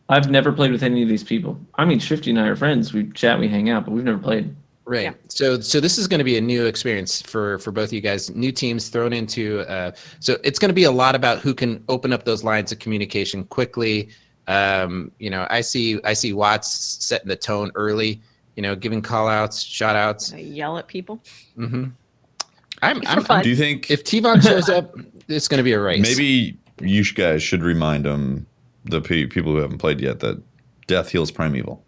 I've never played with any of these people. I mean, Shifty and I are friends. We chat, we hang out, but we've never played. Right. Yeah. So this is going to be a new experience for both of you guys. New teams thrown into. So it's going to be a lot about who can open up those lines of communication quickly. I see Watts setting the tone early. Giving call outs, shout outs. Yell at people. Mm-hmm. Do you think If T-Von shows up, it's going to be a race. maybe you guys should remind them, the people who haven't played yet, that death heals primeval?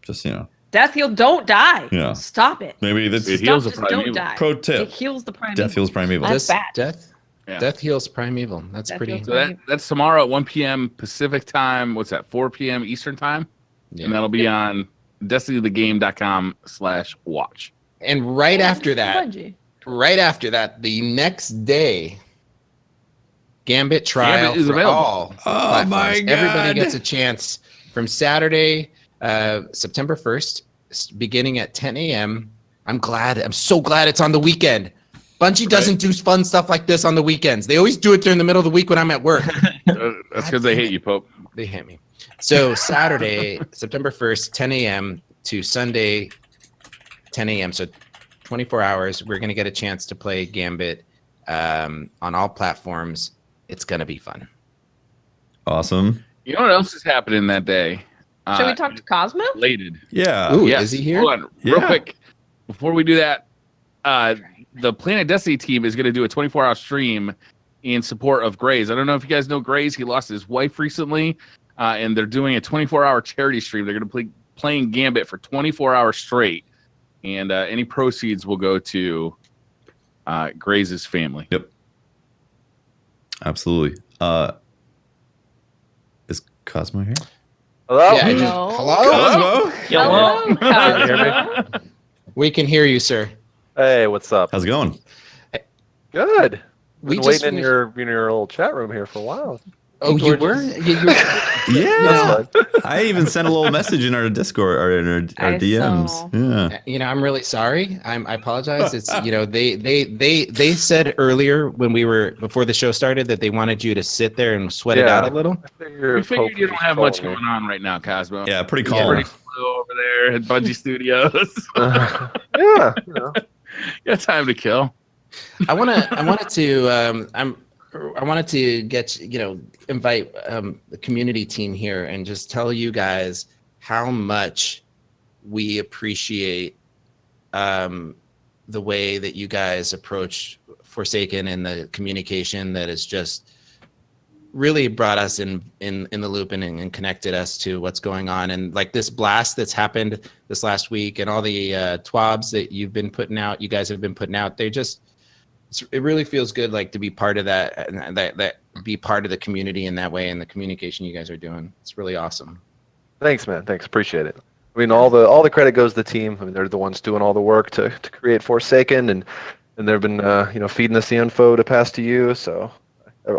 Just Death heal, don't die. Yeah. Stop it. maybe that's It heals the Just don't primeval. die. pro It tip. heals the primeval. Death heals primeval. That's bad. Death heals primeval. That's Death pretty. heals So that's tomorrow at 1 p.m. Pacific time. What's that? 4 p.m. Eastern time, and that'll be on DestinyTheGame.com/watch. And right after that, Bungie. the next day, Gambit trial Gambit is for available. all Oh platforms. my God. Everybody gets a chance from Saturday, September 1st, beginning at 10 a.m. I'm so glad it's on the weekend. Bungie doesn't do fun stuff like this on the weekends. They always do it during the middle of the week when I'm at work. That's because they hate you, Pope. They hit me. So Saturday, September 1st, 10 a.m. to Sunday, 10 a.m. So 24 hours. We're going to get a chance to play Gambit on all platforms. It's going to be fun. Awesome. You know what else is happening that day? Should we talk to Cosmo? Related. Yeah. Ooh, Yes. is he here? Hold on, real Yeah. quick. Before we do that, the Planet Destiny team is going to do a 24-hour stream in support of Grays. I don't know if you guys know Grays. He lost his wife recently, and they're doing a 24-hour charity stream. They're going to be playing Gambit for 24 hours straight, and any proceeds will go to Grays' family. Yep. Absolutely. Is Cosmo here? Hello? Yeah, Hello? hello? Cosmo? Hello? Hello, Cosmo. We can hear you, sir. Hey, what's up? How's it going? Good. We Been just waiting in your little chat room here for a while. Oh, you were? Yeah. I even sent a little message in our Discord or in our DMs. Yeah. I'm really sorry. I apologize. It's they said earlier when before the show started that they wanted you to sit there and sweat it out a little. We figured you don't have much going on right now, Cosmo. Yeah, pretty calm. Pretty slow over there at Bungie Studios. Yeah. You got time to kill. I wanted to get invite the community team here and just tell you guys how much we appreciate the way that you guys approach Forsaken and the communication that has just really brought us in the loop and connected us to what's going on. And like this blast that's happened this last week and all the TWABs that you guys have been putting out, it really feels good, like to be part of that be part of the community in that way, and the communication you guys are doing. It's really awesome. Thanks, man. Thanks. Appreciate it. I mean, all the credit goes to the team. I mean, they're the ones doing all the work to create Forsaken, and they've been feeding us the info to pass to you. So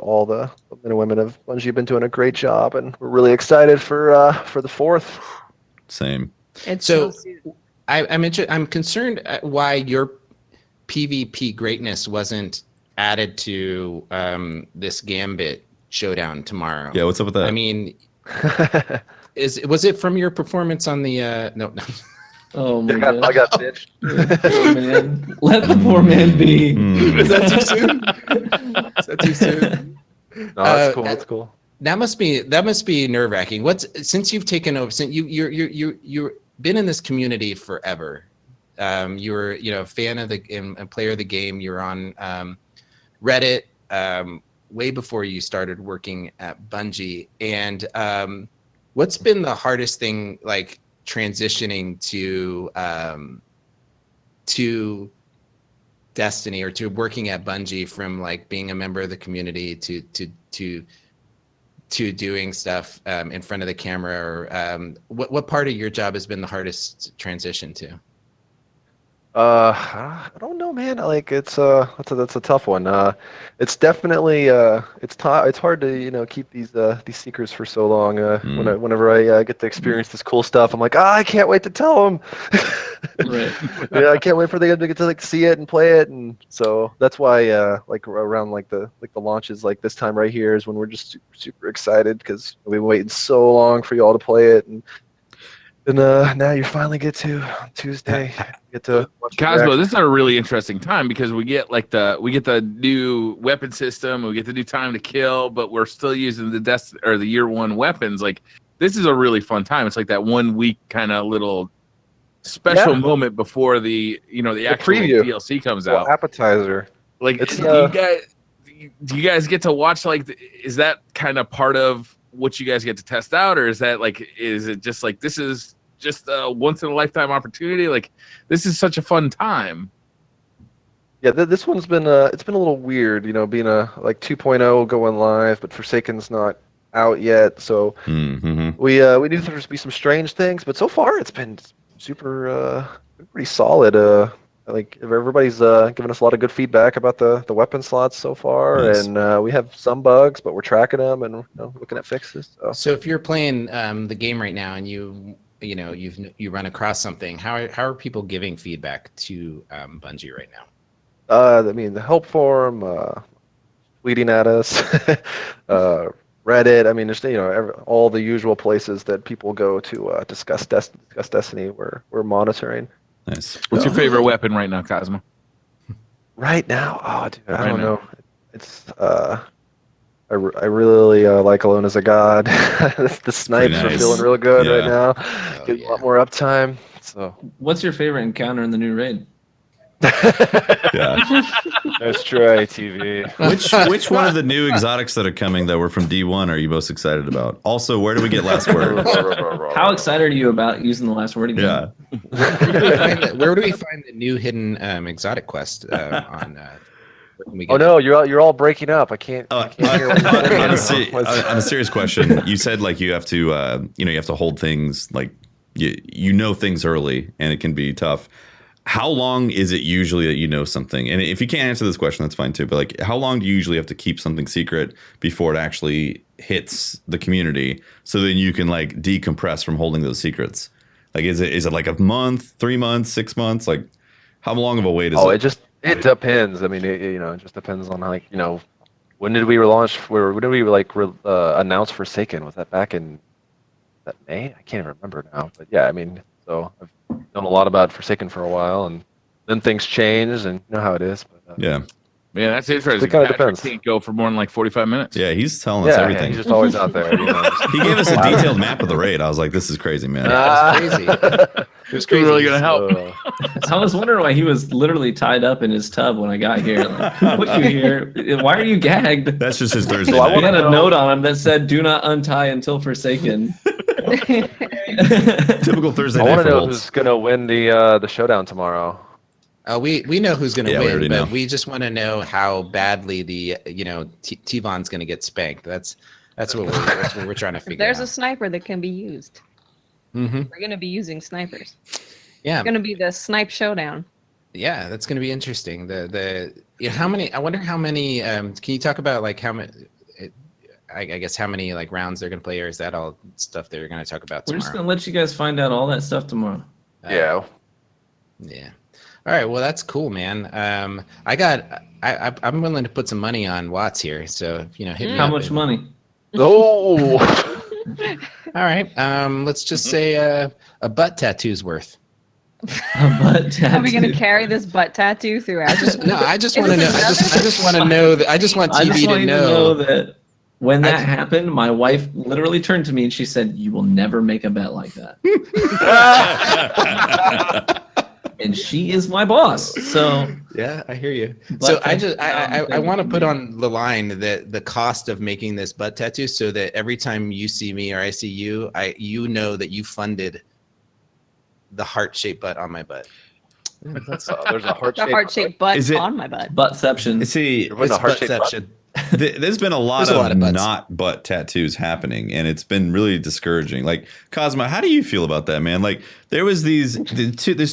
all the men and women of Bungie have been doing a great job, and we're really excited for the 4th. Same. It's so I'm concerned at why your PvP greatness wasn't added to this Gambit showdown tomorrow. Yeah, what's up with that? I mean, was it from your performance on the no? Oh my God. I got bitched. Poor man. Let the poor man be. Is that too soon? Is that too soon? No, that's cool. That's cool. That must be nerve-wracking. Since you've taken over, since you've been in this community forever. You were, a fan of and player of the game. You were on Reddit way before you started working at Bungie. And what's been the hardest thing, like transitioning to Destiny or to working at Bungie, from like being a member of the community to doing stuff in front of the camera? Or what part of your job has been the hardest transition to? I don't know, man. Like that's a tough one. It's definitely it's hard to keep these secrets for so long. Whenever I get to experience this cool stuff, I'm like, I can't wait to tell them. Right. Yeah, I can't wait for them to get to see it and play it, and so that's why around the launches like this time right here is when we're just super excited, because we've been waiting so long for you all to play it, and now you finally get to Tuesday. Get to Cosmo. This is a really interesting time because we get the new weapon system, we get the new time to kill, but we're still using the year 1 weapons. Like, this is a really fun time. It's like that 1 week kind of little special moment before the actual preview. DLC comes out. Appetizer. Like, do you guys get to watch? Like, is that kind of part of what you guys get to test out, or is it just like this is just a once in a lifetime opportunity? Like, this is such a fun time. Yeah, this one's been it's been a little weird, being a 2.0 going live, but Forsaken's not out yet, so we knew there would be some strange things, but so far it's been super pretty solid. Like, everybody's given us a lot of good feedback about the weapon slots so far. Nice. And we have some bugs, but we're tracking them and looking at fixes. So if you're playing the game right now and you run across something, how are people giving feedback to Bungie right now? I mean, the help forum, tweeting at us, Reddit. I mean, there's all the usual places that people go to discuss Destiny. We're monitoring. Nice. What's your favorite weapon right now, Cosmo? Right now? Oh, dude, I don't know. It's I really like Alone as a God. The snipes are feeling real good right now. Getting a lot more uptime. So, what's your favorite encounter in the new raid? Yeah, that's true. TV. Which one of the new exotics that are coming that were from D1 are you most excited about? Also, where do we get Last Word? How excited are you about using the Last Word again? Yeah. Where do we find the new hidden exotic quest on? Oh no, you're all breaking up. I can't hear what on a serious question, you said like you have to you have to hold things like you know things early, and it can be tough. how long is it usually that you know something? And if you can't answer this question, that's fine too. But like, how long do you usually have to keep something secret before it actually hits the community, so then you can like decompress from holding those secrets? Like, is it like a month, 3 months, 6 months? Like, how long of a wait is it? It depends. I mean, it just depends on like, when did we relaunch? When did we like announce Forsaken? Was that back in that May? I can't even remember now. But yeah, I mean, so I've known a lot about Forsaken for a while, and then things changed, and you know how it is. But, Yeah. Man, that's interesting. It kind of Patrick depends. can't go for more than like 45 minutes. Yeah, he's telling us everything. He's just always out there. He gave us a detailed map of the raid. I was like, this is crazy, man. That's crazy. It was crazy. Really gonna help. I was wondering why he was literally tied up in his tub when I got here. Like, who put you here? Why are you gagged? That's just his Thursday So I night. We had a note on him that said, "Do not untie until Forsaken." Typical Thursday I night want for to know Holtz. who's gonna win the showdown tomorrow. We know who's going to Yeah, we win, already but know. we just want to know how badly the T-Von's going to get spanked. That's what we're trying to figure There's a out. sniper that can be used. Mm-hmm. We're gonna be using snipers. Yeah, It's gonna be the snipe showdown. yeah, that's going to be interesting. How many? I wonder how many. Can you talk about like how many? I guess how many like rounds they're going to play, or is that all stuff they're going to talk about We're tomorrow? just gonna let you guys find out all that stuff tomorrow. Yeah. Yeah. All right. Well, that's cool, man. I'm willing to put some money on Watts here. So hit me How up much and- money? Oh. All right. Let's just say a butt tattoo's worth. But Are we gonna carry this butt tattoo throughout? No, I just Is want to know. this I just want to know that. I just want I TV just want to you know. that when I that just- happened, my wife literally turned to me and she said, "You will never make a bet like that." And she is my boss. So Yeah, I hear you. Butt So tattoo I thing want to for put me. on the line that the cost of making this butt tattoo, so that every time you see me or I see you, you know that you funded the heart-shaped butt on my butt. There's a heart the heart-shaped butt Is it- on my butt. buttception. See, You're putting a heart-shaped butt. buttception. there's been a lot There's a lot of of butts. not butt tattoos happening, and it's been really discouraging. Like, Cosmo, how do you feel about that, man? Like, there's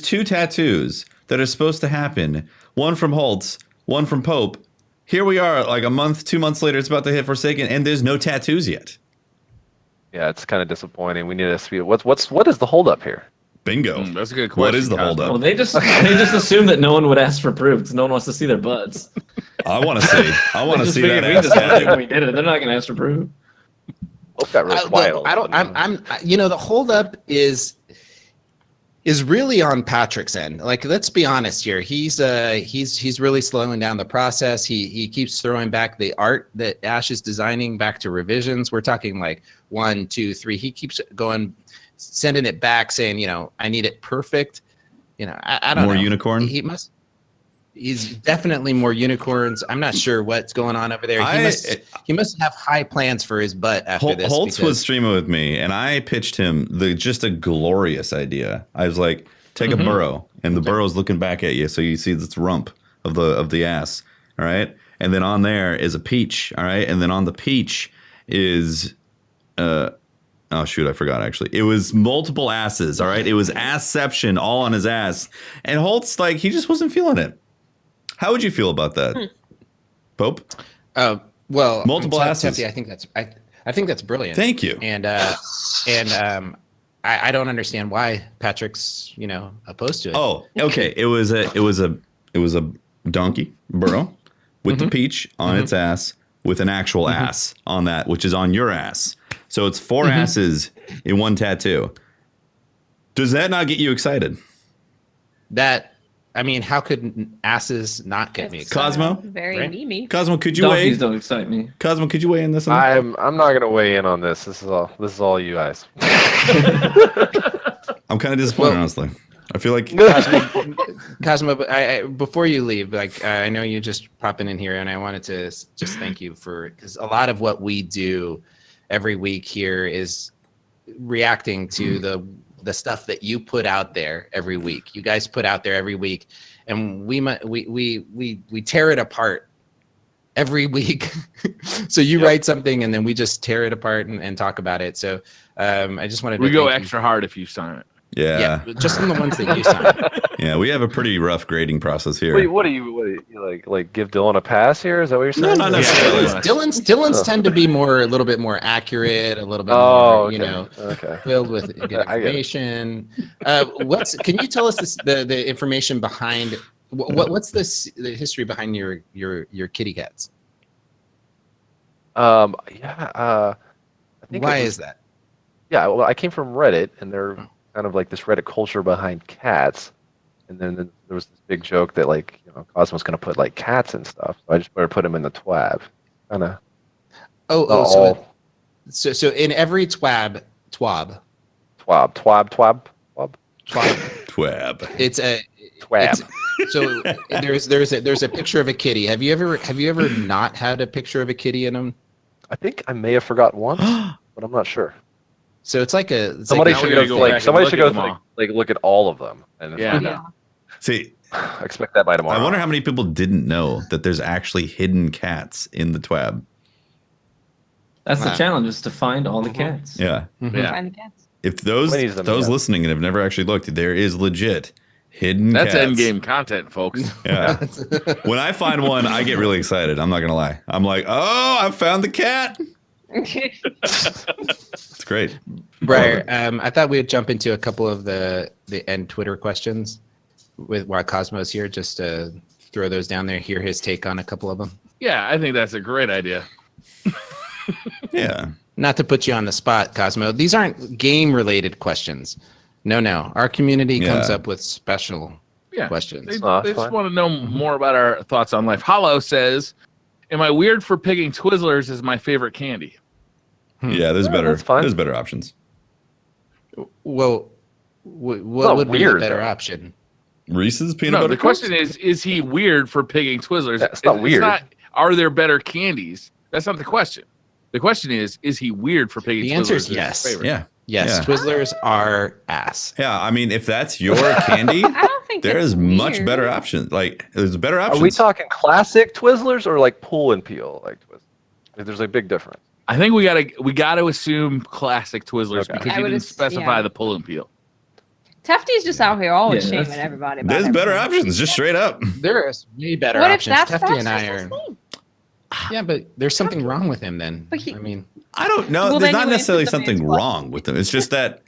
two tattoos that are supposed to happen. One from Holtz, one from Pope. Here we are, like a month, 2 months later, it's about to hit Forsaken, and there's no tattoos yet. Yeah, it's kind of disappointing. We need to see what is the holdup here? Bingo. That's a good question. What is the Cosmo. holdup? Well, they just assume that no one would ask for proof because no one wants to see their butts. I want to see. I want to Just see figured that we ass just had it when tattoo. we did it. They're not going to ask for proof. Hope got real quiet. I don't. I'm. The holdup is really on Patrick's end. Like, let's be honest here. He's really slowing down the process. He keeps throwing back the art that Ash is designing back to revisions. We're talking like 1, 2, 3. He keeps going, sending it back, saying, I need it perfect. I don't know. More unicorn? He's definitely more unicorns. I'm not sure what's going on over there. He must have high plans for his butt after this. Holtz because- was streaming with me, and I pitched him just a glorious idea. I was like, take a burrow, and the burrow's looking back at you, so you see this rump of the ass. All right, and then on there is a peach. All right, and then on the peach is oh shoot, I forgot actually. It was multiple asses. All right, it was assception all on his ass, and Holtz he just wasn't feeling it. How would you feel about that, Pope? Well, Multiple asses. Tefty, I think that's brilliant. Thank you. And I don't understand why Patrick's opposed to it. Oh, okay. It was a donkey burrow with the peach on its ass with an actual ass on that, which is on your ass. So it's 4 asses in one tattoo. Does that not get you excited? How could asses not get me excited? Cosmo? Very Right? memey. Cosmo, could you weigh? Donkeys don't excite me. Cosmo, could you weigh in this one? I'm not gonna weigh in on this. This is all you guys. I'm kind of disappointed, honestly. I feel like Cosmo, before you leave, I know you just popping in here, and I wanted to just thank you because a lot of what we do every week here is reacting to the stuff that you put out there every week. You guys put out there every week, and we tear it apart every week. So you write something, and then we just tear it apart and talk about it. So I just wanted to We go thank you. extra hard if you sign it. Yeah. Just in the ones that you signed. Yeah, we have a pretty rough grading process here. Wait, what do you like? Give Dylan a pass here? Is that what you're saying? No, Dylan's tend to be a little bit more accurate, a little bit more, filled with good information. Can you tell us the information behind what's the history behind your kitty cats? I think Why is that? Yeah, well, I came from Reddit, and they're kind of like this Reddit culture behind cats. And then there was this big joke that Cosmo's going to put like cats and stuff. So I just better put them in the TWAB. Kind of. So in every TWAB. It's a TWAB. So there's a picture of a kitty. Have you ever not had a picture of a kitty in them? I think I may have forgotten once, but I'm not sure. So it's like somebody should go look at all of them and find out. See, I expect that by tomorrow. I wonder how many people didn't know that there's actually hidden cats in the TWAB. That's the challenge, is to find all the cats. Yeah. Find the cats. If those listening and have never actually looked, there is legit hidden cats. That's end-game content, folks. Yeah. When I find one, I get really excited. I'm not going to lie. I'm like, oh, I found the cat. It's great. Briar, I thought we'd jump into a couple of the end Twitter questions while Cosmo's here, just to throw those down there, hear his take on a couple of them. Yeah, I think that's a great idea. Yeah. Not to put you on the spot, Cosmo. These aren't game-related questions. No. Our community comes up with special questions. They just want to know more about our thoughts on life. Hollow says, am I weird for picking Twizzlers as my favorite candy? Yeah, there's better options. Well, what would be the better option? Reese's peanut butter. The question is he weird for picking Twizzlers? That's not weird. Are there better candies? That's not the question. The question is he weird for picking Twizzlers? The answer is yes. Yeah. Yes, yeah. Twizzlers are ass. Yeah, I mean, if that's your candy, I don't think there's much better options. Like, there's better options. Are we talking classic Twizzlers or like pull and peel like Twizzlers? There's a big difference. I think we gotta assume classic Twizzlers because you didn't specify the pull and peel. Tefty's just out here always shaming everybody. There's better options, just straight up. There is way better options. Tefty and I are. Yeah, but there's something wrong with him then. I don't know. Well, there's not necessarily something wrong with them. It's just that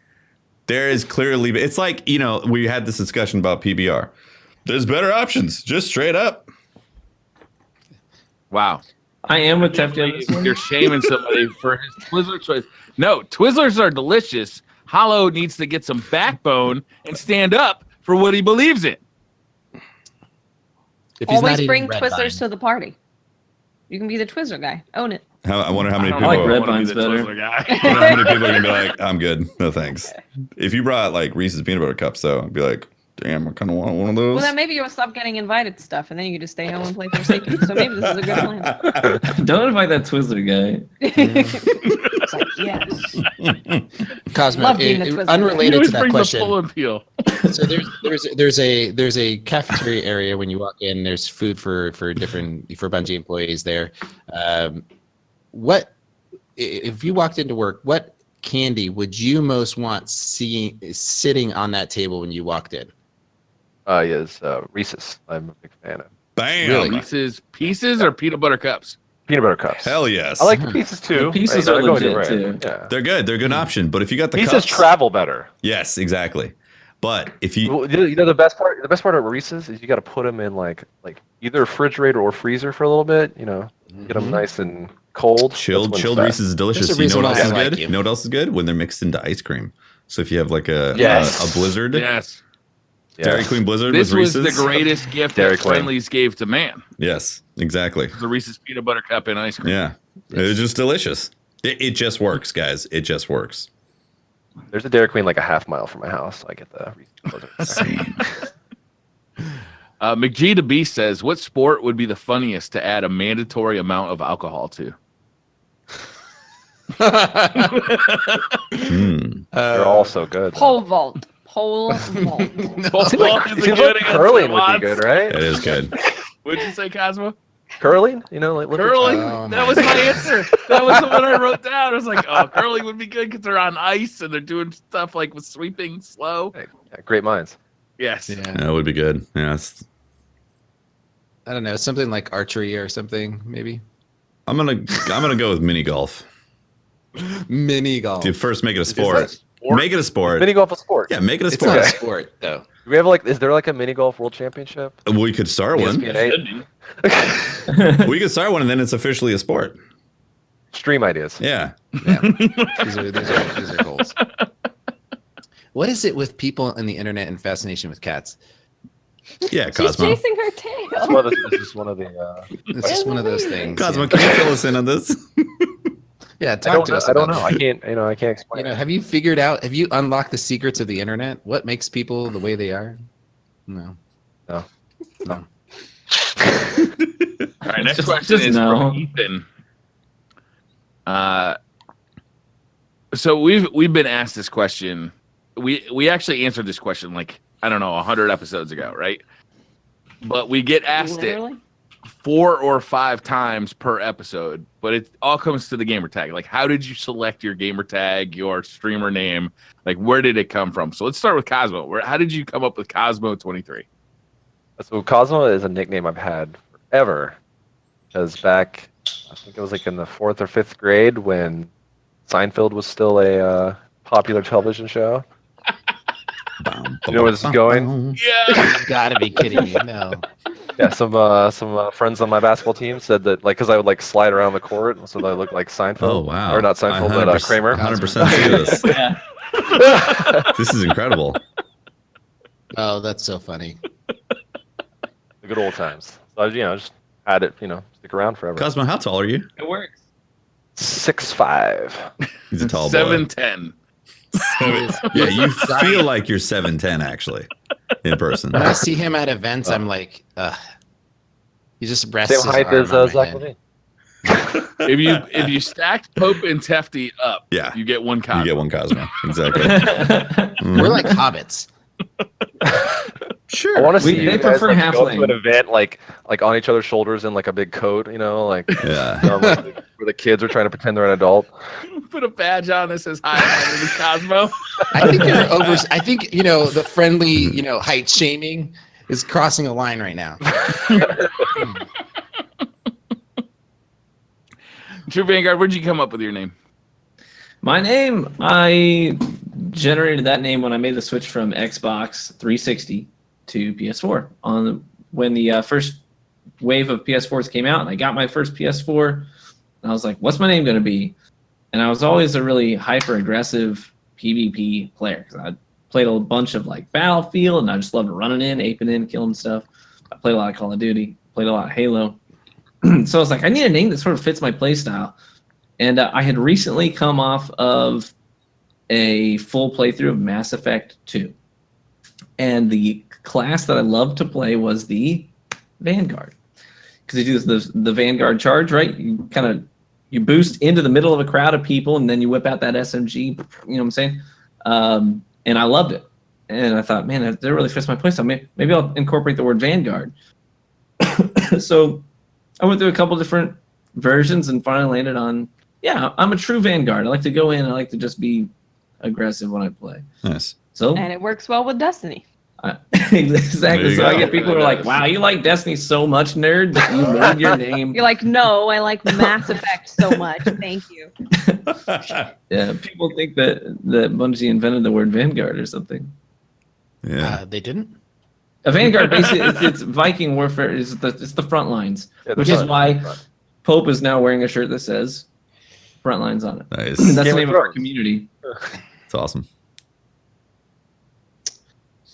there is clearly. It's like, we had this discussion about PBR. There's better options, just straight up. Wow. I am with Tefty. You're shaming somebody for his Twizzler choice. No, Twizzlers are delicious. Hollow needs to get some backbone and stand up for what he believes in. Always bring Twizzlers to the party. You can be the Twizzler guy. Own it. I wonder how many people. I like Red Vines better. I wonder how many people are gonna be like, I'm good, no thanks. If you brought like Reese's peanut butter cups, though, I'd be like, damn, I kind of want one of those. Well, then maybe you'll stop getting invited to stuff, and then you can just stay home and play Forsaken. So maybe this is a good plan. Don't invite that Twizzler guy. It's like, yes. Cosmo, unrelated to that question. Pull and peel. So there's a cafeteria area when you walk in. There's food for Bungie employees there. What if you walked into work? What candy would you most want sitting on that table when you walked in? Yes, Reese's. I'm a big fan of. Bam! Really? Reese's Pieces or peanut butter cups? Peanut butter cups. Hell yes. I like the pieces too. The pieces are legit too. Yeah. They're good. They're a good option. But if you got the pieces cups, travel better. Yes, exactly. But if you the best part of Reese's is you got to put them in like either refrigerator or freezer for a little bit. Get them nice and cold. Chilled Reese's is delicious. You know what else is good? You know what else is good? When they're mixed into ice cream. So if you have like a Blizzard, Dairy Queen Blizzard this with Reese's. Was the greatest gift that Friendlies gave to man. Yes, exactly. The Reese's peanut butter cup and ice cream. Yeah, it's just delicious. It just works, guys. It just works. There's a Dairy Queen like a half mile from my house. So I get the Reese's Blizzard. McGee the Beast says, what sport would be the funniest to add a mandatory amount of alcohol to? They're all so good. Pole vault. Seems like curling would be good, right? It is good. What'd you say, Cosmo? Curling, you know, like Curling. Oh, That was my answer. That was the one I wrote down. I was like, oh, curling would be good because they're on ice and they're doing stuff like with sweeping slow. Yeah, great minds. Yes. Yeah. That would be good. Yeah. I don't know, something like archery or something, maybe. I'm gonna go with mini golf. Mini golf. Dude, first make it a Is sport. that sport? Make it a sport. Mini golf a sport. Yeah, make it a It's sport. not a sport, though. Do we have like, is there like a mini golf world championship? We could start one. ESPN 8? We could start one, and then it's officially a sport. Stream ideas. Yeah. Yeah. These are goals. What is it with people on the internet and fascination with cats? Yeah, She's Cosmo. chasing her It's tail. one of the- it's just one of the. It's just one of those things. Cosmo, yeah. can you fill us in on this? Yeah, I talk don't to know. us. I don't about know. I can't. I can't explain. have you figured out? Have you unlocked the secrets of the internet? What makes people the way they are? No. No. No. All right, next question is from Ethan. So we've been asked this question. We actually answered this question like, I don't know, 100 episodes ago, right? But we get asked Literally? it 4 or 5 times per episode, but it all comes to the gamer tag. Like, how did you select your gamer tag, your streamer name? Like, where did it come from? So let's start with Cosmo. How did you come up with Cosmo23? So Cosmo is a nickname I've had forever. Because back, I think it was like in the 4th or 5th grade when Seinfeld was still a popular television show. You know where this is going? Yeah. You gotta be kidding me. No. Yeah, some friends on my basketball team said that like because I would like slide around the court, so that I looked like Seinfeld. Oh, wow. Or not Seinfeld, but Kramer. 100% see this. Yeah. This is incredible. Oh, that's so funny. The good old times. So I, just had it, stick around forever. Cosmo, how tall are you? It works. 6'5". He's a tall boy. 7'10". Yeah, you feel like you're 7'10", actually, in person. When I see him at events, I'm like, he just rests Same his height arm as on my Zach head. Levine. If you stacked Pope and Tefty up, Yeah. you get one Cosmo. You get one Cosmo. Exactly. We're like hobbits. Sure. I want to see They you guys prefer like, go halfling. to an event like on each other's shoulders in like a big coat, like Yeah. where the kids are trying to pretend they're an adult. Put a badge on that says, "Hi, my name is Cosmo." I think you're over. I think the friendly, height shaming is crossing a line right now. True Vanguard, where'd you come up with your name? My name, I generated that name when I made the switch from Xbox 360 to PS4. When the first wave of PS4s came out, and I got my first PS4, and I was like, "What's my name going to be?" And I was always a really hyper-aggressive PvP player because I played a bunch of like Battlefield, and I just loved running in, aping in, killing stuff. I played a lot of Call of Duty, played a lot of Halo. So I was like, I need a name that sort of fits my play style. And I had recently come off of a full playthrough of Mass Effect 2. And the class that I loved to play was the Vanguard. Because you do the Vanguard charge, right? You boost into the middle of a crowd of people, and then you whip out that SMG, you know what I'm saying? And I loved it. And I thought, man, that really fits my playstyle. Maybe I'll incorporate the word Vanguard. So I went through a couple different versions and finally landed on, I'm a true Vanguard. I like to go in. I like to just be aggressive when I play. Nice. So And it works well with Destiny. exactly. So I go. get people who are like, "Wow, you like Destiny so much, nerd, that you made your name." You're like, no, I like Mass Effect so much. Thank you. Yeah, people think that Bungie invented the word Vanguard or something. Yeah. They didn't. A Vanguard, basically, it's Viking warfare. It's the front lines, Yeah, which is why Pope is now wearing a shirt that says "front lines" on it. Nice. That's Game the of name of our Thrones. community. It's awesome.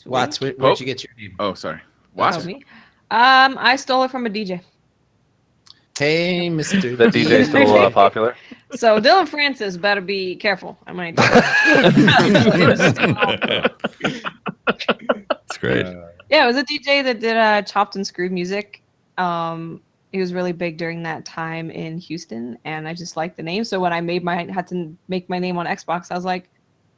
Watts, where'd you get your name? Oh, sorry. Oh, What? me? I stole it from a DJ. Hey, Mr. That DJ is still popular. So Dylan Francis better be careful. I might. It's great. Yeah, it was a DJ that did chopped and screwed music. He was really big during that time in Houston, and I just liked the name. So when I had to make my name on Xbox, I was like,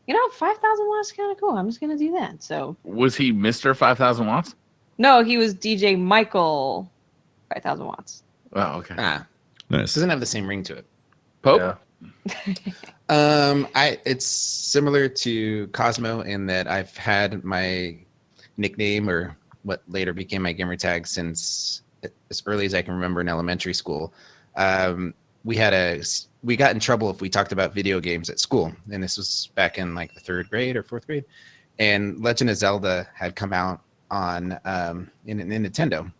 5,000 watts is kind of cool. I'm just gonna do that. So Was he Mr. 5,000 watts? no, he was DJ Michael 5,000 watts. Oh, okay. Nice. Doesn't have the same ring to it. Pope. Yeah. It's similar to Cosmo in that I've had my nickname, or what later became my gamer tag, since as early as I can remember in elementary school. We got in trouble if we talked about video games at school, and this was back in like the 3rd grade or 4th grade, and Legend of Zelda had come out on in Nintendo,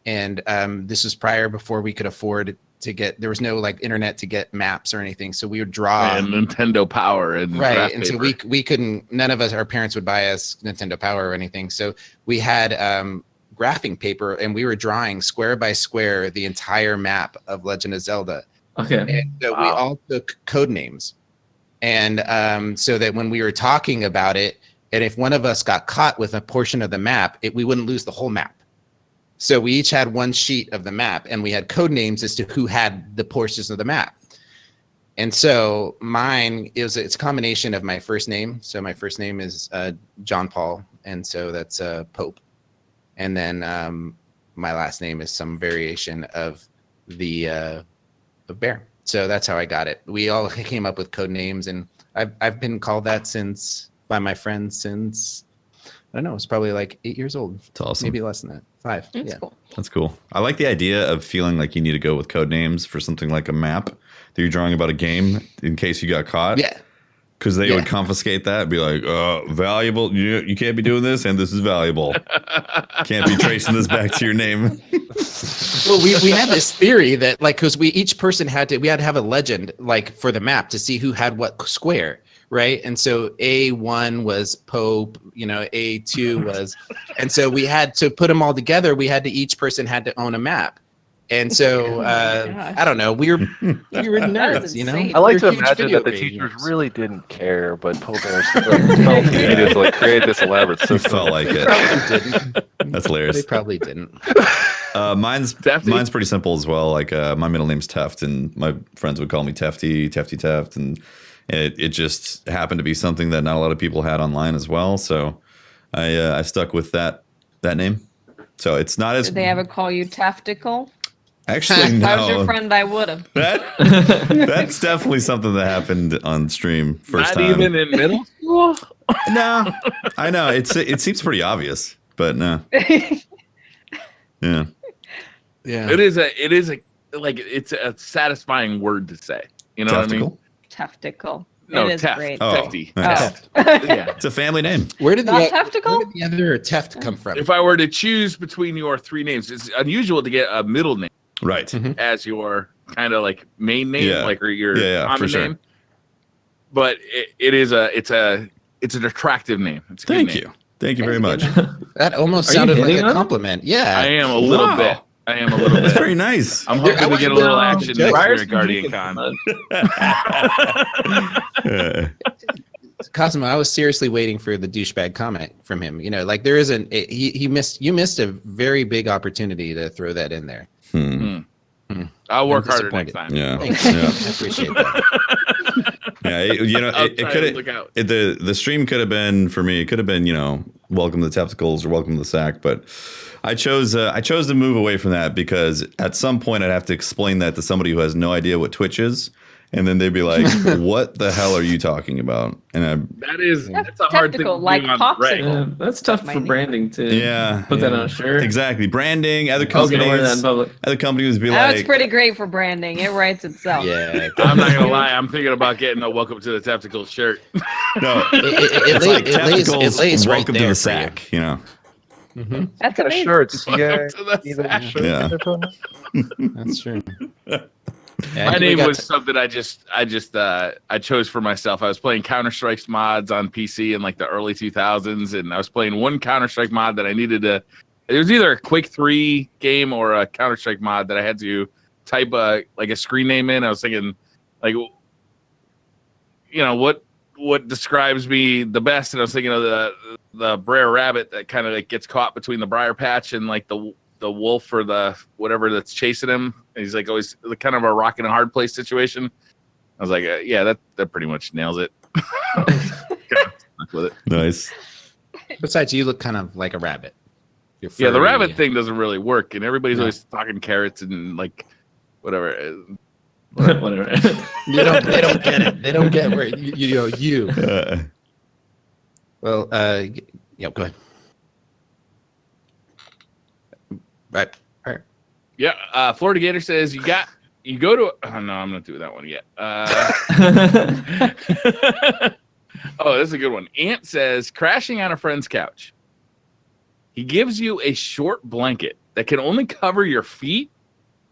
and this was before we could afford to get, there was no like internet to get maps or anything, so we would draw and Nintendo Power and right, and so we couldn't, none of us, our parents would buy us Nintendo Power or anything, so we had graphing paper, and we were drawing square by square the entire map of Legend of Zelda. Okay. And so we all took code names, and so that when we were talking about it, and if one of us got caught with a portion of the map, we wouldn't lose the whole map. So we each had one sheet of the map, and we had code names as to who had the portions of the map. And so mine it's a combination of my first name. So my first name is John Paul, and so that's Pope. And then my last name is some variation of the bear. So that's how I got it. We all came up with code names, and I've been called that by my friends since, I don't know, it's probably like 8 years old. It's awesome. Maybe less than that. 5. That's cool. That's cool. I like the idea of feeling like you need to go with code names for something like a map that you're drawing about a game in case you got caught. Yeah. Because they would confiscate that and be like, valuable. You can't be doing this, and this is valuable. Can't be tracing this back to your name. Well, we had this theory that, like, because each person had to have a legend, like, for the map to see who had what square, right? And so A1 was Pope, A2 was, and so we had to put them all together. Each person had to own a map. And so I don't know. We were nerds, I like to We're huge imagine video that the game teachers nerds. really didn't care, but Pope felt he needed to like create this elaborate You system. felt like it. Probably didn't. That's hilarious. They probably didn't. Mine's pretty simple as well. Like my middle name's Teft, and my friends would call me Tefty, Teft, and it just happened to be something that not a lot of people had online as well. So I stuck with that name. So it's not as. Did they ever call you Tactical? Actually, no. If I was your friend, I would have. That's definitely something that happened on stream first time. Not even in middle school. No, I know it seems pretty obvious, but no. Yeah. It is a satisfying word to say. You know Teftical? what I mean? Tactical. No, it is Teft. great. Tefty. Nice. Yeah. It's a family name. Where did the Tactical? other Teft come from? If I were to choose between your 3 names, it's unusual to get a middle name Right. Mhm. as your kind of like main name, or your common for sure. name. But it's an attractive name. It's a good name. Thank you very much. That almost Are you sounded like hitting a on? compliment. Yeah. I am a little Wow. bit. That's very nice. I'm hoping to get a little action next Briar's year at Guardian Con. Cosmo, I was seriously waiting for the douchebag comment from him. Like there isn't. You missed a very big opportunity to throw that in there. I'll work I'm harder next disappointed. time. Yeah. Thanks. I appreciate that. Yeah, I'll it try could to look out. the stream could have been for me. It could have been welcome to the Tepticals or welcome to the Sack, but I chose to move away from that because at some point I'd have to explain that to somebody who has no idea what Twitch is, and then they'd be like, "What the hell are you talking about?" And that's a hard thing to Tactical, do like on popsicle. Yeah, that's tough for branding to put that on a shirt. exactly. Branding, other I was gonna wear that in companies, public. other companies would be That's like, pretty great for branding. It writes itself. Yeah. I'm not gonna lie. I'm thinking about getting a "Welcome to the Tactical" shirt. "No, It like lays right welcome to there the for you. Sack." You know, That's Kind of amazing. shirts. Yeah. Welcome to the Even Sack. shirts Yeah. they're putting up? That's true. My name was something I chose for myself. I was playing Counter-Strike mods on PC in like the early 2000s, and I was playing one Counter-Strike mod that I needed to. It was either a Quake 3 game or a Counter-Strike mod that I had to type a screen name in. I was thinking, like, what describes me the best, and I was thinking of the Brer Rabbit that kind of like gets caught between the briar patch and like the wolf or the whatever that's chasing him. And he's like always kind of a rock and a hard place situation. I was like, yeah, that pretty much nails it. With it. nice. Besides, you look kind of like a rabbit. Yeah, the rabbit thing doesn't really work, and everybody's always talking carrots and like whatever. Whatever. They don't get it. They don't get where you. Well, yeah, go ahead. Right. All right. Yeah. Florida Gator says you go to. Oh no, I'm not doing that one yet. Oh, this is a good one. Ant says crashing on a friend's couch. He gives you a short blanket that can only cover your feet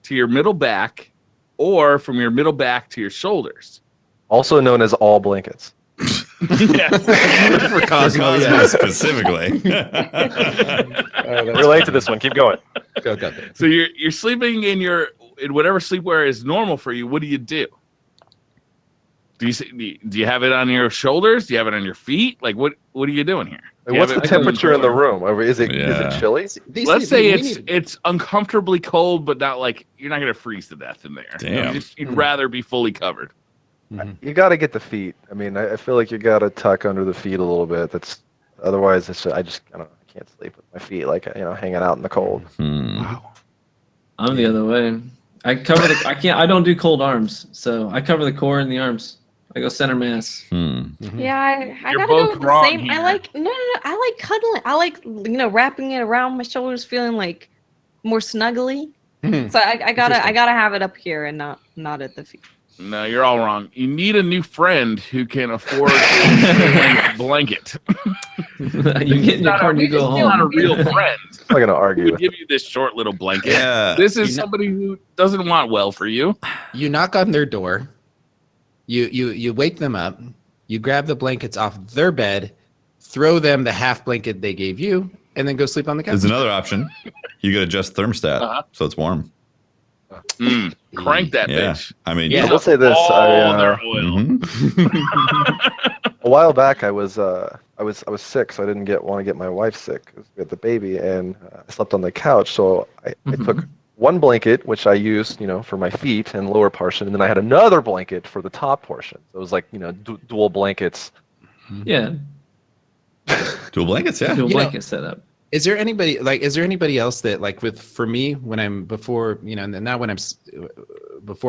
to your middle back, or from your middle back to your shoulders. Also known as all blankets. Yes. For Cosmos specifically. Relate to this one. Keep going. Go. So you're sleeping in whatever sleepwear is normal for you. What do you do? Do you have it on your shoulders? Do you have it on your feet? Like what are you doing here? What's the temperature in the room? Is it chilly? Let's say it's uncomfortably cold, but not like you're not gonna freeze to death in there. Damn. You'd rather be fully covered. You got to get the feet. I mean, I feel like you got to tuck under the feet a little bit. Otherwise, I can't sleep with my feet hanging out in the cold. Wow. I'm the other way. I don't do cold arms, so I cover the core and the arms. I go center mass. Yeah, I You're gotta go both with the wrong same. here. I like cuddling. I like wrapping it around my shoulders, feeling like more snuggly. So I gotta have it up here and not at the feet. No, you're all wrong. You need a new friend who can afford a blanket. You get in your car and you go home. Not a real friend. I'm not gonna argue. Who with give you this short little blanket. Yeah. This is somebody who doesn't want well for you. You knock on their door. You wake them up. You grab the blankets off their bed, throw them the half blanket they gave you, and then go sleep on the couch. There's another option. You could adjust thermostat so it's warm. Crank that bitch. I mean, Yeah. I will say this. All their oil. A while back, I was sick, so I didn't want to get my wife sick because we had the baby, and I slept on the couch. So I took one blanket, which I used, for my feet and lower portion, and then I had another blanket for the top portion. So it was like, dual blankets. Yeah. dual blankets. Yeah. Dual blanket setup. Is there anybody else that for me before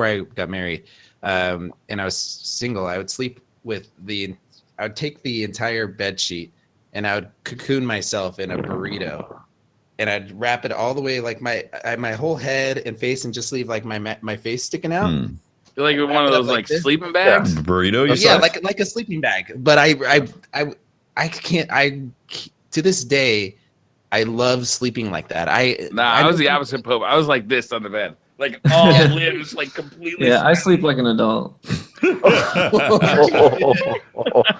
I got married, and I was single, I would sleep I would take the entire bed sheet and I would cocoon myself in a burrito, and I'd wrap it all the way my whole head and face, and just leave my face sticking out. You're like one of those sleeping bags. Burrito. Yeah, like a sleeping bag. But I can't. To this day, I love sleeping like that. I was the opposite, Pope. I was like this on the bed, like all limbs, completely. Yeah, I sleep like an adult.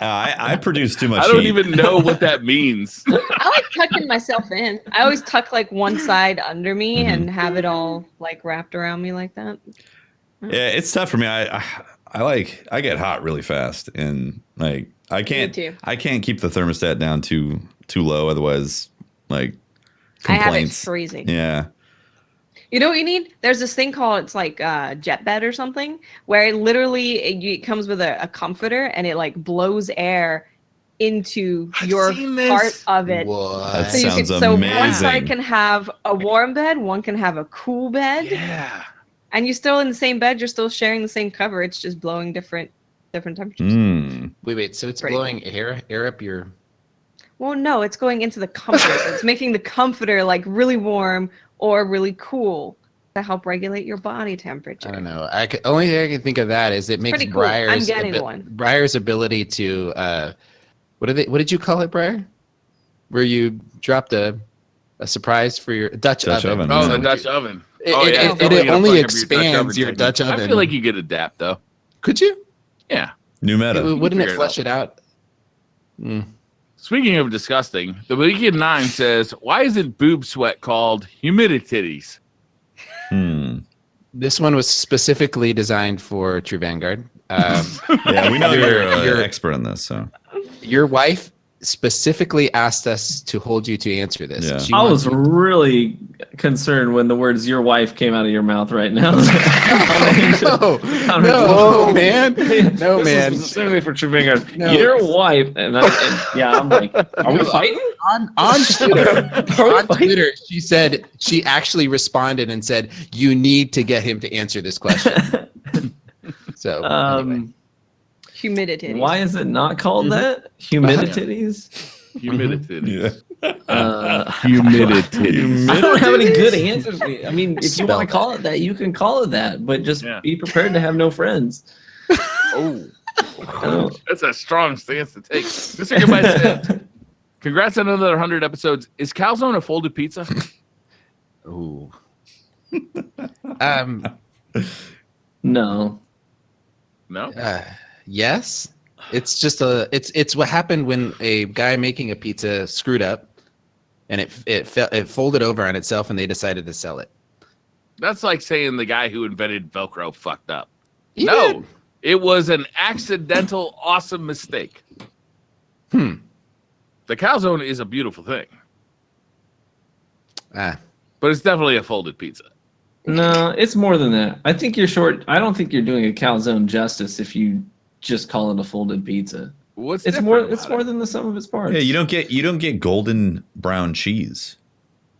I produce too much. I don't heat. even know what that means. I like tucking myself in. I always tuck one side under me and have it all wrapped around me like that. Yeah, it's tough for me. I get hot really fast, and I can't keep the thermostat down too low, otherwise complaints. I have it freezing. Yeah. You know what you need? There's this thing called jet bed or something, where it comes with a comforter, and it blows air into your part of it. What? That sounds amazing. So one side can have a warm bed, one can have a cool bed. Yeah. And you're still in the same bed, you're still sharing the same cover, it's just blowing different temperatures. Wait, so it's blowing air up your... Well, no, it's going into the comforter. It's making the comforter really warm or really cool to help regulate your body temperature. I don't know. Only thing I can think of that is it makes cool. I'm getting one. Briar's ability to what did you call it, Briar? Where you dropped a surprise for your Dutch oven. Oh, the Dutch oven. It only expands your Dutch oven. I feel like you could adapt though. Could you? Yeah. New meta. Wouldn't it flush it out? Speaking of disgusting, the Weekend 9 says, why isn't boob sweat called humidititties? This one was specifically designed for True Vanguard. Yeah, we know you're an expert in this. So your wife specifically asked us to hold you to answer this. Yeah. She I wants was you- really concerned when the words "your wife" came out of your mouth right now. no, man. No, This man. is specifically for True Vanguard. No. Your wife, and I'm like, are we fighting? On Twitter, Are we on fighting? Twitter, she said she actually responded and said, "You need to get him to answer this question." So, anyway. Humidity. Why is it not called that? Humidities? Humidity. Yeah. Humidity. I don't have any good answers. I mean, if you Spell want to call it that, you can call it that, but just Yeah. be prepared to have no friends. Oh, Oh. that's a strong stance to take. Mr. Goodbye said, congrats on another 100 episodes. Is calzone a folded pizza? Ooh. No. No. Yes. It's just it's what happened when a guy making a pizza screwed up, and it folded over on itself, and they decided to sell it. That's like saying the guy who invented Velcro fucked up. He No, did. it was an accidental, awesome mistake. The calzone is a beautiful thing, Ah. but it's definitely a folded pizza. No, it's more than that. I think you're short. I don't think you're doing a calzone justice if you just call it a folded pizza. What's It's different more. about It's it? more than the sum of its parts. Yeah, you don't get golden brown cheese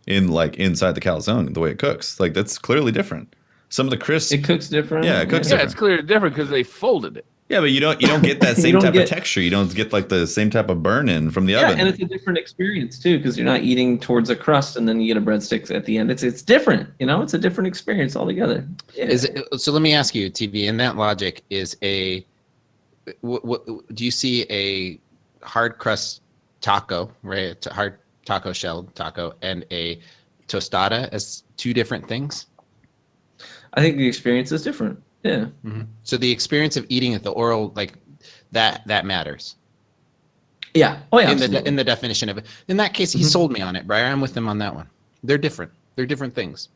in like inside the calzone the way it cooks. Like that's clearly different. Some of the crisp. It cooks different. Yeah, it cooks Yeah, it's clearly different because they folded it. Yeah, but you don't get that You same don't type get- of texture. You don't get like the same type of burn in from the Yeah, oven. and it's a different experience too because you're not eating towards a crust and then you get a breadstick at the end. It's different. You know, it's a different experience altogether. Yeah. Is it, so let me ask you, TV, in that logic, is what do you see a hard crust taco, right? A hard taco shell taco and a tostada as two different things? I think the experience is different. Yeah. So the experience of eating it, the oral, like that matters Yeah. Oh yeah. in absolutely. the definition of it. In that case, he sold me on it, Brian. I'm with him on that one. They're different. They're different things.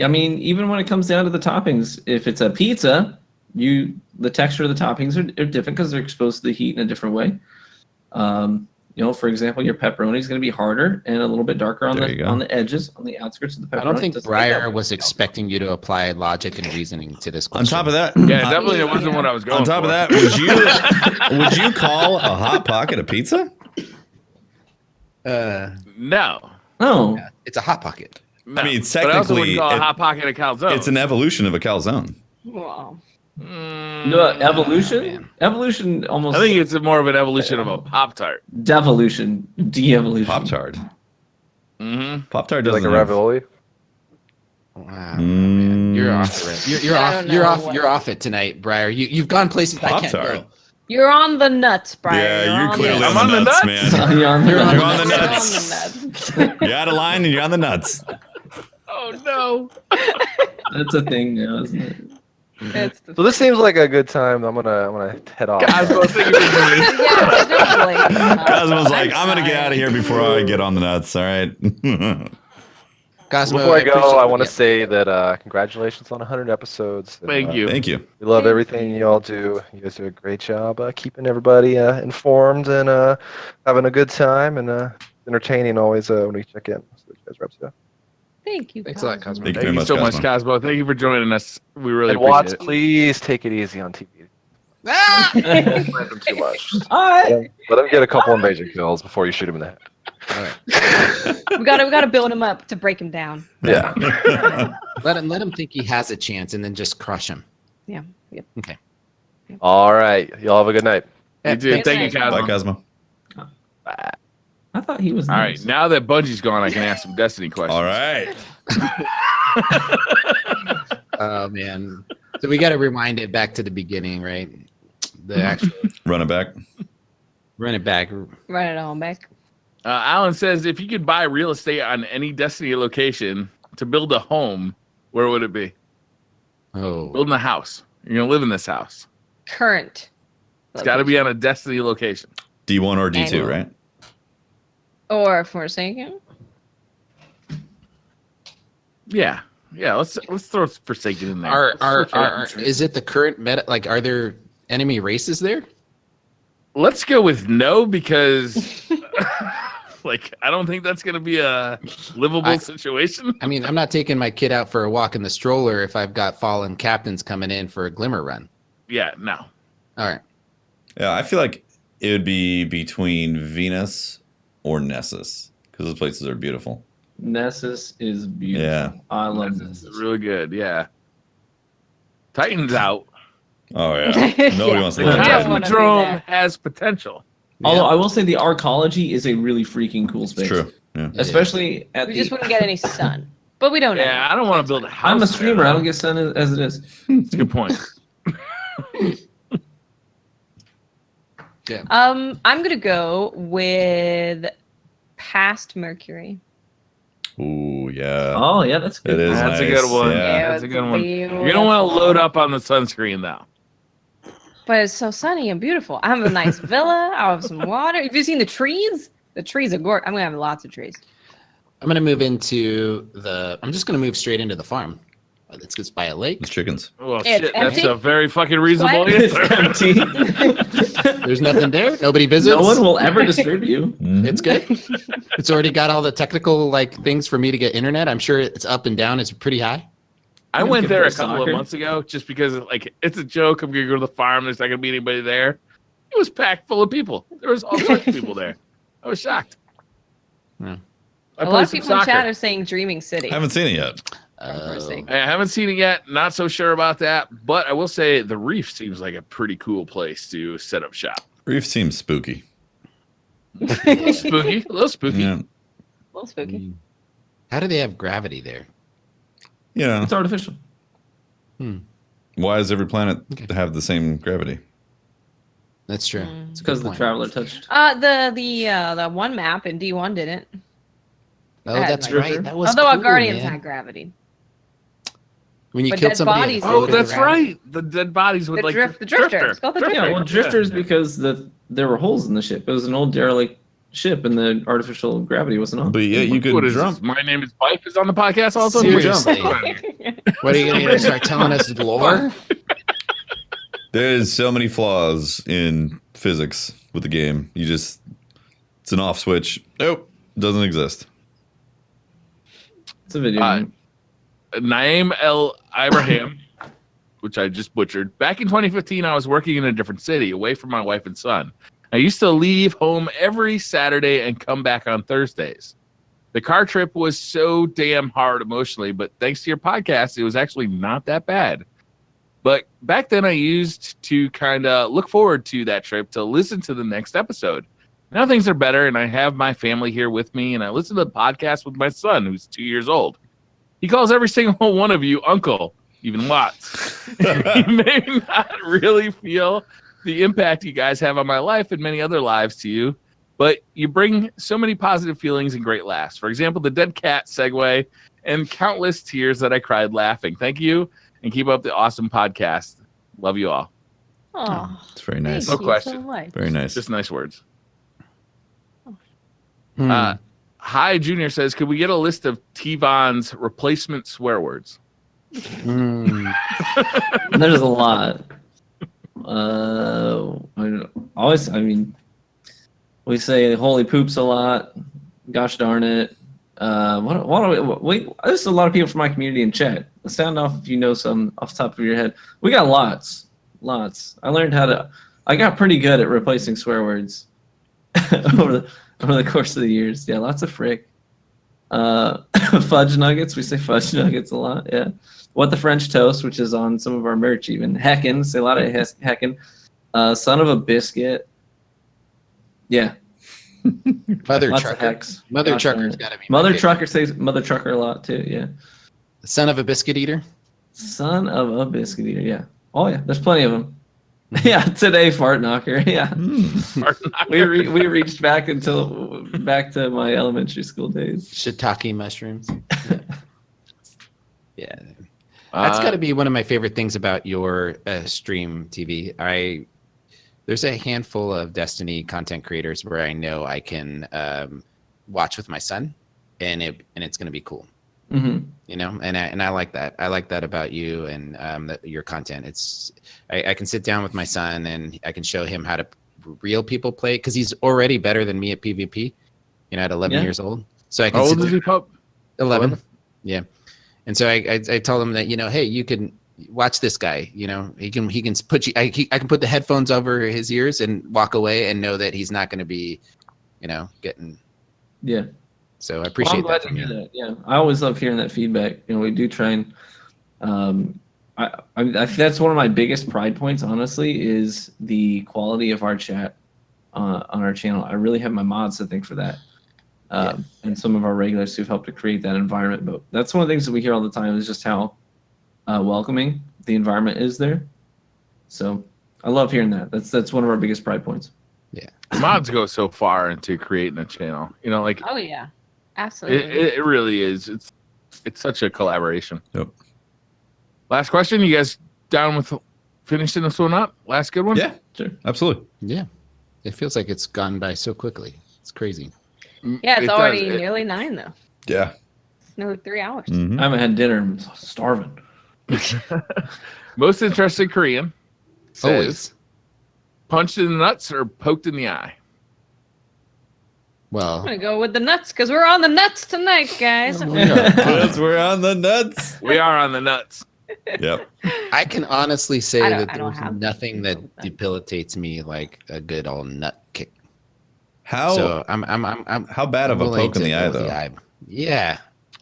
I mean, even when it comes down to the toppings, if it's a pizza, the texture of the toppings are different because they're exposed to the heat in a different way. You know, for example, your pepperoni is going to be harder and a little bit darker on There you go. the edges, on the outskirts of the pepperoni. I don't think Doesn't make Breyer that- was expecting you to apply logic and reasoning to this On question. top of that, Yeah, definitely it wasn't what I was going on top for. of that, would you call a hot pocket a pizza? No. No. It's a hot pocket. No. I mean, but I also wouldn't technically, call a hot pocket a calzone. It's an evolution of a calzone. Wow. No, evolution? man. Evolution almost. I think it's more of an evolution of a Pop-Tart. devolution. De-evolution. Pop Tart. Mm-hmm. Pop Tart Like doesn't a have- ravioli. Wow, man. You're off the rails. You're I off. don't You're know off. what- You're off it tonight, Breyer. You've gone places I can't Pop-Tart. go. You're on the nuts, Brian. Yeah, you're clearly I'm on the nuts, nuts. man. You're on the You're on nuts. the You're nuts. on the nuts. You're out of line and you're on the nuts. Oh no. That's a thing now, isn't it? It's the So this seems like a good time. I'm gonna head off. Guys, well, thank you for joining. yeah, definitely. Cosmo's like, I'm gonna get out of here before I get on the nuts. All right. Cosmo, Before I go, appreciate- I want to yeah. say that congratulations on 100 episodes. And, Thank you. Thank you. We love everything you all do. You guys do a great job keeping everybody informed and having a good time and entertaining always when we check in. So you guys are up to. Thank you. Thanks a lot, Cosmo. Thank you Thank very you much, so much, Cosmo. Cosmo. Thank you for joining us. We really And Watts, appreciate it. please take it easy on TV. Ah! Don't let them too much. All right. Let them get a couple invasion kills before you shoot him in the head. All right. we gotta build him up to break him down. Yeah. Let him think he has a chance, and then just crush him. Yeah. Yep. Okay. All right. Y'all have a good night. You too. Thank you, Bye, Bye, Cosmo. Cosmo. I thought he was All nice. right, now that Bungie's gone, I can ask some Destiny questions. All right. Oh man. So we got to rewind it back to the beginning, right? The actual Run it back. run it back. Run it on back. Alan says, if you could buy real estate on any Destiny location to build a home, where would it be? Oh, Building a house. You're going to live in this house. Current. It's got to be on a Destiny location. D1 or D2, Angle. right? Or Forsaken. Yeah. Yeah, let's throw Forsaken in there. are is it the current meta? Like, are there enemy races there? Let's go with no, because like I don't think that's gonna be a livable situation. I mean, I'm not taking my kid out for a walk in the stroller if I've got fallen captains coming in for a glimmer run. Yeah, no. All right. Yeah, I feel like it would be between Venus or Nessus because those places are beautiful. Nessus is beautiful. Yeah. I love That's Nessus. really good. Yeah. Titan's out. Oh yeah, nobody wants to The live in I don't Titan. wanna be Cosmodrome there. has potential. Although I will say the arcology is a really freaking cool It's space. true. Yeah. Especially at We the. just wouldn't get any sun, but we don't. Yeah, I don't want to build a house. I'm a there, streamer. I though. don't get sun as it is. That's a good point. I'm gonna go with past Mercury. Ooh yeah. Oh yeah, that's good. It is That's a nice, good one. yeah. That's a good one. You're gonna want to load up on the sunscreen though. But it's so sunny and beautiful. I have a nice villa. I have some water. Have you seen the trees? The trees are gorgeous. I'm gonna have lots of trees. I'm gonna move into the. I'm just gonna move straight into the farm. It's just by a lake. It's chickens. Well, It's shit, that's empty. a very fucking reasonable What? It's answer. empty. There's nothing there. Nobody visits. No one will ever disturb you. It's good. It's already got all the technical things for me to get internet. I'm sure it's up and down. It's pretty high. I You went can there play a couple soccer. of months ago just because it's a joke. I'm gonna go to the farm. There's not gonna be anybody there. It was packed full of people. There was all sorts of people there. I was shocked. Yeah. I A lot played of some people in chat soccer. are saying Dreaming City. I haven't seen it yet. Interesting. I haven't seen it yet. Not so sure about that. But I will say the reef seems like a pretty cool place to set up shop. Reef seems spooky. Spooky, a little spooky. Yeah. A little spooky. How do they have gravity there? You know, It's artificial. why does every planet Okay. have the same gravity? That's true. Mm. It's because the traveler touched. The one map in D1 didn't. Oh, Had that's nitrogen. right. That was Although our cool, Guardians man. had gravity. When you But killed dead somebody, bodies it Oh, floated that's around. right. The dead bodies with The like the drifter. It's called the Yeah, drifter. well, drifters because there were holes in the ship. It was an old derelict ship, and the artificial gravity wasn't on. But yeah, you could What is jump. this? My name is Bife is on the podcast also. Seriously. Jump. What are you going to start telling us lore? There's so many flaws in physics with the game. It's an off switch. Nope, doesn't exist. It's a video game. Naeem El Ibrahim, which I just butchered. Back in 2015, I was working in a different city, away from my wife and son. I used to leave home every Saturday and come back on Thursdays. The car trip was so damn hard emotionally, but thanks to your podcast, it was actually not that bad. But back then, I used to kind of look forward to that trip to listen to the next episode. Now things are better, and I have my family here with me, and I listen to the podcast with my son, who's 2 years old. He calls every single one of you uncle, even Watts. He may not really feel the impact you guys have on my life and many other lives to you, but you bring so many positive feelings and great laughs. For example, the dead cat segue and countless tears that I cried laughing. Thank you, and keep up the awesome podcast. Love you all. Oh, It's very nice. No question. Very nice. Just nice words. Hmm. Hi, Junior says, could we get a list of T-Von's replacement swear words? Hmm. There's a lot. We say holy poops a lot. Gosh darn it. There's a lot of people from my community in chat. Sound off if you know some off the top of your head. We got lots. I got pretty good at replacing swear words over the course of the years. Yeah, lots of frick. Fudge nuggets. We say fudge nuggets a lot. Yeah. What the French toast, which is on some of our merch even. Heckin. Say a lot of heckin. Son of a biscuit. Yeah. Mother Lots of trucker. hex. Mother Gosh darn trucker's it. got to be. my Mother favorite. trucker says mother trucker a lot too. Yeah. Son of a biscuit eater. Son of a biscuit eater. Yeah. Oh yeah. There's plenty of them. Yeah. Today fart knocker. Yeah. We reached back to my elementary school days. Shiitake mushrooms. Yeah. That's got to be one of my favorite things about your stream, TV. There's a handful of Destiny content creators where I know I can watch with my son, and it's going to be cool. Mm-hmm. You know, and I like that. I like that about you and your content. I can sit down with my son and I can show him how to real people play, because he's already better than me at PvP. At 11 years old. So I can. How old is he, Pup? 11. Yeah. And so I told him that, hey, you can watch this guy. He can put you. I can put the headphones over his ears and walk away and know that he's not going to be, getting. Yeah. So I appreciate that. From you. That. Yeah, I always love hearing that feedback. We do try and. I think that's one of my biggest pride points, honestly, is the quality of our chat on our channel. I really have my mods to thank for that. And some of our regulars who've helped to create that environment. But that's one of the things that we hear all the time is just how welcoming the environment is there. So I love hearing that. That's one of our biggest pride points. Yeah. Mods go so far into creating a channel. Oh yeah, absolutely. It really is. It's such a collaboration. Yep. Last question. You guys down with finishing this one up? Last good one? Yeah, sure. Absolutely. Yeah. It feels like it's gone by so quickly. It's crazy. Yeah, it's already nearly 9 though. Yeah. It's nearly 3 hours. Mm-hmm. I haven't had dinner. I'm starving. Most interesting Korean says, Always. Punched in the nuts or poked in the eye? Well, I'm going to go with the nuts because we're on the nuts tonight, guys. Because we're on the nuts. We are on the nuts. Yep. I can honestly say that I don't there's have nothing that debilitates me like a good old nut kick. How So I'm how bad of a willing poke in to the eye go with though? Yeah.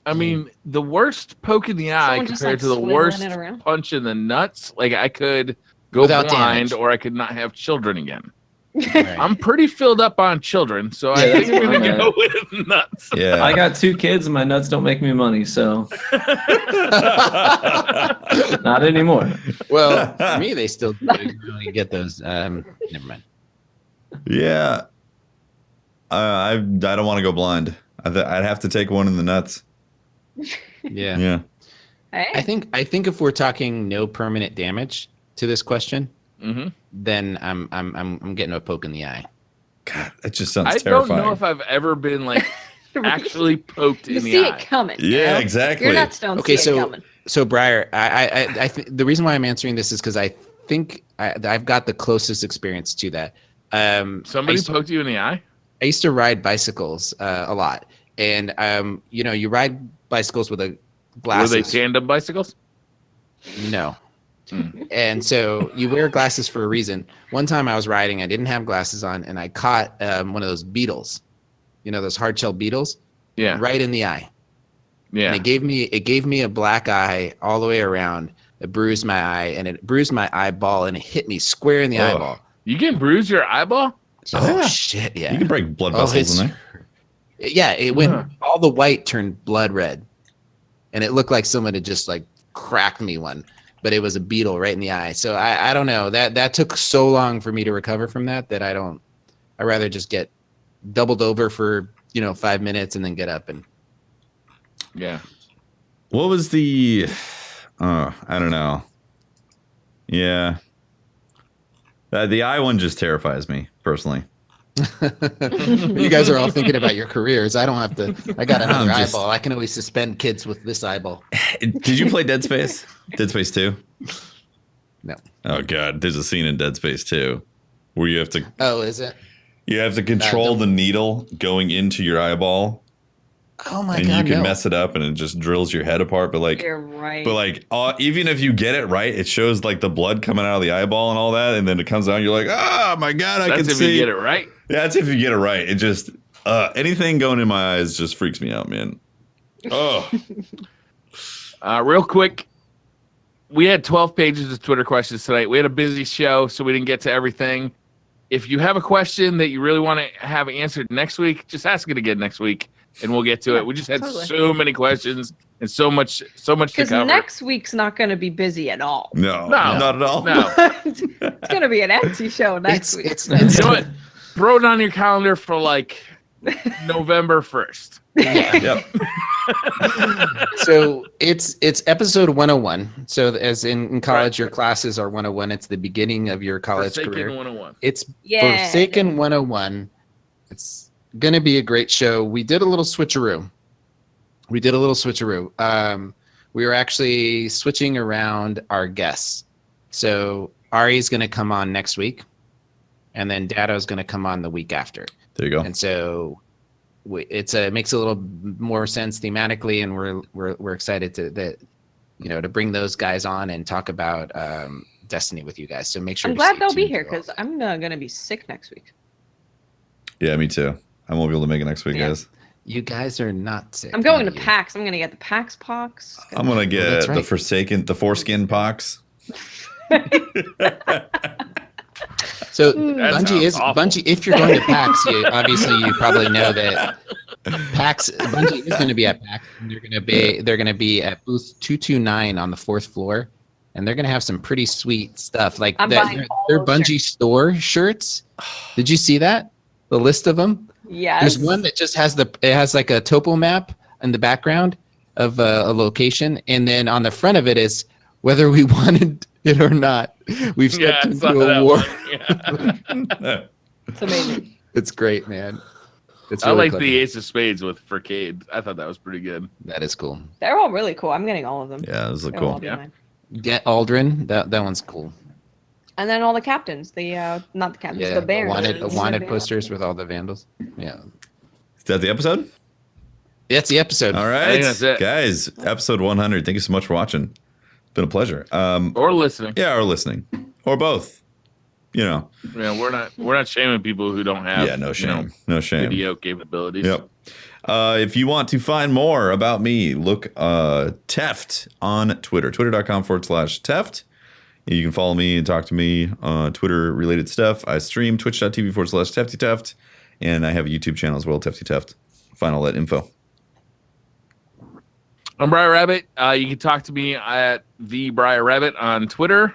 I mean, the worst poke in the eye Someone just, compared like, to the swiveling worst it around. punch in the nuts. Like I could go Without blind damage. or I could not have children again. Right. I'm pretty filled up on children, so I Yeah, think I'm going to that's go with nuts. Yeah. I got 2 kids and my nuts don't make me money, so not anymore. Well, for me, they still really get those. Never mind. Yeah. I don't want to go blind. I'd have to take one in the nuts. Yeah. Yeah. Hey. I think if we're talking no permanent damage to this question, Mm-hmm. then I'm getting a poke in the eye. God, that just sounds I terrifying. don't know if I've ever been like actually poked You in the see eye. it coming. Yeah, exactly. Your nuts don't Okay, see it so coming. Briar, I the reason why I'm answering this is because I think I've got the closest experience to that. Somebody poked you in the eye? I used to ride bicycles a lot, and you ride bicycles with a glasses. Were they tandem bicycles? No. And so you wear glasses for a reason. One time I was riding, I didn't have glasses on, and I caught one of those beetles, those hard shell beetles, Yeah. right in the eye. Yeah. And it gave me a black eye all the way around. It bruised my eye, and it bruised my eyeball, and it hit me square in the eyeball. You can bruise your eyeball? Oh Yeah. shit! Yeah, You can break blood vessels in there. Yeah, it went all the white turned blood red, and it looked like someone had just like cracked me one. But it was a beetle right in the eye. So I don't know. That took so long for me to recover from that I'd rather just get doubled over for 5 minutes and then get up and. Yeah. What was the I don't know. Yeah. The eye one just terrifies me personally. You guys are all thinking about your careers. I don't have to. I got another I'm just- eyeball. I can always suspend kids with this eyeball. Did you play Dead Space? Dead Space 2? No. Oh god, there's a scene in Dead Space 2 where you have to Oh, is it? control don't- the needle going into your eyeball, Oh my and god! you can no. mess it up and it just drills your head apart. But like, You're right. even if you get it right, it shows like the blood coming out of the eyeball and all that, and then it comes out. And you're like, oh my god, I That's can if see. you get it right. Yeah, that's if you get it right. It just anything going in my eyes just freaks me out, man. Oh, Real quick, we had 12 pages of Twitter questions tonight. We had a busy show, so we didn't get to everything. If you have a question that you really want to have answered next week, just ask it again next week, and we'll get to it. We just had so many questions and so much to Because cover. next week's not going to be busy at all. no, No. not at all. No. It's going to be an empty show next week. It's You know what? Throw it on your calendar for like November 1st. Yep. So it's episode 101. So as in college, your classes are 101. It's the beginning of your college Forsaken career. 101. It's Yeah. Forsaken 101. It's gonna be a great show. We did a little switcheroo. We were actually switching around our guests. So Ari's gonna come on next week, and then Dado is going to come on the week after. There you go. And so it makes a little more sense thematically, and we're excited to bring those guys on and talk about Destiny with you guys. So make sure. I'm glad they'll be here because I'm going to be sick next week. Yeah, me too. I won't be able to make it next week, guys. You guys are not sick. I'm going to PAX. I'm going to get the PAX pox. I'm going to get the foreskin pox. So Bungie. If you're going to PAX, you probably know that Bungie is going to be at PAX. And they're going to be at booth 229 on the 4th floor, and they're going to have some pretty sweet stuff like their Bungie store shirts. Did you see that? The list of them? Yes. There's one that just has like a topo map in the background of a location, and then on the front of it is whether we wanted it or not. We've stepped into a war. It's amazing. It's great, man. I like the Ace of Spades for Cade. I thought that was pretty good. That is cool. They're all really cool. I'm getting all of them. Yeah, those look cool. Get Uldren. That one's cool. And then all the captains. Not the captains. The bears. Wanted posters with all the vandals. Yeah. Is that the episode? That's the episode. All right, I think that's it. Guys. Episode 100. Thank you so much for watching. It's been a pleasure. Or listening. Yeah, or listening, or both. Yeah, we're not shaming people who don't have. No shame. No shame. Video capabilities. Yep. If you want to find more about me, look Teft on Twitter. Twitter.com/Teft. You can follow me and talk to me on Twitter related stuff. I stream twitch.tv/TeftyTeft, and I have a YouTube channel as well, Tefty Teft. Find all that info. I'm Briar Rabbit. You can talk to me at the Briar Rabbit on Twitter.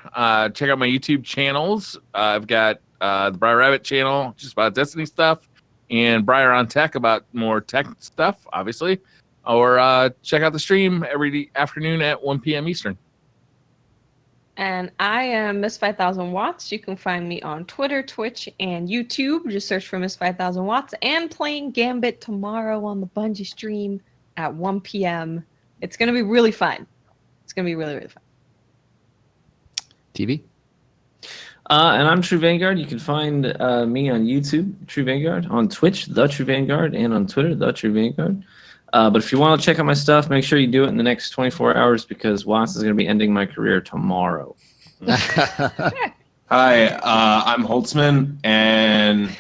Check out my YouTube channels. I've got the Briar Rabbit channel, just about Destiny stuff, and Briar on Tech about more tech stuff, obviously. Or check out the stream every afternoon at 1 p.m. Eastern. And I am Miss 5000 Watts. You can find me on Twitter, Twitch, and YouTube. Just search for Miss 5000 Watts. And playing Gambit tomorrow on the Bungie stream at 1 p.m. It's going to be really fun. It's going to be really, really fun. TV? And I'm True Vanguard. You can find me on YouTube, True Vanguard, on Twitch, The True Vanguard, and on Twitter, The True Vanguard. But if you want to check out my stuff, make sure you do it in the next 24 hours because Watts is going to be ending my career tomorrow. Hi, I'm Holtzman, and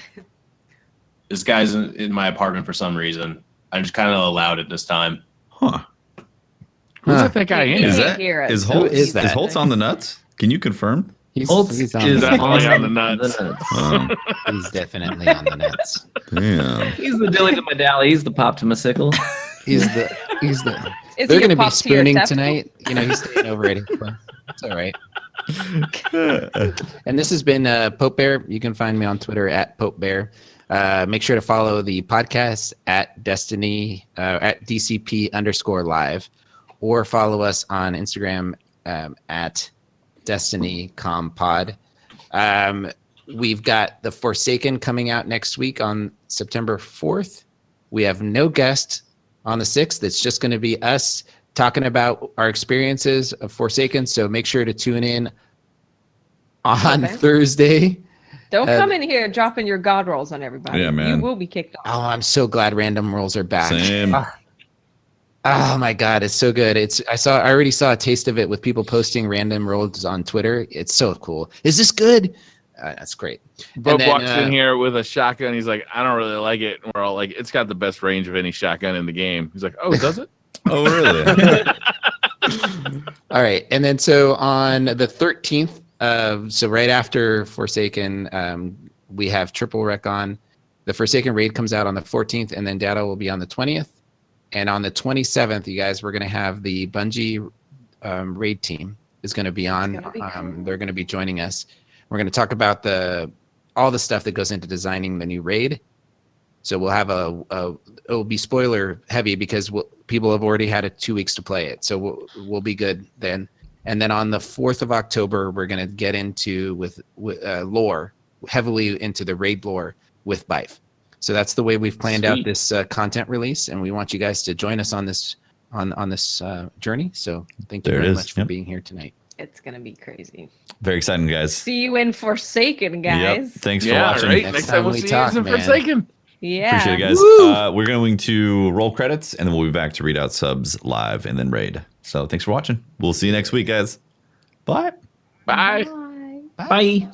this guy's in my apartment for some reason. I just kind of allowed it this time. Huh. Who's that guy in? Is Holtz on the nuts? Can you confirm? He's definitely on the nuts. He's definitely on the nuts. Damn. He's the dilly to my dally. He's the pop to my sickle. He's the. They're going to be spooning tonight. He's staying over at his place. It's all right. And this has been Pope Bear. You can find me on Twitter at Pope Bear. Make sure to follow the podcast at Destiny at DCP_live, or follow us on Instagram at DestinyCompod. We've got The Forsaken coming out next week on September 4th. We have no guest on the 6th. It's just going to be us talking about our experiences of Forsaken. So make sure to tune in on Thursday. Don't come in here dropping your god rolls on everybody. Yeah, man. You will be kicked off. Oh, I'm so glad random rolls are back. Same. Oh my God, it's so good. I already saw a taste of it with people posting random rolls on Twitter. It's so cool. Is this good? That's great. Bob walks in here with a shotgun. He's like, I don't really like it. And we're all like, it's got the best range of any shotgun in the game. He's like, oh, does it? Oh, really? All right. And then so on the 13th, so right after Forsaken, we have Triple Rec on. The Forsaken raid comes out on the 14th, and then Data will be on the 20th. And on the 27th, you guys, we're going to have the Bungie raid team is going to be on. They're going to be joining us. We're going to talk about all the stuff that goes into designing the new raid. So we'll have it'll be spoiler heavy because people have already had 2 weeks to play it. So we'll be good then. And then on the 4th of October, we're going to get into with lore, heavily into the raid lore with Bife. So that's the way we've planned out this content release, and we want you guys to join us on this on this journey. So thank you very much for being here tonight. It's gonna be crazy. Very exciting, guys. See you in Forsaken, guys. Yep. Thanks for watching. Right? Next time we'll see you in Forsaken. Yeah. Appreciate it, guys. We're going to roll credits, and then we'll be back to read out subs live and then raid. So thanks for watching. We'll see you next week, guys. Bye. Bye. Bye.